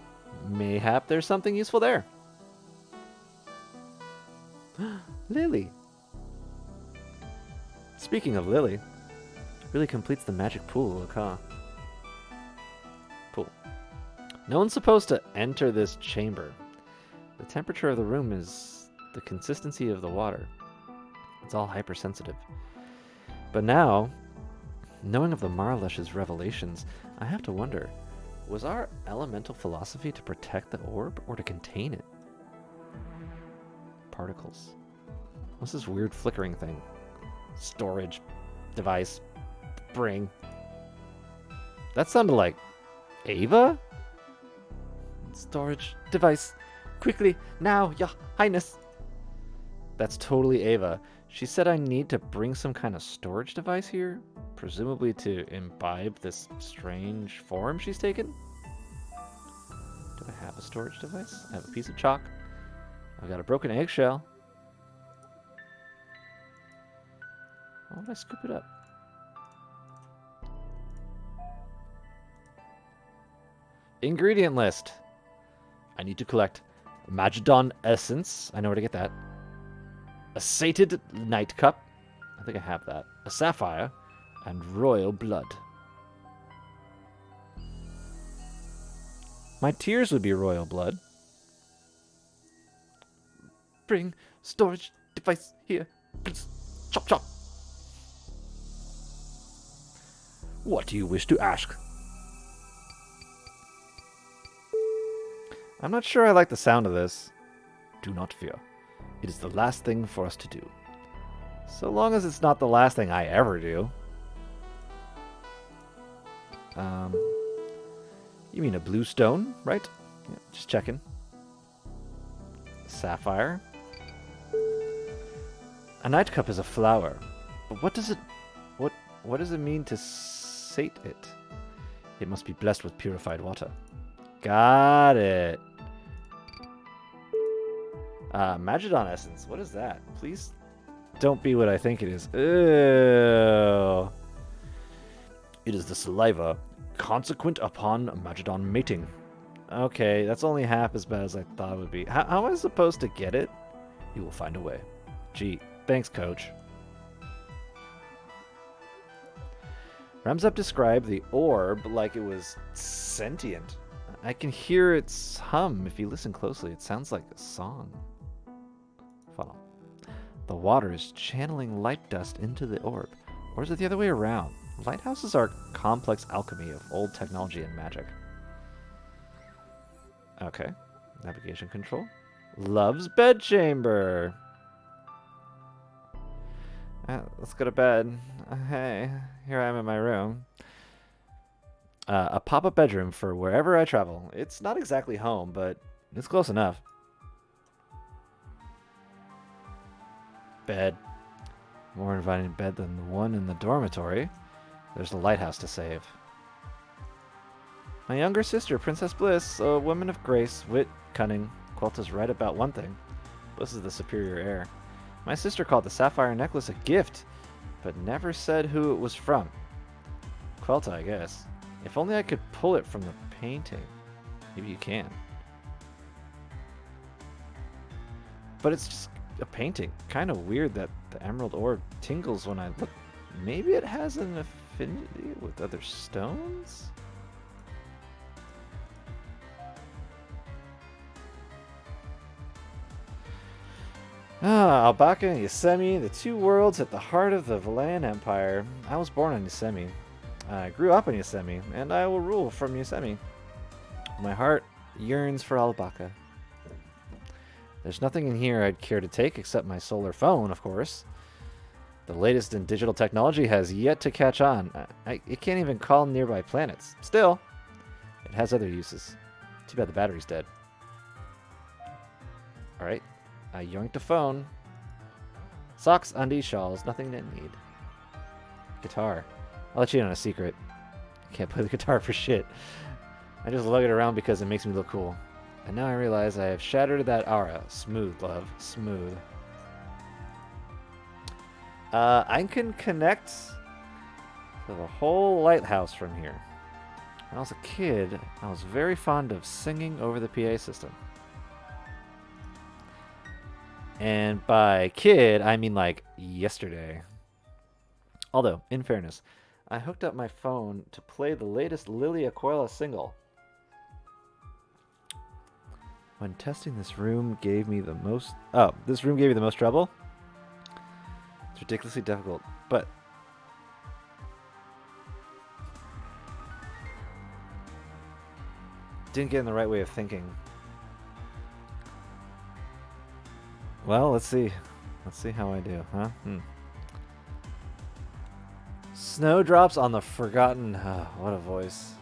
Mayhap there's something useful there. Lily. Speaking of Lily, really completes the magic pool look, huh? Cool. No one's supposed to enter this chamber. The temperature of the room is the consistency of the water. It's all hypersensitive. But now, knowing of the Marlesh's revelations, I have to wonder, was our elemental philosophy to protect the orb or to contain it? Particles. What's this weird flickering thing? Storage. Device. Bring. That sounded like Ava? Storage. Device. Quickly. Now, Your Highness. That's totally Ava. She said I need to bring some kind of storage device here, presumably to imbibe this strange form she's taken. Do I have a storage device? I have a piece of chalk. I've got a broken eggshell. Why would I scoop it up? Ingredient list. I need to collect Magedon essence. I know where to get that. A sated night cup. I think I have that. A sapphire. And royal blood. My tears would be royal blood. Bring storage device here. Please. Chop, chop. What do you wish to ask? I'm not sure I like the sound of this. Do not fear. It is the last thing for us to do. So long as it's not the last thing I ever do. You mean a blue stone, right? Yeah, just checking. Sapphire. A night cup is a flower. But what does it mean to sate it? It must be blessed with purified water. Got it. Magedon essence. What is that? Please don't be what I think it is. Ew. It is the saliva consequent upon Magedon mating. Okay, that's only half as bad as I thought it would be. How am I supposed to get it? You will find a way. Gee, thanks, coach. Ramzep described the orb like it was sentient. I can hear its hum if you listen closely. It sounds like a song. Funnel. The water is channeling light dust into the orb. Or is it the other way around? Lighthouses are complex alchemy of old technology and magic. Okay. Navigation control. Love's bedchamber. Let's go to bed. Hey, here I am in my room. A pop-up bedroom for wherever I travel. It's not exactly home, but it's close enough. Bed. More inviting bed than the one in the dormitory. There's the lighthouse to save. My younger sister, Princess Bliss, a woman of grace, wit, cunning. Quelta's right about one thing. Bliss is the superior heir. My sister called the sapphire necklace a gift, but never said who it was from. Quelta, I guess. If only I could pull it from the painting. Maybe you can. But it's just a painting. Kind of weird that the emerald orb tingles when I look. Maybe it has an affinity with other stones? Albaca and Yosemite, the two worlds at the heart of the Valayan Empire. I was born in Yosemite. I grew up in Yosemite, and I will rule from Yosemite. My heart yearns for Albaca. There's nothing in here I'd care to take except my solar phone, of course. The latest in digital technology has yet to catch on. It can't even call nearby planets. Still, it has other uses. Too bad the battery's dead. Alright. I yoinked a phone. Socks, undies, shawls, nothing to need. Guitar. I'll let you in on a secret. I can't play the guitar for shit. I just lug it around because it makes me look cool. And now I realize I have shattered that aura. Smooth, love. Smooth. I can connect to the whole lighthouse from here. When I was a kid, I was very fond of singing over the PA system. And by kid, I mean like yesterday. Although, in fairness, I hooked up my phone to play the latest Lily Aquila single. When testing this room gave me the most... Oh, this room gave you the most trouble? It's ridiculously difficult, but... Didn't get in the right way of thinking. Well, let's see. Let's see how I do, huh? Snowdrops on the forgotten... what a voice.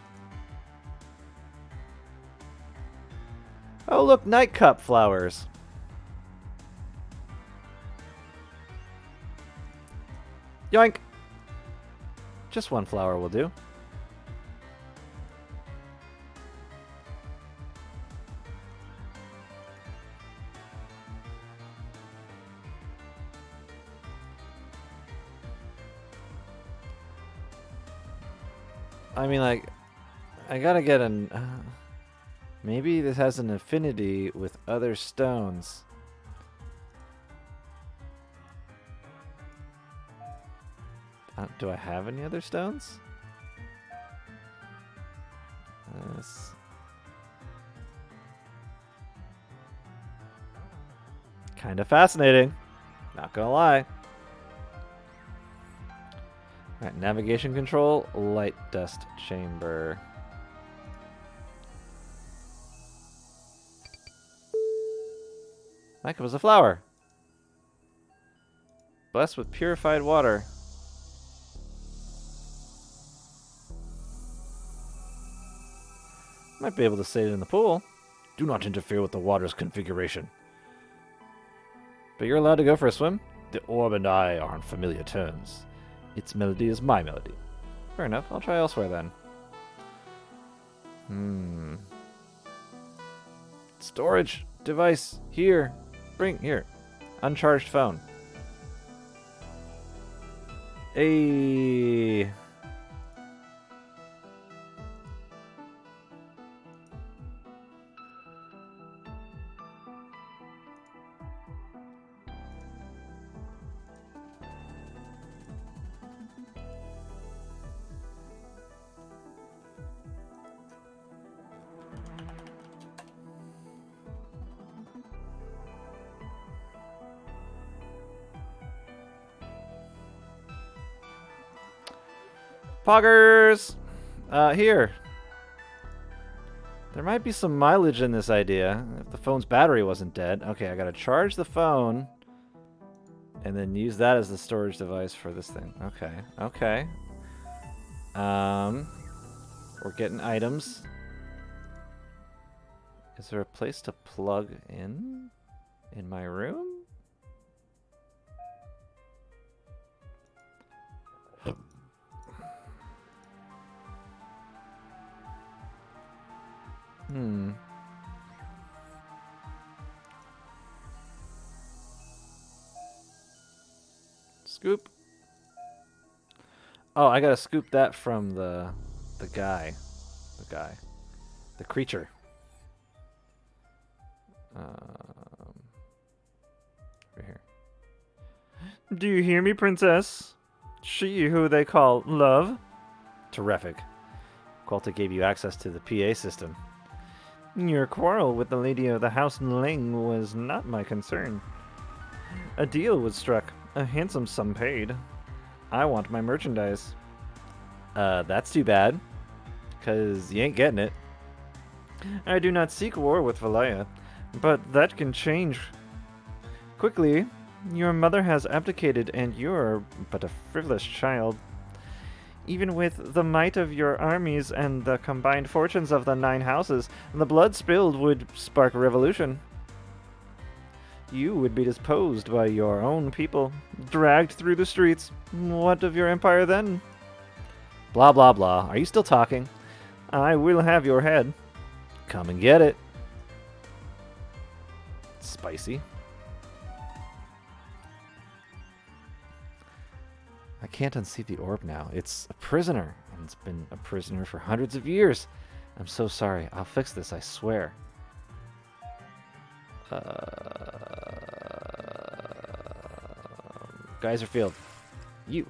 Oh, look, nightcup flowers. Yoink! Just one flower will do. I mean, like, I gotta get an... maybe this has an affinity with other stones. Do I have any other stones? Kind of fascinating. Not gonna lie. Alright, navigation control, light dust chamber. That was a flower. Blessed with purified water. Might be able to save it in the pool. Do not interfere with the water's configuration. But you're allowed to go for a swim? The orb and I are on familiar terms. Its melody is my melody. Fair enough, I'll try elsewhere then. Storage device here. Bring here. Uncharged phone. Hey. Poggers! Here. There might be some mileage in this idea. If the phone's battery wasn't dead. Okay, I gotta charge the phone. And then use that as the storage device for this thing. Okay, okay. We're getting items. Is there a place to plug in my room? Scoop. Oh, I gotta scoop that from the The guy. The creature. Right here. Do you hear me, princess? She who they call love? Terrific. Qualta gave you access to the PA system. Your quarrel with the lady of the house Ling was not my concern. A deal was struck, a handsome sum paid. I want my merchandise. That's too bad. Because you ain't getting it. I do not seek war with Valaya, but that can change quickly. Your mother has abdicated, and you are but a frivolous child. Even with the might of your armies and the combined fortunes of the 9 houses, the blood spilled would spark a revolution. You would be disposed by your own people, dragged through the streets. What of your empire then? Blah, blah, blah. Are you still talking? I will have your head. Come and get it. Spicy. I can't unsee the orb now. It's a prisoner, and it's been a prisoner for hundreds of years. I'm so sorry. I'll fix this, I swear. Geyserfield. You.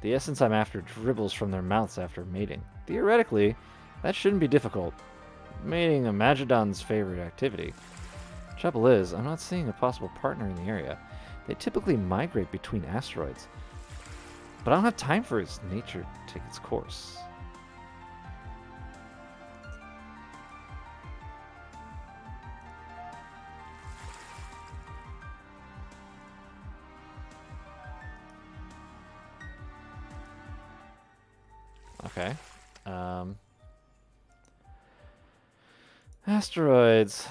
The essence I'm after dribbles from their mouths after mating. Theoretically, that shouldn't be difficult. Mating a Magedon's favorite activity. Trouble is, I'm not seeing a possible partner in the area. They typically migrate between asteroids. But I don't have time for its nature to take its course. Okay. Asteroids.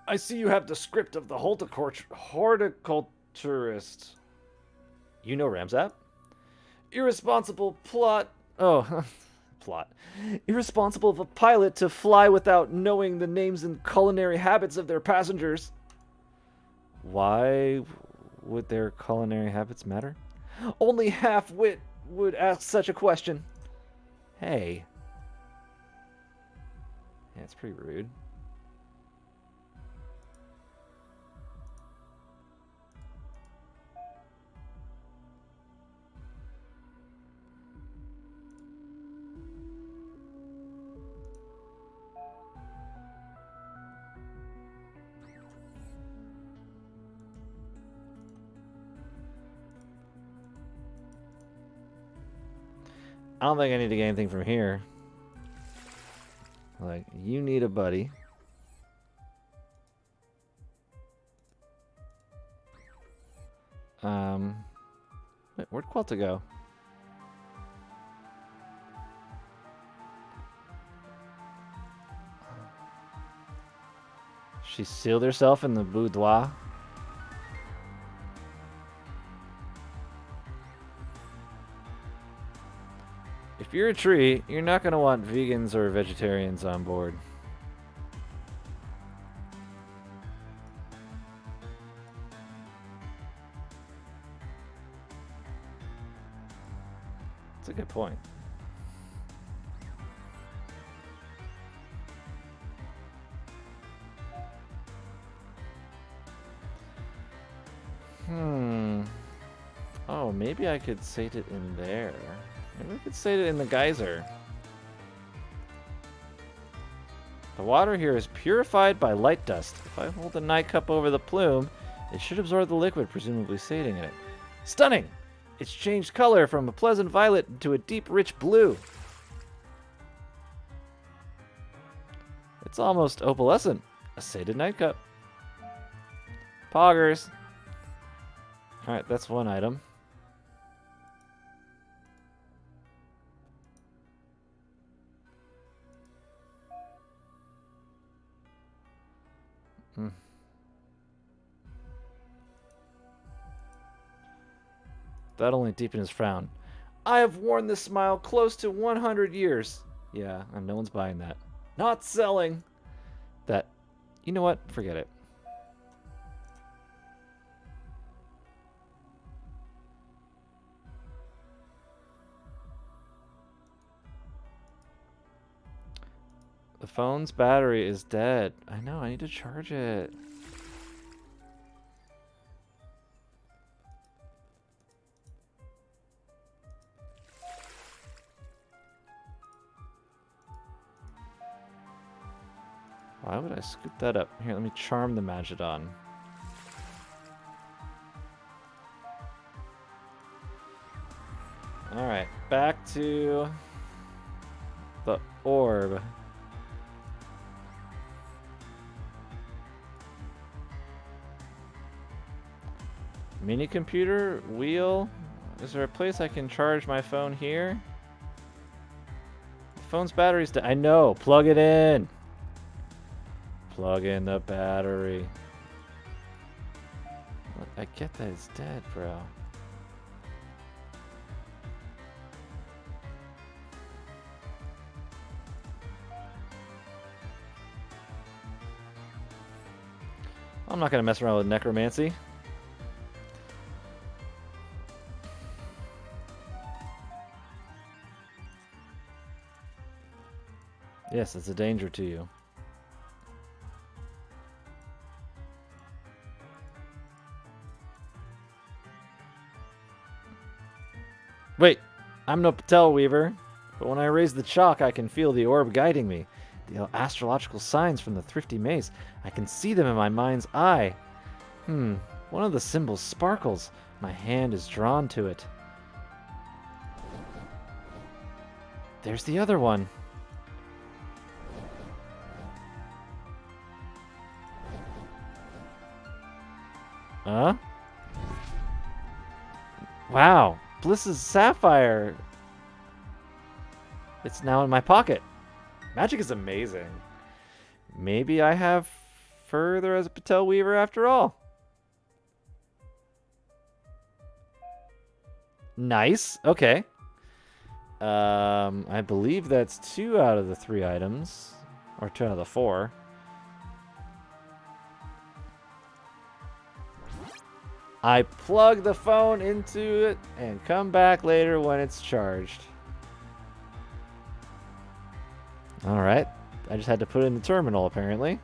I see you have the script of the horticulturist. You know Ramsat? Irresponsible plot. Oh, plot. Irresponsible of a pilot to fly without knowing the names and culinary habits of their passengers. Why would their culinary habits matter? Only half-wit would ask such a question. Hey. Yeah, it's pretty rude. I don't think I need to get anything from here. Like, you need a buddy. Wait, where'd Quilta go? She sealed herself in the boudoir. If you're a tree, you're not going to want vegans or vegetarians on board. That's a good point. Oh, maybe I could sate it in there. Maybe we could sate it in the geyser. The water here is purified by light dust. If I hold the night cup over the plume, it should absorb the liquid, presumably sating in it. Stunning! It's changed color from a pleasant violet to a deep, rich blue. It's almost opalescent. A sated nightcup. Poggers. Alright, that's one item. That only deepened his frown. I have worn this smile close to 100 years. Yeah, and no one's buying that. Not selling. That, you know what? Forget it. The phone's battery is dead. I know, I need to charge it. Why would I scoop that up? Here, let me charm the Magidon. Alright, back to the orb. Mini computer? Wheel? Is there a place I can charge my phone here? The phone's battery's dead. I know! Plug it in! Plug in the battery. Look, I get that it's dead, bro. I'm not gonna mess around with necromancy. Yes, it's a danger to you. Wait, I'm no Patel Weaver, but when I raise the chalk, I can feel the orb guiding me. The astrological signs from the thrifty maze. I can see them in my mind's eye. One of the symbols sparkles. My hand is drawn to it. There's the other one. Huh? Wow, Bliss's sapphire. It's now in my pocket. Magic is amazing. Maybe I have further as a Patel Weaver after all. Nice. Okay. I believe that's 2 out of the 3 items. Or 2 out of the 4. I plug the phone into it and come back later when it's charged. Alright. I just had to put it in the terminal, apparently.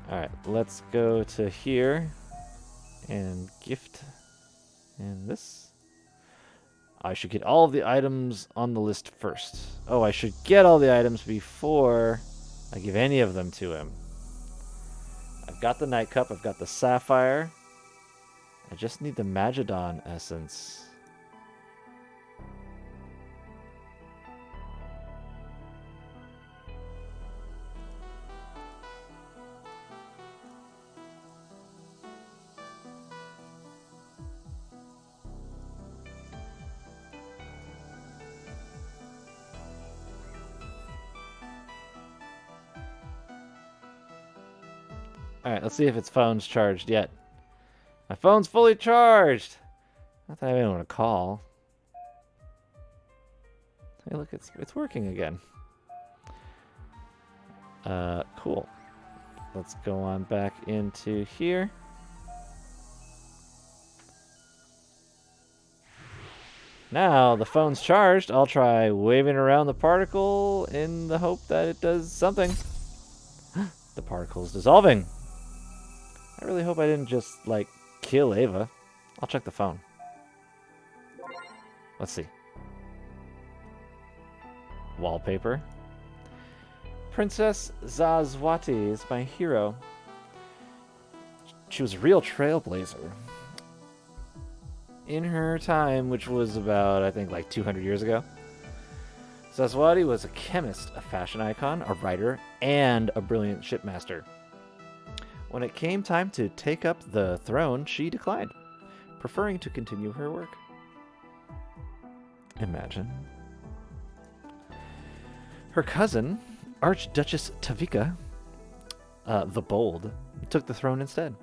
Alright, let's go to here. And gift. And this. I should get all of the items on the list first. Oh, I should get all the items before I give any of them to him. I've got the Night Cup, I've got the Sapphire. I just need the Magidon Essence. Alright, let's see if its phone's charged yet. My phone's fully charged! Not that I have anyone to call. Hey, look, it's working again. Cool. Let's go on back into here. Now the phone's charged. I'll try waving around the particle in the hope that it does something. The particle's dissolving. I really hope I didn't just, like, kill Ava. I'll check the phone. Let's see. Wallpaper. Princess Zazwati is my hero. She was a real trailblazer. In her time, which was about, I think, like 200 years ago, Zazwati was a chemist, a fashion icon, a writer, and a brilliant shipmaster. When it came time to take up the throne, she declined, preferring to continue her work. Imagine. Her cousin, Archduchess Tavika, the Bold, took the throne instead.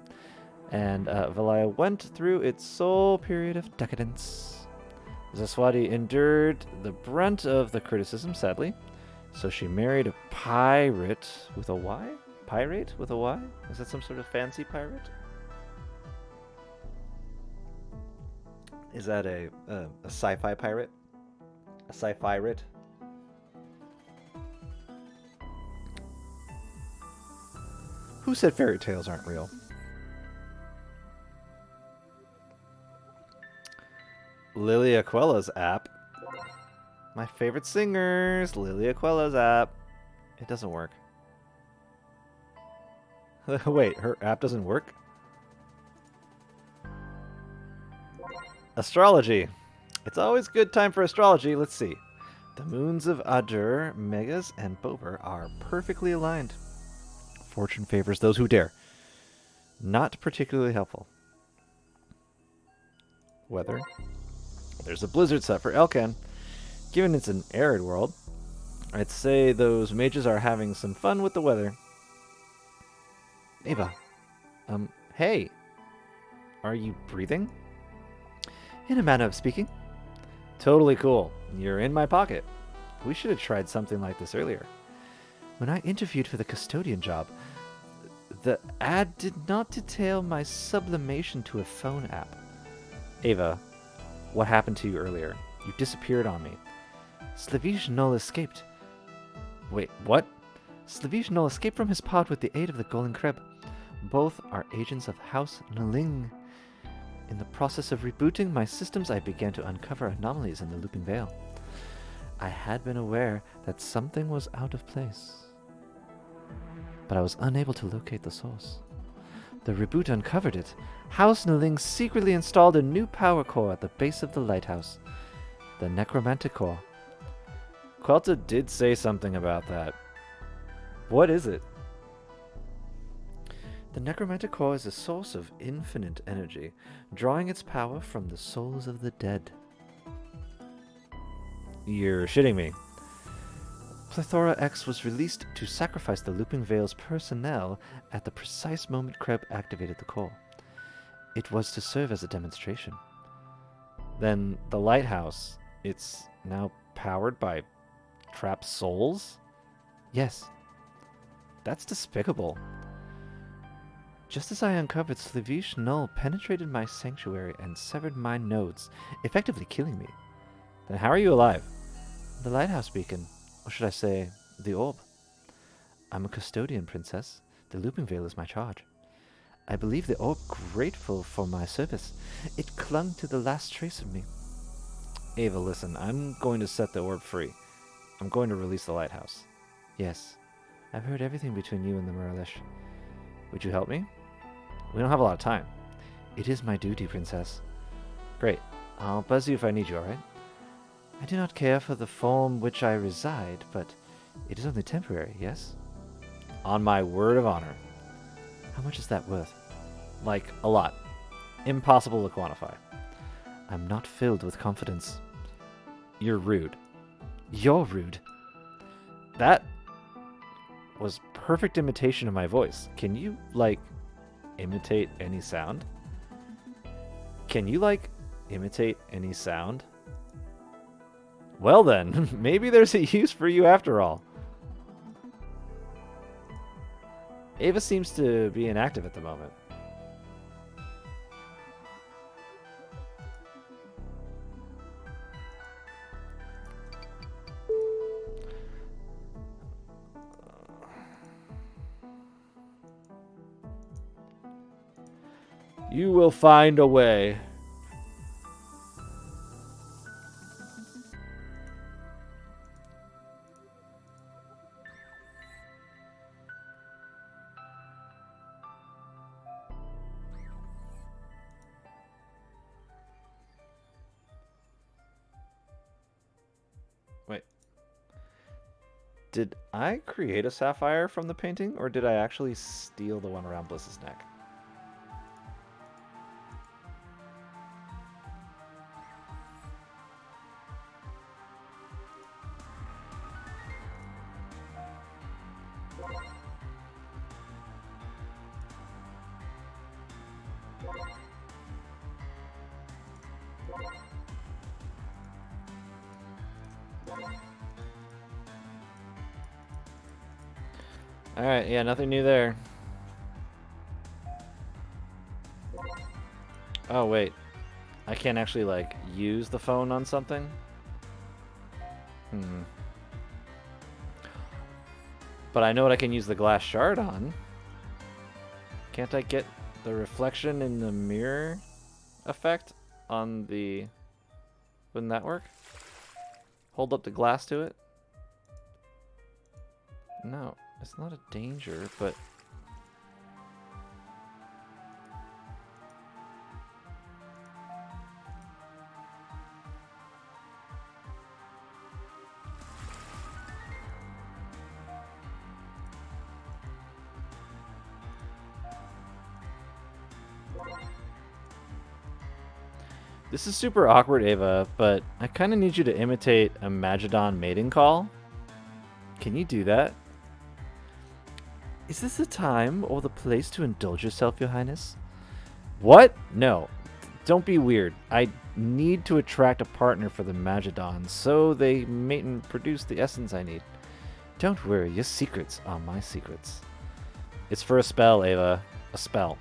and Valaya went through its sole period of decadence. Zaswati endured the brunt of the criticism, sadly, so she married a pirate with a Y? Pirate with a Y? Is that some sort of fancy pirate? Is that a sci-fi pirate? A sci-fi-rate? Who said fairy tales aren't real? Lily Aquela's app. My favorite singers. Lily Aquela's app. It doesn't work. Wait, her app doesn't work? Astrology. It's always good time for astrology. Let's see. The moons of Adur, Megas, and Bober are perfectly aligned. Fortune favors those who dare. Not particularly helpful. Weather. There's a blizzard set for Elkan. Given it's an arid world, I'd say those mages are having some fun with the weather. Ava. Hey. Are you breathing? In a manner of speaking. Totally cool. You're in my pocket. We should have tried something like this earlier. When I interviewed for the custodian job, the ad did not detail my sublimation to a phone app. Ava, what happened to you earlier? You disappeared on me. Slavish Null escaped. Wait, what? Slavish Null escaped from his pod with the aid of the Golden Kreb. Both are agents of House Naling. In the process of rebooting my systems, I began to uncover anomalies in the Looping Veil. I had been aware that something was out of place, but I was unable to locate the source. The reboot uncovered it. House Naling secretly installed a new power core at the base of the lighthouse, the Necromantic Core. Quelta did say something about that. What is it? The Necromantic Core is a source of infinite energy, drawing its power from the souls of the dead. You're shitting me. Plethora X was released to sacrifice the Looping Veil's personnel at the precise moment Kreb activated the core. It was to serve as a demonstration. Then the lighthouse, it's now powered by trapped souls? Yes. That's despicable. Just as I uncovered, Slavish Null penetrated my sanctuary and severed my nodes, effectively killing me. Then how are you alive? The lighthouse beacon, or should I say, the orb. I'm a custodian, princess. The Looping Veil is my charge. I believe the orb grateful for my service. It clung to the last trace of me. Ava, listen, I'm going to set the orb free. I'm going to release the lighthouse. Yes, I've heard everything between you and the Miralish. Would you help me? We don't have a lot of time. It is my duty, princess. Great. I'll buzz you if I need you, alright? I do not care for the form which I reside, but it is only temporary, yes? On my word of honor. How much is that worth? Like, a lot. Impossible to quantify. I'm not filled with confidence. You're rude. You're rude. That was perfect imitation of my voice. Can you, like, imitate any sound? Can you, like, imitate any sound? Well then, maybe there's a use for you after all. Ava seems to be inactive at the moment. You will find a way. Wait. Did I create a sapphire from the painting, or did I actually steal the one around Bliss's neck? Alright, yeah, nothing new there. Oh, wait. I can't actually, like, use the phone on something? Hmm. But I know what I can use the glass shard on. Can't I get the reflection in the mirror effect on the... Wouldn't that work? Hold up the glass to it? No, it's not a danger, but... This is super awkward, Ava, but I kind of need you to imitate a Magidon mating call. Can you do that? Is this the time or the place to indulge yourself, Your Highness? What? No. Don't be weird. I need to attract a partner for the Magidons, so they mate and produce the essence I need. Don't worry, your secrets are my secrets. It's for a spell, Ava. A spell.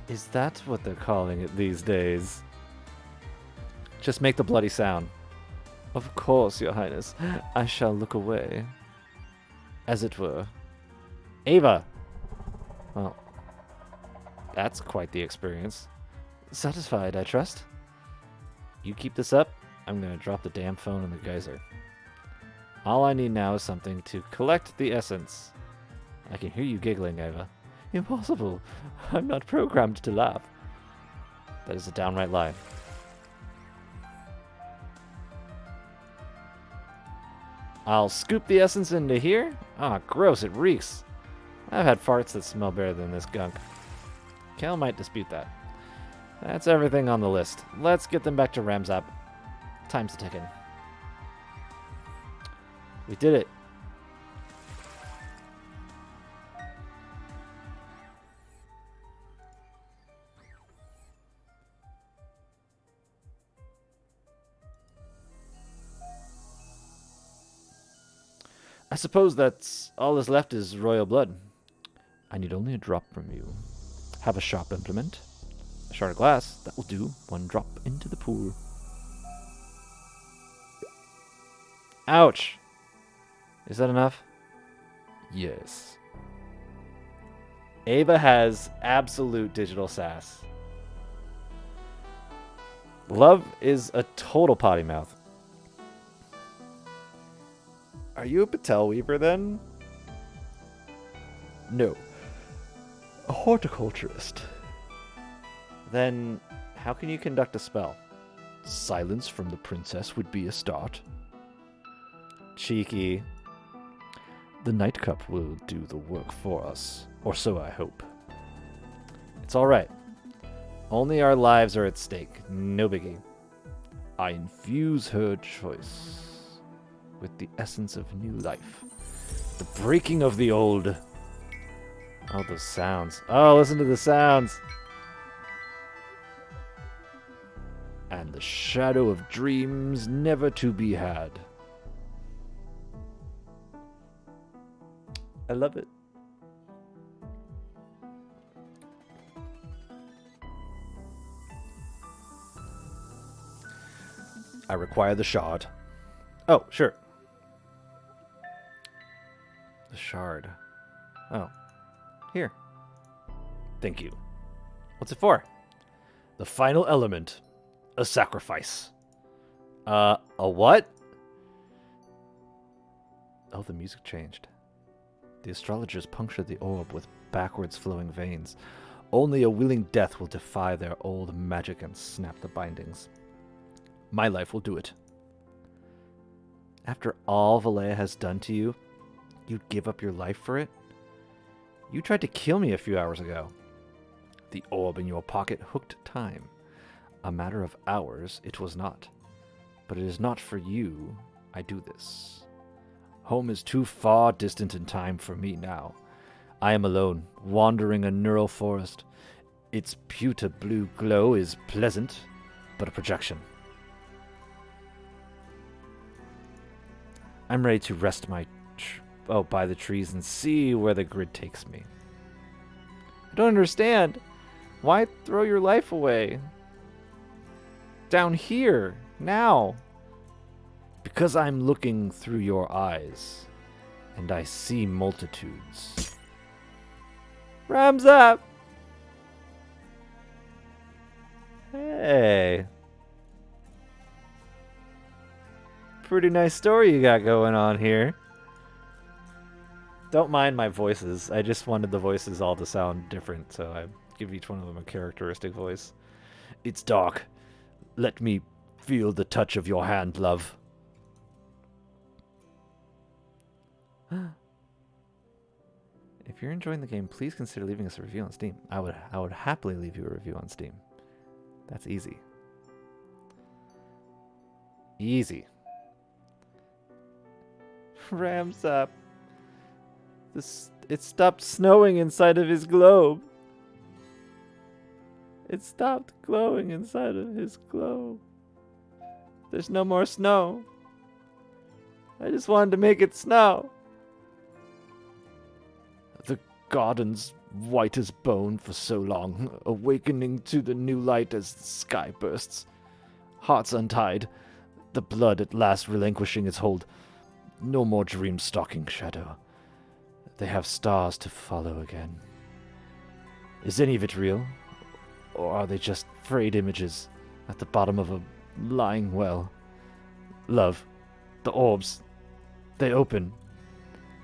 Is that what they're calling it these days? Just make the bloody sound. Of course, Your Highness. I shall look away. As it were. Ava! Well, that's quite the experience. Satisfied, I trust? You keep this up, I'm gonna drop the damn phone in the geyser. All I need now is something to collect the essence. I can hear you giggling, Ava. Impossible. I'm not programmed to laugh. That is a downright lie. I'll scoop the essence into here. Ah, gross, it reeks. I've had farts that smell better than this gunk. Cal might dispute that. That's everything on the list. Let's get them back to Ramzap. Time's ticking. We did it. I suppose that's all that's left is royal blood. I need only a drop from you. Have a sharp implement. A shard of glass. That will do. One drop into the pool. Ouch! Is that enough? Yes. Ava has absolute digital sass. Love is a total potty mouth. Are you a Patel Weaver then? No. A horticulturist. Then how can you conduct a spell? Silence from the princess would be a start. Cheeky. The nightcup will do the work for us, or so I hope. It's alright. Only our lives are at stake, no biggie. I infuse her choice with the essence of new life. The breaking of the old. Oh, those sounds. Oh, listen to the sounds. And the shadow of dreams never to be had. I love it. I require the shard. Oh, sure. The shard. Oh. Here. Thank you. What's it for? The final element. A sacrifice. A what? Oh, the music changed. The astrologers punctured the orb with backwards flowing veins. Only a willing death will defy their old magic and snap the bindings. My life will do it. After all Valea has done to you, you'd give up your life for it? You tried to kill me a few hours ago. The orb in your pocket hooked time. A matter of hours it was not. But it is not for you I do this. Home is too far distant in time for me now. I am alone, wandering a neural forest. Its pewter blue glow is pleasant, but a projection. I'm ready to rest my by the trees and see where the grid takes me. I don't understand. Why throw your life away? Down here, now. Because I'm looking through your eyes, and I see multitudes. Rams up! Hey. Pretty nice story you got going on here. Don't mind my voices. I just wanted the voices all to sound different, so I give each one of them a characteristic voice. It's dark. Let me feel the touch of your hand, love. If you're enjoying the game, please consider leaving us a review on Steam. I would happily leave you a review on Steam. That's easy. Easy. Rams up. It stopped snowing inside of his globe. It stopped glowing inside of his globe. There's no more snow. I just wanted to make it snow. The garden's white as bone for so long, awakening to the new light as the sky bursts. Hearts untied, the blood at last relinquishing its hold. No more dream stalking shadow. They have stars to follow again. Is any of it real? Or are they just frayed images at the bottom of a lying well? Love, the orbs, they open.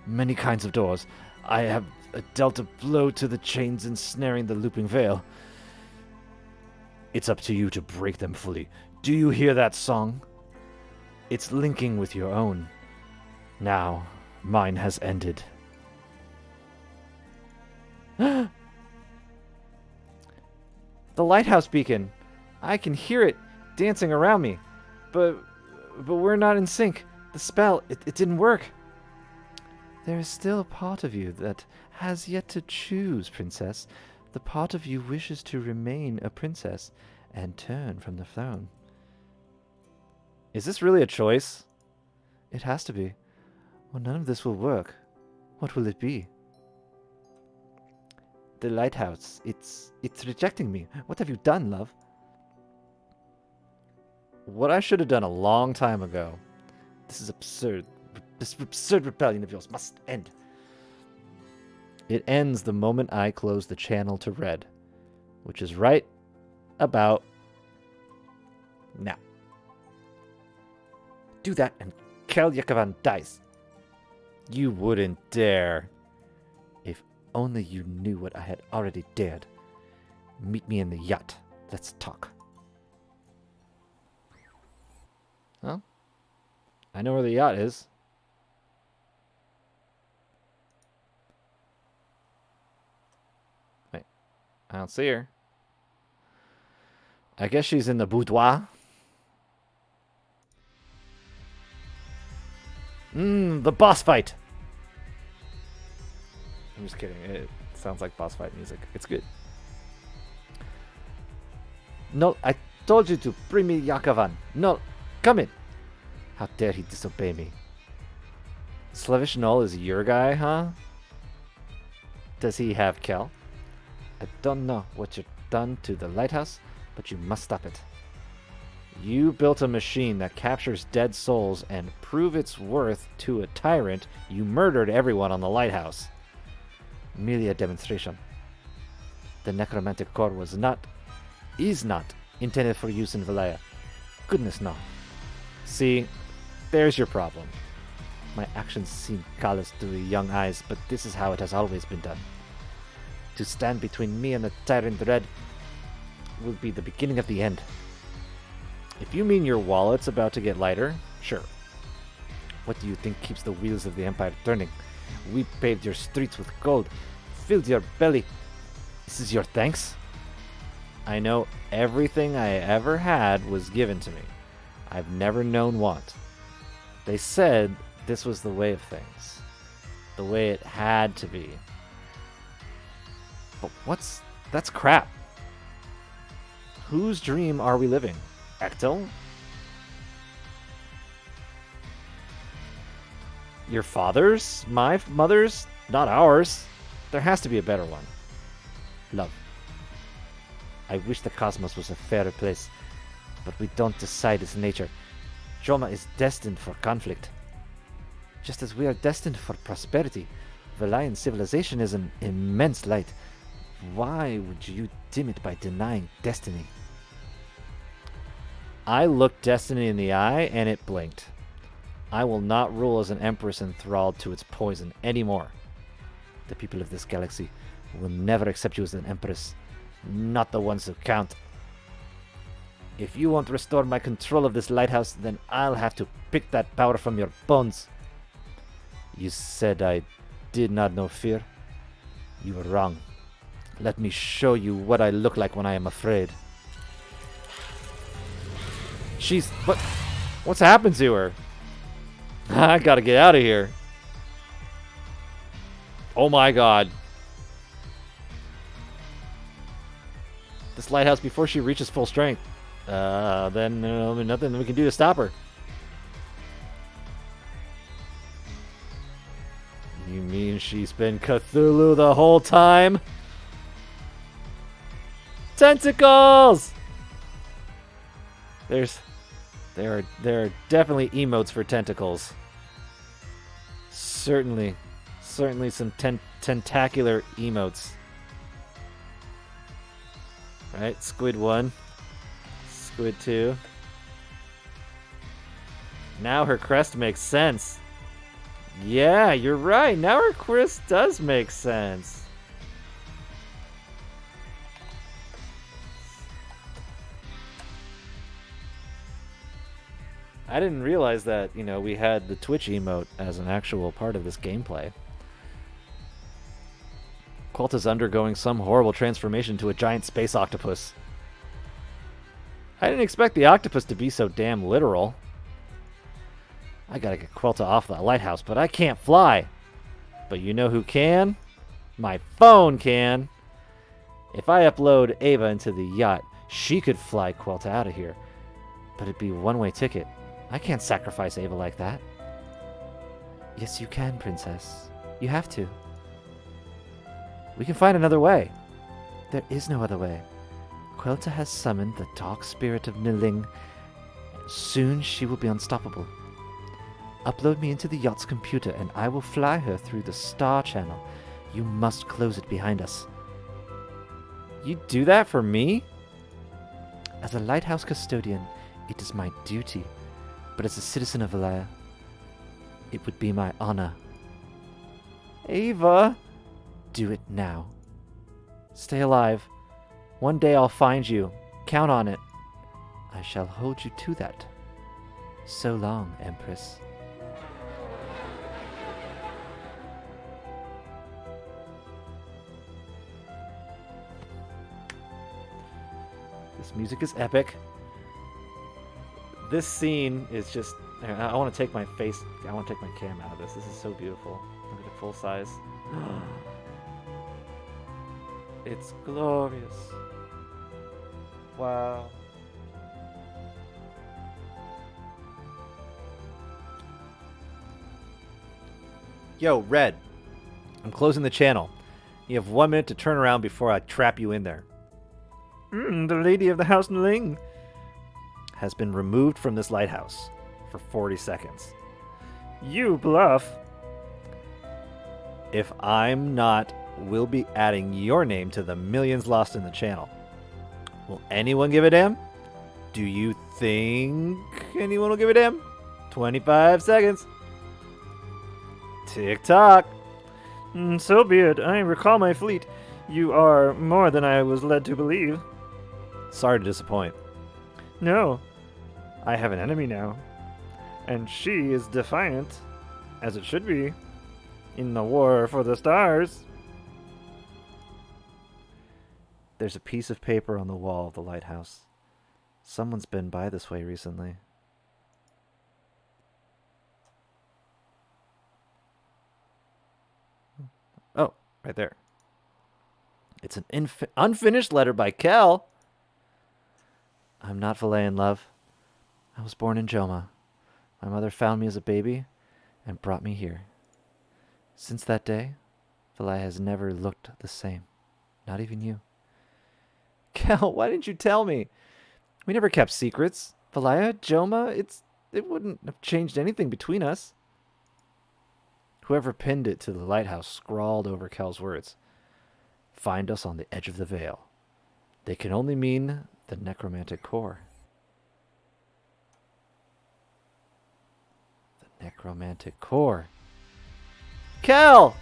Many kinds of doors. I have dealt a blow to the chains ensnaring the looping veil. It's up to you to break them fully. Do you hear that song? It's linking with your own. Now, mine has ended. The lighthouse beacon. I can hear it dancing around me. But we're not in sync. The spell, it didn't work. There is still a part of you that has yet to choose, princess. The part of you wishes to remain a princess and turn from the throne. Is this really a choice? It has to be. Well, none of this will work. What will it be? The lighthouse. It's rejecting me. What have you done, love? What I should have done a long time ago. This is absurd. This absurd rebellion of yours must end. It ends the moment I close the channel to red, which is right about now. Do that and Kel Yakavan dies. You wouldn't dare. If only you knew what I had already dared. Meet me in the yacht. Let's talk. Well, I know where the yacht is. Wait, I don't see her. I guess she's in the boudoir. The boss fight. I'm just kidding. It sounds like boss fight music. It's good. No, I told you to bring me Yakavan. No, come in. How dare he disobey me? Slavish Null is your guy, huh? Does he have Kel? I don't know what you've done to the lighthouse, but you must stop it. You built a machine that captures dead souls and prove its worth to a tyrant. You murdered everyone on the lighthouse. Merely a demonstration. The necromantic core is not intended for use in Valaya. Goodness no. See, there's your problem. My actions seem callous to the young eyes, but this is how it has always been done. To stand between me and the tyrant Red will be the beginning of the end. If you mean your wallet's about to get lighter, sure. What do you think keeps the wheels of the Empire turning? We paved your streets with gold, filled your belly. This is your thanks? I know everything I ever had was given to me. I've never known want. They said this was the way of things. The way it had to be. But that's crap. Whose dream are we living? Ectel? Your father's? My mother's? Not ours. There has to be a better one. Love. I wish the cosmos was a fairer place, but we don't decide its nature. Joma is destined for conflict. Just as we are destined for prosperity, Valayan civilization is an immense light. Why would you dim it by denying destiny? I looked destiny in the eye, and it blinked. I will not rule as an empress enthralled to its poison anymore. The people of this galaxy will never accept you as an empress, not the ones who count. If you won't restore my control of this lighthouse, then I'll have to pick that power from your bones. You said I did not know fear. You were wrong. Let me show you what I look like when I am afraid. She's... What's happened to her? I gotta get out of here. Oh my god. This lighthouse before she reaches full strength. Then nothing we can do to stop her. You mean she's been Cthulhu the whole time? Tentacles! There are definitely emotes for tentacles. Certainly some tentacular emotes. Right, Squid 1, Squid 2. Now her crest makes sense. Yeah, you're right. Now her crest does make sense. I didn't realize that, we had the Twitch emote as an actual part of this gameplay. Quilt is undergoing some horrible transformation to a giant space octopus. I didn't expect the octopus to be so damn literal. I gotta get Quilta off the lighthouse, but I can't fly. But you know who can? My phone can. If I upload Ava into the yacht, she could fly Quilta out of here. But it'd be a one-way ticket. I can't sacrifice Ava like that. Yes, you can, Princess. You have to. We can find another way. There is no other way. Quilta has summoned the dark spirit of Niling. Soon she will be unstoppable. Upload me into the yacht's computer and I will fly her through the star channel. You must close it behind us. You do that for me? As a lighthouse custodian, it is my duty. But as a citizen of Valaya, it would be my honor. Ava! Do it now. Stay alive. One day I'll find you. Count on it. I shall hold you to that. So long, Empress. This music is epic. This scene is just... I want to take my face... I want to take my cam out of this. This is so beautiful. Look at it full size. It's glorious. Wow. Yo, Red. I'm closing the channel. You have 1 minute to turn around before I trap you in there. The lady of the house Ling Has been removed from this lighthouse for 40 seconds. You bluff. If I'm not, we'll be adding your name to the millions lost in the channel. Will anyone give a damn? Do you think anyone will give a damn? 25 seconds. Tick tock. So be it. I recall my fleet. You are more than I was led to believe. Sorry to disappoint. No. I have an enemy now. And she is defiant, as it should be, in the war for the stars. There's a piece of paper on the wall of the lighthouse. Someone's been by this way recently. Oh, right there. It's an unfinished letter by Kel. I'm not Valayan, love. I was born in Joma. My mother found me as a baby and brought me here. Since that day, Valaya has never looked the same. Not even you. Kel, why didn't you tell me? We never kept secrets. Valaya, Joma, it wouldn't have changed anything between us. Whoever pinned it to the lighthouse scrawled over Kel's words. Find us on the edge of the veil. They can only mean the necromantic core. The necromantic core. Kel!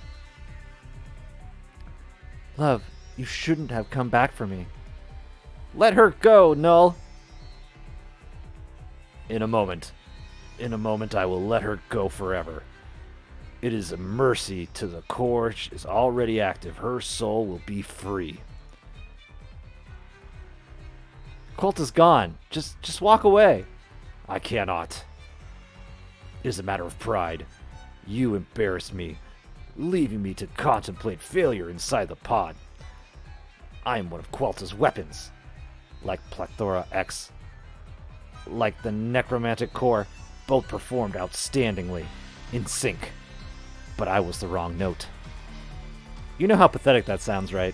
Love, you shouldn't have come back for me. Let her go, Null. In a moment. In a moment I will let her go forever. It is a mercy to the core. She is already active. Her soul will be free. Colt is gone. Just walk away. I cannot. It is a matter of pride. You embarrassed me, leaving me to contemplate failure inside the pod. I am one of Quelta's weapons. Like Plethora X, like the necromantic core, both performed outstandingly, in sync. But I was the wrong note. You know how pathetic that sounds, right?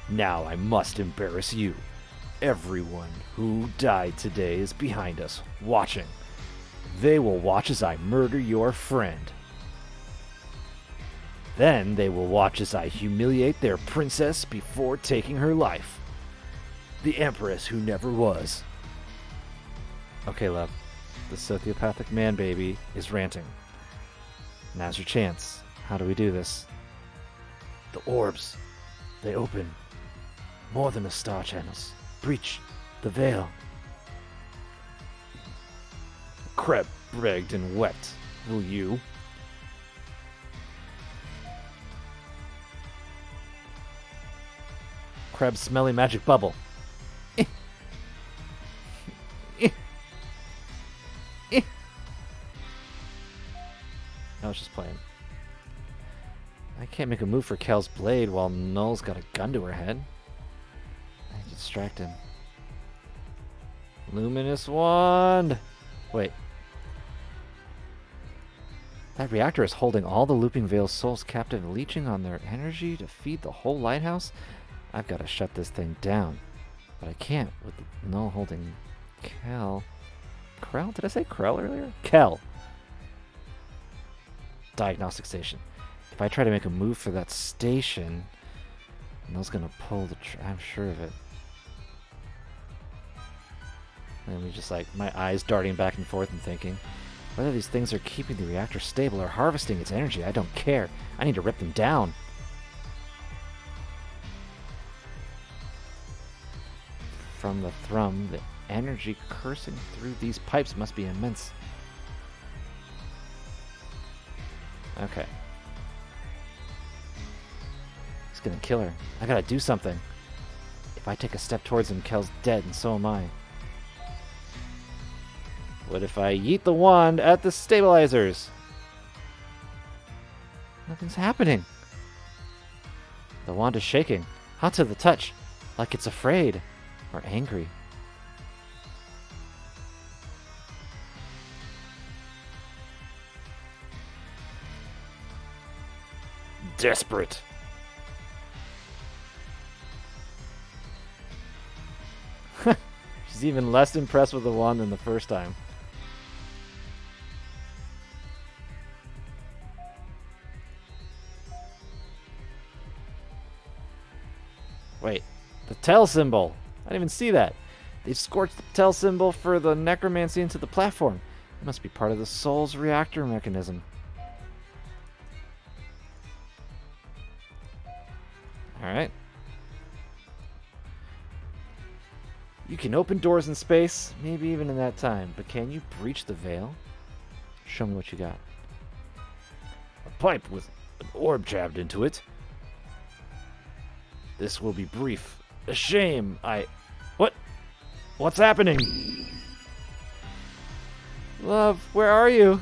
Now I must embarrass you. Everyone who died today is behind us, watching. They will watch as I murder your friend. Then they will watch as I humiliate their princess before taking her life. The empress who never was. Okay, love. The sociopathic man baby is ranting. Now's your chance. How do we do this? The orbs, they open. More than the star channels. Breach the veil. Kreb begged and wept. Will you? Kreb's smelly magic bubble. I was just playing. I can't make a move for Kel's blade while Null's got a gun to her head. I distract him. Luminous wand! Wait. That reactor is holding all the Looping Veil's souls captive, leeching on their energy to feed the whole lighthouse? I've got to shut this thing down. But I can't with Null holding Kel. Krell? Did I say Krell earlier? Kel! Diagnostic station. If I try to make a move for that station, Null's gonna pull the I'm sure of it. And we just like, my eyes darting back and forth and thinking, whether these things are keeping the reactor stable or harvesting its energy, I don't care. I need to rip them down. From the thrum, the energy coursing through these pipes must be immense. Okay. He's gonna kill her. I gotta do something. If I take a step towards him, Kel's dead, and so am I. What if I yeet the wand at the stabilizers? Nothing's happening. The wand is shaking, hot to the touch, like it's afraid or angry. Desperate. She's even less impressed with the wand than the first time. Wait, the tell symbol. I didn't even see that. They've scorched the tell symbol for the necromancy into the platform. It must be part of the soul's reactor mechanism. Alright. You can open doors in space, maybe even in that time, but can you breach the veil? Show me what you got. A pipe with an orb jabbed into it. This will be brief. A shame. What? What's happening? Love, where are you?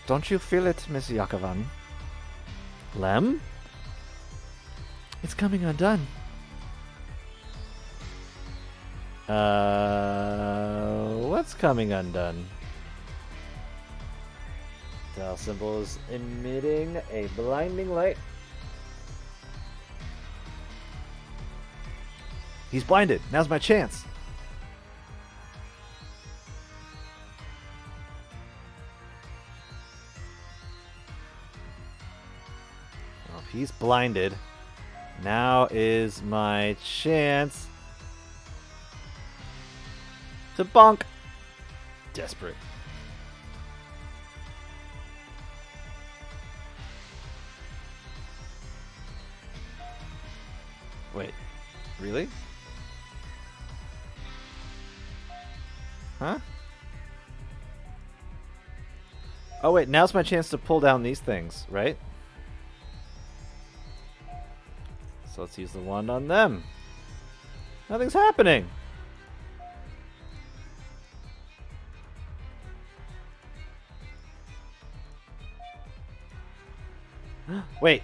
Don't you feel it, Miss Yakovan? Lem? It's coming undone. What's coming undone? Dial symbol is emitting a blinding light. He's blinded. Now's my chance. Well, if he's blinded, now is my chance to bonk. Desperate. Wait, really? Huh? Oh wait, now's my chance to pull down these things, right? So let's use the wand on them. Nothing's happening. Wait,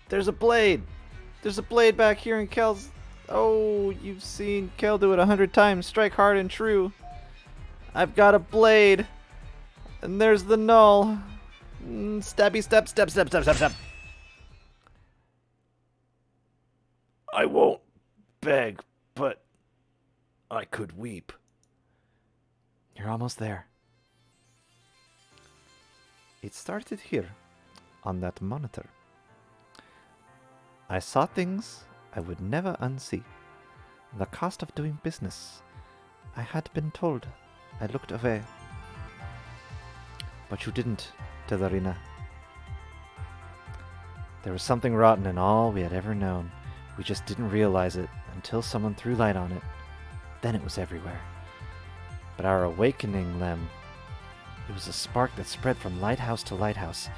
there's a blade. There's a blade back here in Kel's. Oh, you've seen Kel do it 100 times. Strike hard and true. I've got a blade. And there's the null. Stabby, step, step, step, step, step, step. I won't beg, but I could weep. You're almost there. It started here, on that monitor. I saw things I would never unsee. The cost of doing business. I had been told. I looked away. But you didn't, Telerina. There was something rotten in all we had ever known. We just didn't realize it until someone threw light on it. Then it was everywhere. But our awakening, Lem, it was a spark that spread from lighthouse to lighthouse.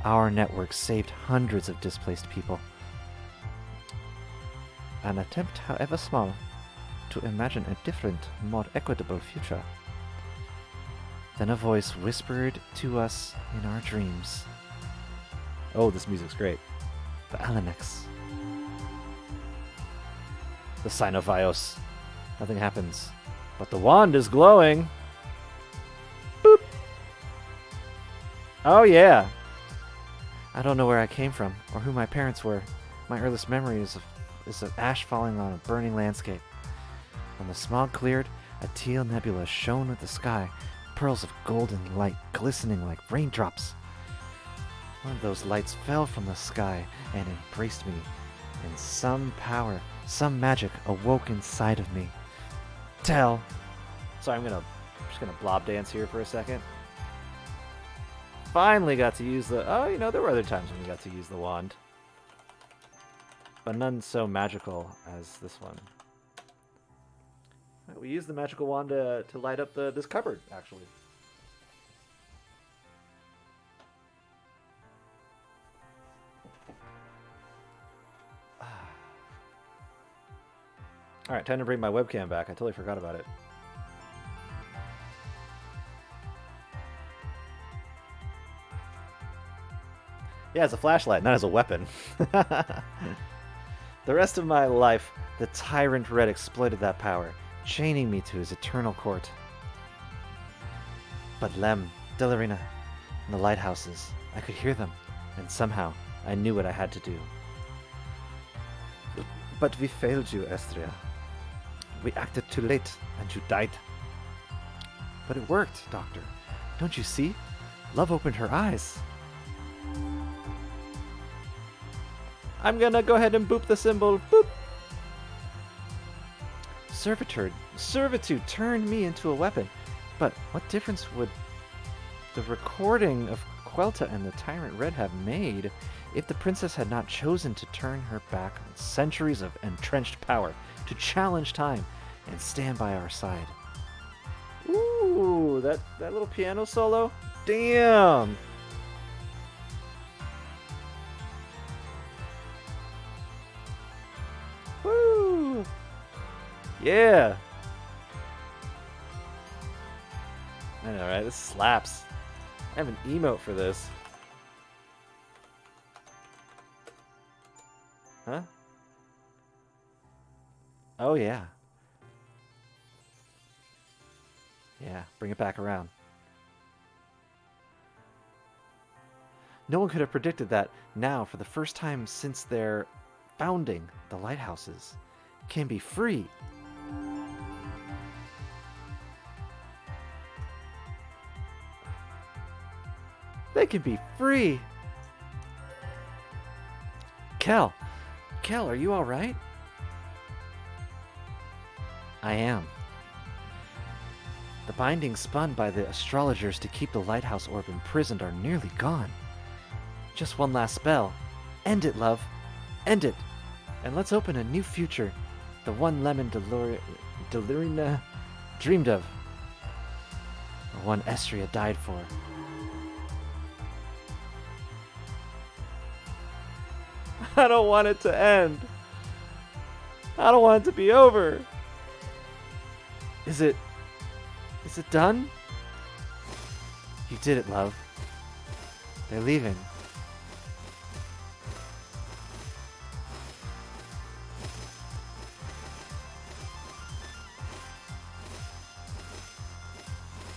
Our network saved hundreds of displaced people. An attempt, however small, to imagine a different, more equitable future. Then a voice whispered to us in our dreams. Oh, this music's great. The Alamex. The Sinovios. Nothing happens. But the wand is glowing. Boop. Oh, yeah. I don't know where I came from, or who my parents were. My earliest memory is of ash falling on a burning landscape. When the smog cleared, a teal nebula shone with the sky, pearls of golden light glistening like raindrops. One of those lights fell from the sky and embraced me, and some power, some magic awoke inside of me. Tell. Sorry, I'm just gonna blob dance here for a second. Finally got to use the... Oh, you know, there were other times when we got to use the wand. But none so magical as this one. We used the magical wand to light up this cupboard, actually. Alright, time to bring my webcam back. I totally forgot about it. Yeah, it's a flashlight, not as a weapon. The rest of my life, the Tyrant Red exploited that power, chaining me to his eternal court. But Lem, Delarina, and the lighthouses, I could hear them, and somehow I knew what I had to do. But we failed you, Estria. We acted too late, and you died. But it worked, Doctor. Don't you see? Love opened her eyes. I'm gonna go ahead and boop the symbol. Boop! Servitude turned me into a weapon. But what difference would the recording of Quelta and the Tyrant Red have made if the princess had not chosen to turn her back on centuries of entrenched power, to challenge time and stand by our side? Ooh, that little piano solo? Damn! Woo! Yeah! I know, right? This slaps. I have an emote for this. Huh? Oh, yeah. Yeah, bring it back around. No one could have predicted that now, for the first time since their founding, the lighthouses can be free. They can be free. Kel, are you all right? I am. The bindings spun by the astrologers to keep the lighthouse orb imprisoned are nearly gone. Just one last spell. End it, love. End it. And let's open a new future. The one Lemon Delirina dreamed of. The one Estria died for. I don't want it to end. I don't want it to be over. Is it done? You did it, love. They're leaving.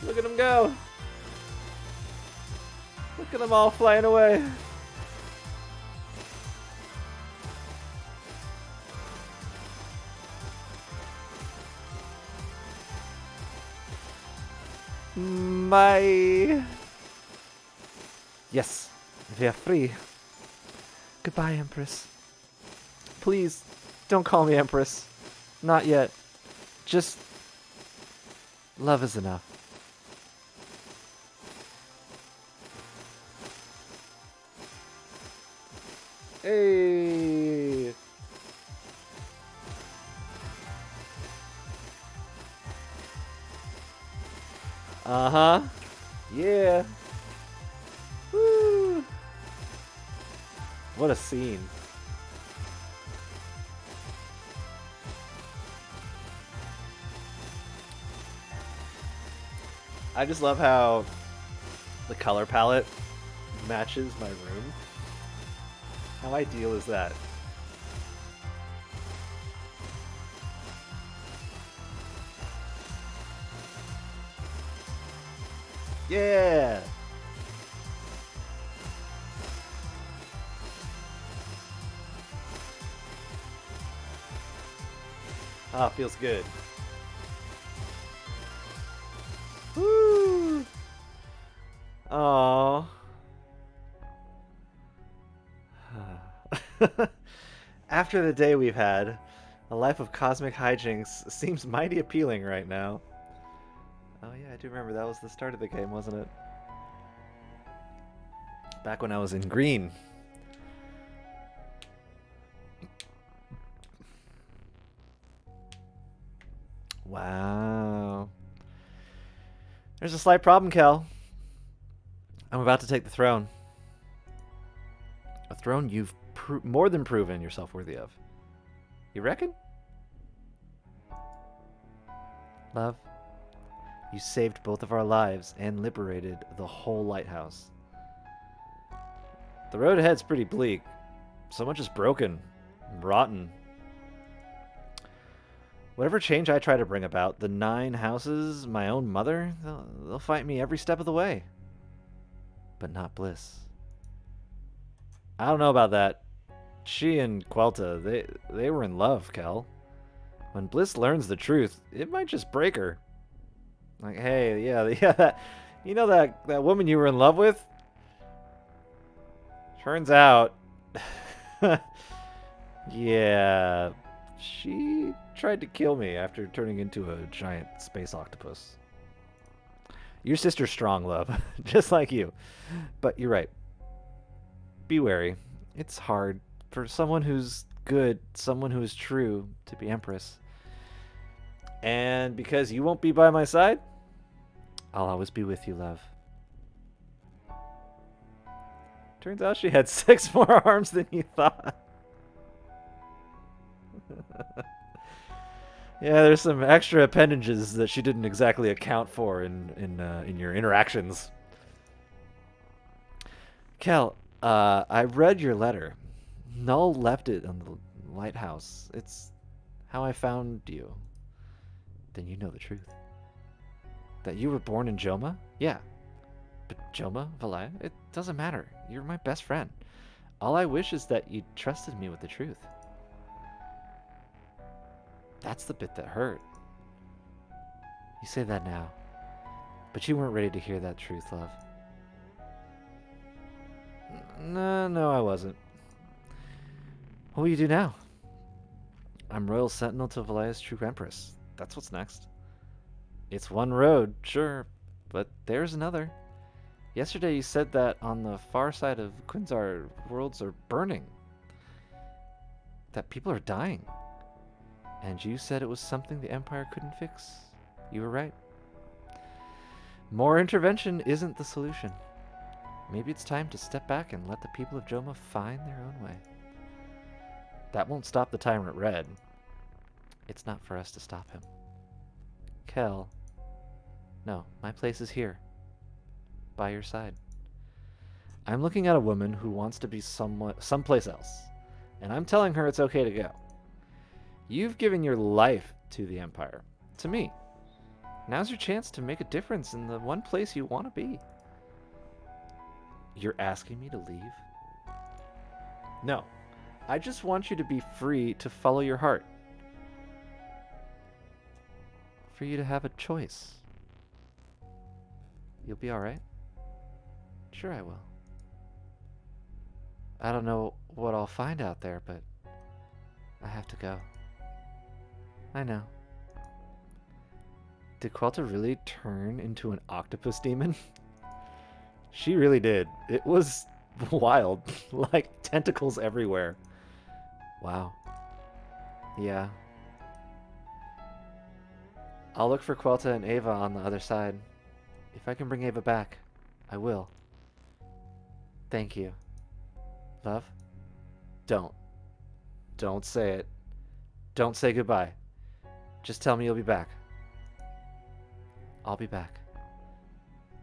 Look at them go. Look at them all flying away. My... Yes, we are free. Goodbye, Empress. Please, don't call me Empress. Not yet. Just... love is enough. Hey! Uh-huh. Yeah. Woo. What a scene. I just love how the color palette matches my room. How ideal is that? Yeah! Ah, feels good. Woo! Aww. After the day we've had, a life of cosmic hijinks seems mighty appealing right now. Oh yeah, I do remember that was the start of the game, wasn't it? Back when I was in green. Wow. There's a slight problem, Kel. I'm about to take the throne. A throne you've more than proven yourself worthy of. You reckon? Love, you saved both of our lives and liberated the whole lighthouse. The road ahead's pretty bleak. So much is broken, rotten. Whatever change I try to bring about, the 9 houses, my own mother, they'll fight me every step of the way. But not Bliss. I don't know about that. She and Quelta, they were in love, Kel. When Bliss learns the truth, it might just break her. Like, hey, yeah, that, you know that woman you were in love with? Turns out, yeah, she tried to kill me after turning into a giant space octopus. Your sister's strong, love, just like you. But you're right. Be wary. It's hard for someone who's good, someone who is true, to be Empress. And because you won't be by my side, I'll always be with you, love. Turns out she had 6 more arms than you thought. Yeah, there's some extra appendages that she didn't exactly account for in your interactions. Kel, I read your letter. Null left it on the lighthouse. It's how I found you. Then you know the truth. That you were born in Joma? Yeah. But Joma, Valaya, it doesn't matter. You're my best friend. All I wish is that you trusted me with the truth. That's the bit that hurt. You say that now, but you weren't ready to hear that truth, love. No, I wasn't. What will you do now? I'm Royal Sentinel to Valaya's true empress. That's what's next. It's one road, sure, but there's another. Yesterday you said that on the far side of Quinzar, worlds are burning. That people are dying. And you said it was something the Empire couldn't fix. You were right. More intervention isn't the solution. Maybe it's time to step back and let the people of Joma find their own way. That won't stop the Tyrant Red. It's not for us to stop him. Kel. No, my place is here. By your side. I'm looking at a woman who wants to be someplace else. And I'm telling her it's okay to go. You've given your life to the Empire. To me. Now's your chance to make a difference in the one place you want to be. You're asking me to leave? No. I just want you to be free to follow your heart. For you to have a choice. You'll be alright? Sure I will. I don't know what I'll find out there, but I have to go. I know. Did Quelta really turn into an octopus demon? She really did. It was wild. Like tentacles everywhere. Wow. Yeah. I'll look for Quelta and Ava on the other side. If I can bring Ava back, I will. Thank you. Love? Don't. Don't say it. Don't say goodbye. Just tell me you'll be back. I'll be back.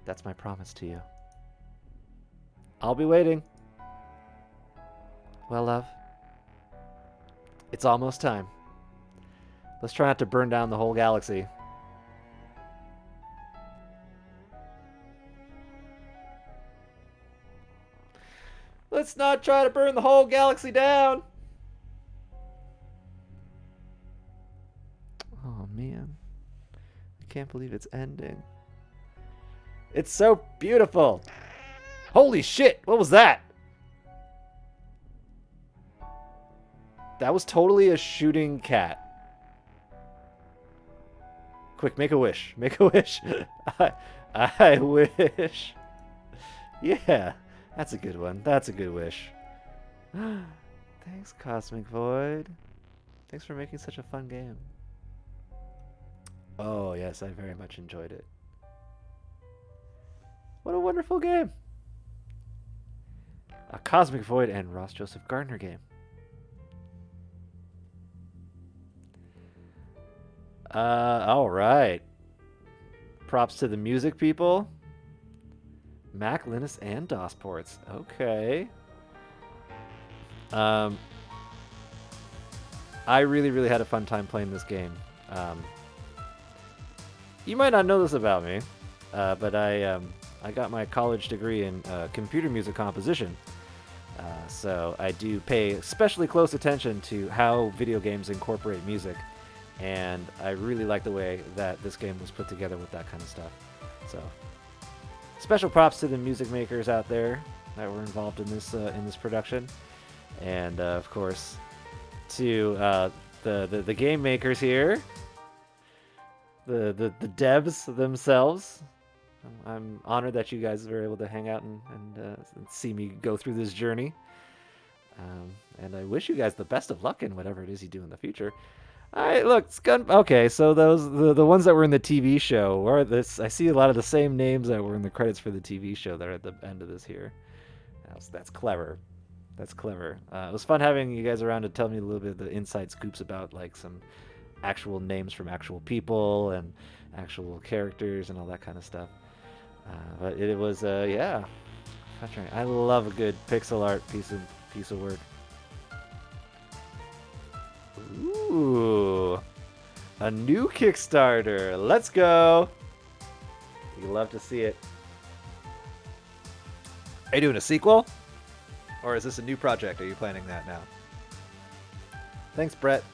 That's my promise to you. I'll be waiting. Well, love. It's almost time. Let's try not to burn down the whole galaxy. Let's not try to burn the whole galaxy down. Oh, man. I can't believe it's ending. It's so beautiful. Holy shit, what was that? That was totally a shooting cat. Quick, make a wish. Make a wish. I wish. Yeah, that's a good one. That's a good wish. Thanks, Cosmic Void. Thanks for making such a fun game. Oh, yes, I very much enjoyed it. What a wonderful game. A Cosmic Void and Ross Joseph Gardner game. All right. Props to the music people. Mac, Linus, and DOS ports. Okay. I really had a fun time playing this game. You might not know this about me, but I got my college degree in computer music composition. So I do pay especially close attention to how video games incorporate music. And I really like the way that this game was put together with that kind of stuff. So, special props to the music makers out there that were involved in this production, and of course to the game makers here, the devs themselves. I'm honored that you guys were able to hang out and see me go through this journey. And I wish you guys the best of luck in whatever it is you do in the future. Look, okay, so the ones that were in the TV show, or this, I see a lot of the same names that were in the credits for the TV show that are at the end of this here. That's clever. That's clever. It was fun having you guys around to tell me a little bit of the inside scoops about like some actual names from actual people and actual characters and all that kind of stuff. But it was yeah. I love a good pixel art piece of work. Ooh, a new Kickstarter. Let's go. You love to see it. Are you doing a sequel? Or is this a new project? Are you planning that now? Thanks, Brett.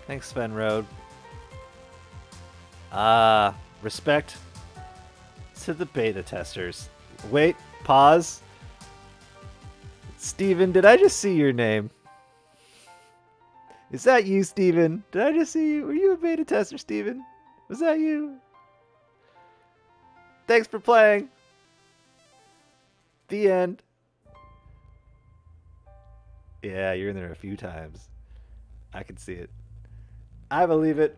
Thanks, Sven Road. Respect to the beta testers. Wait, pause. Steven, did I just see your name? Is that you, Steven? Did I just see you? Were you a beta tester, Steven? Was that you? Thanks for playing. The end. Yeah, you're in there a few times. I can see it. I believe it.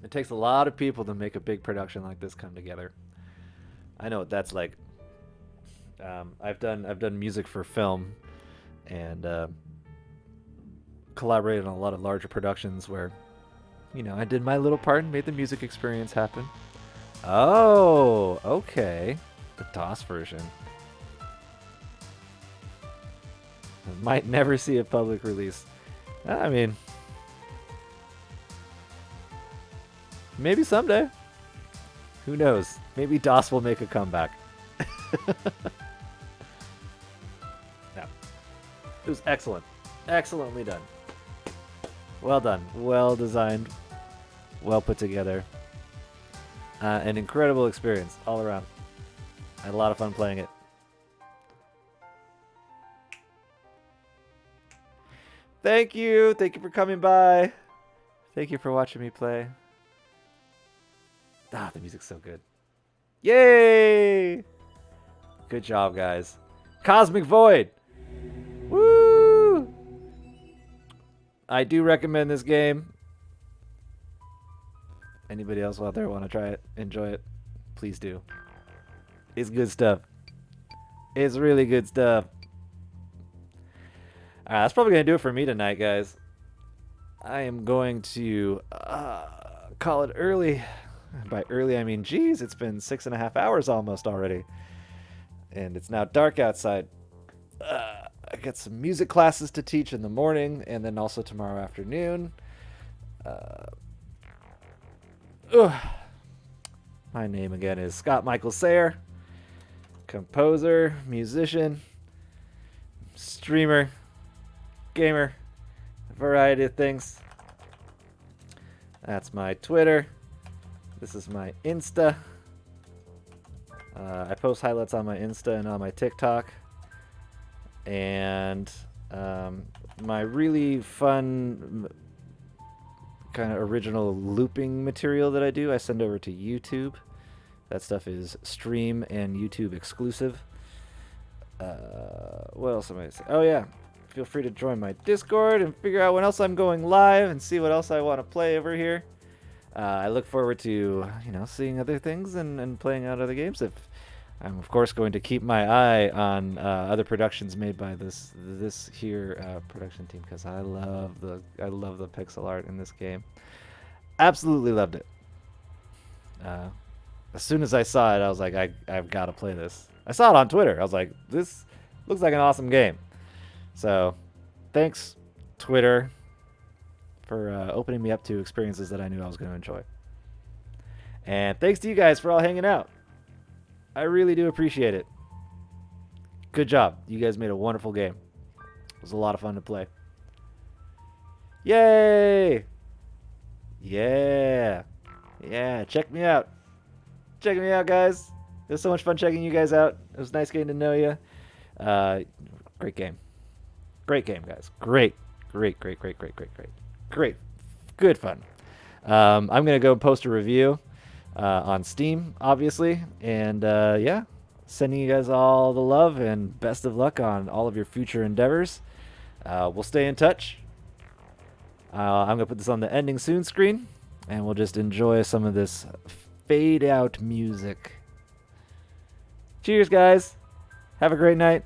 It takes a lot of people to make a big production like this come together. I know what that's like. I've done music for film, and collaborated on a lot of larger productions where, I did my little part and made the music experience happen. Oh, okay. The DOS version. Might never see a public release. I mean, maybe someday. Who knows? Maybe DOS will make a comeback. No. It was excellent. Excellently done. Well done. Well designed. Well put together. An incredible experience all around. I had a lot of fun playing it. Thank you. Thank you for coming by. Thank you for watching me play. Ah, the music's so good. Yay! Good job, guys. Cosmic Void. Woo! I do recommend this game. Anybody else out there want to try it, enjoy it, please do. It's good stuff. It's really good stuff. Alright, that's probably going to do it for me tonight, guys. I am going to call it early. By early, I mean, geez, it's been 6.5 hours almost already. And it's now dark outside. I got some music classes to teach in the morning, and then also tomorrow afternoon. My name again is Scott Michael Sayer. Composer, musician, streamer, gamer, a variety of things. That's my Twitter. This is my Insta. I post highlights on my Insta and on my TikTok. And my really fun kind of original looping material that I do, I send over to YouTube. That stuff is stream and YouTube exclusive. What else am I saying? Oh yeah, feel free to join my Discord and figure out when else I'm going live and see what else I want to play over here. I look forward to seeing other things and playing out other games. If I'm of course going to keep my eye on other productions made by this here production team, because I love the pixel art in this game. Absolutely loved it. As soon as I saw it, I was like, I've got to play this. I saw it on Twitter. I was like, this looks like an awesome game. So, thanks, Twitter, for opening me up to experiences that I knew I was going to enjoy. And thanks to you guys for all hanging out. I really do appreciate it. Good job. You guys made a wonderful game. It was a lot of fun to play. Yay! Yeah. Yeah, check me out. Check me out, guys. It was so much fun checking you guys out. It was nice getting to know you. Great game. Great game, guys. Great. Good fun. I'm going to go post a review on Steam, obviously. And yeah, sending you guys all the love and best of luck on all of your future endeavors. We'll stay in touch. I'm going to put this on the ending soon screen, and we'll just enjoy some of this fade out music. Cheers, guys. Have a great night.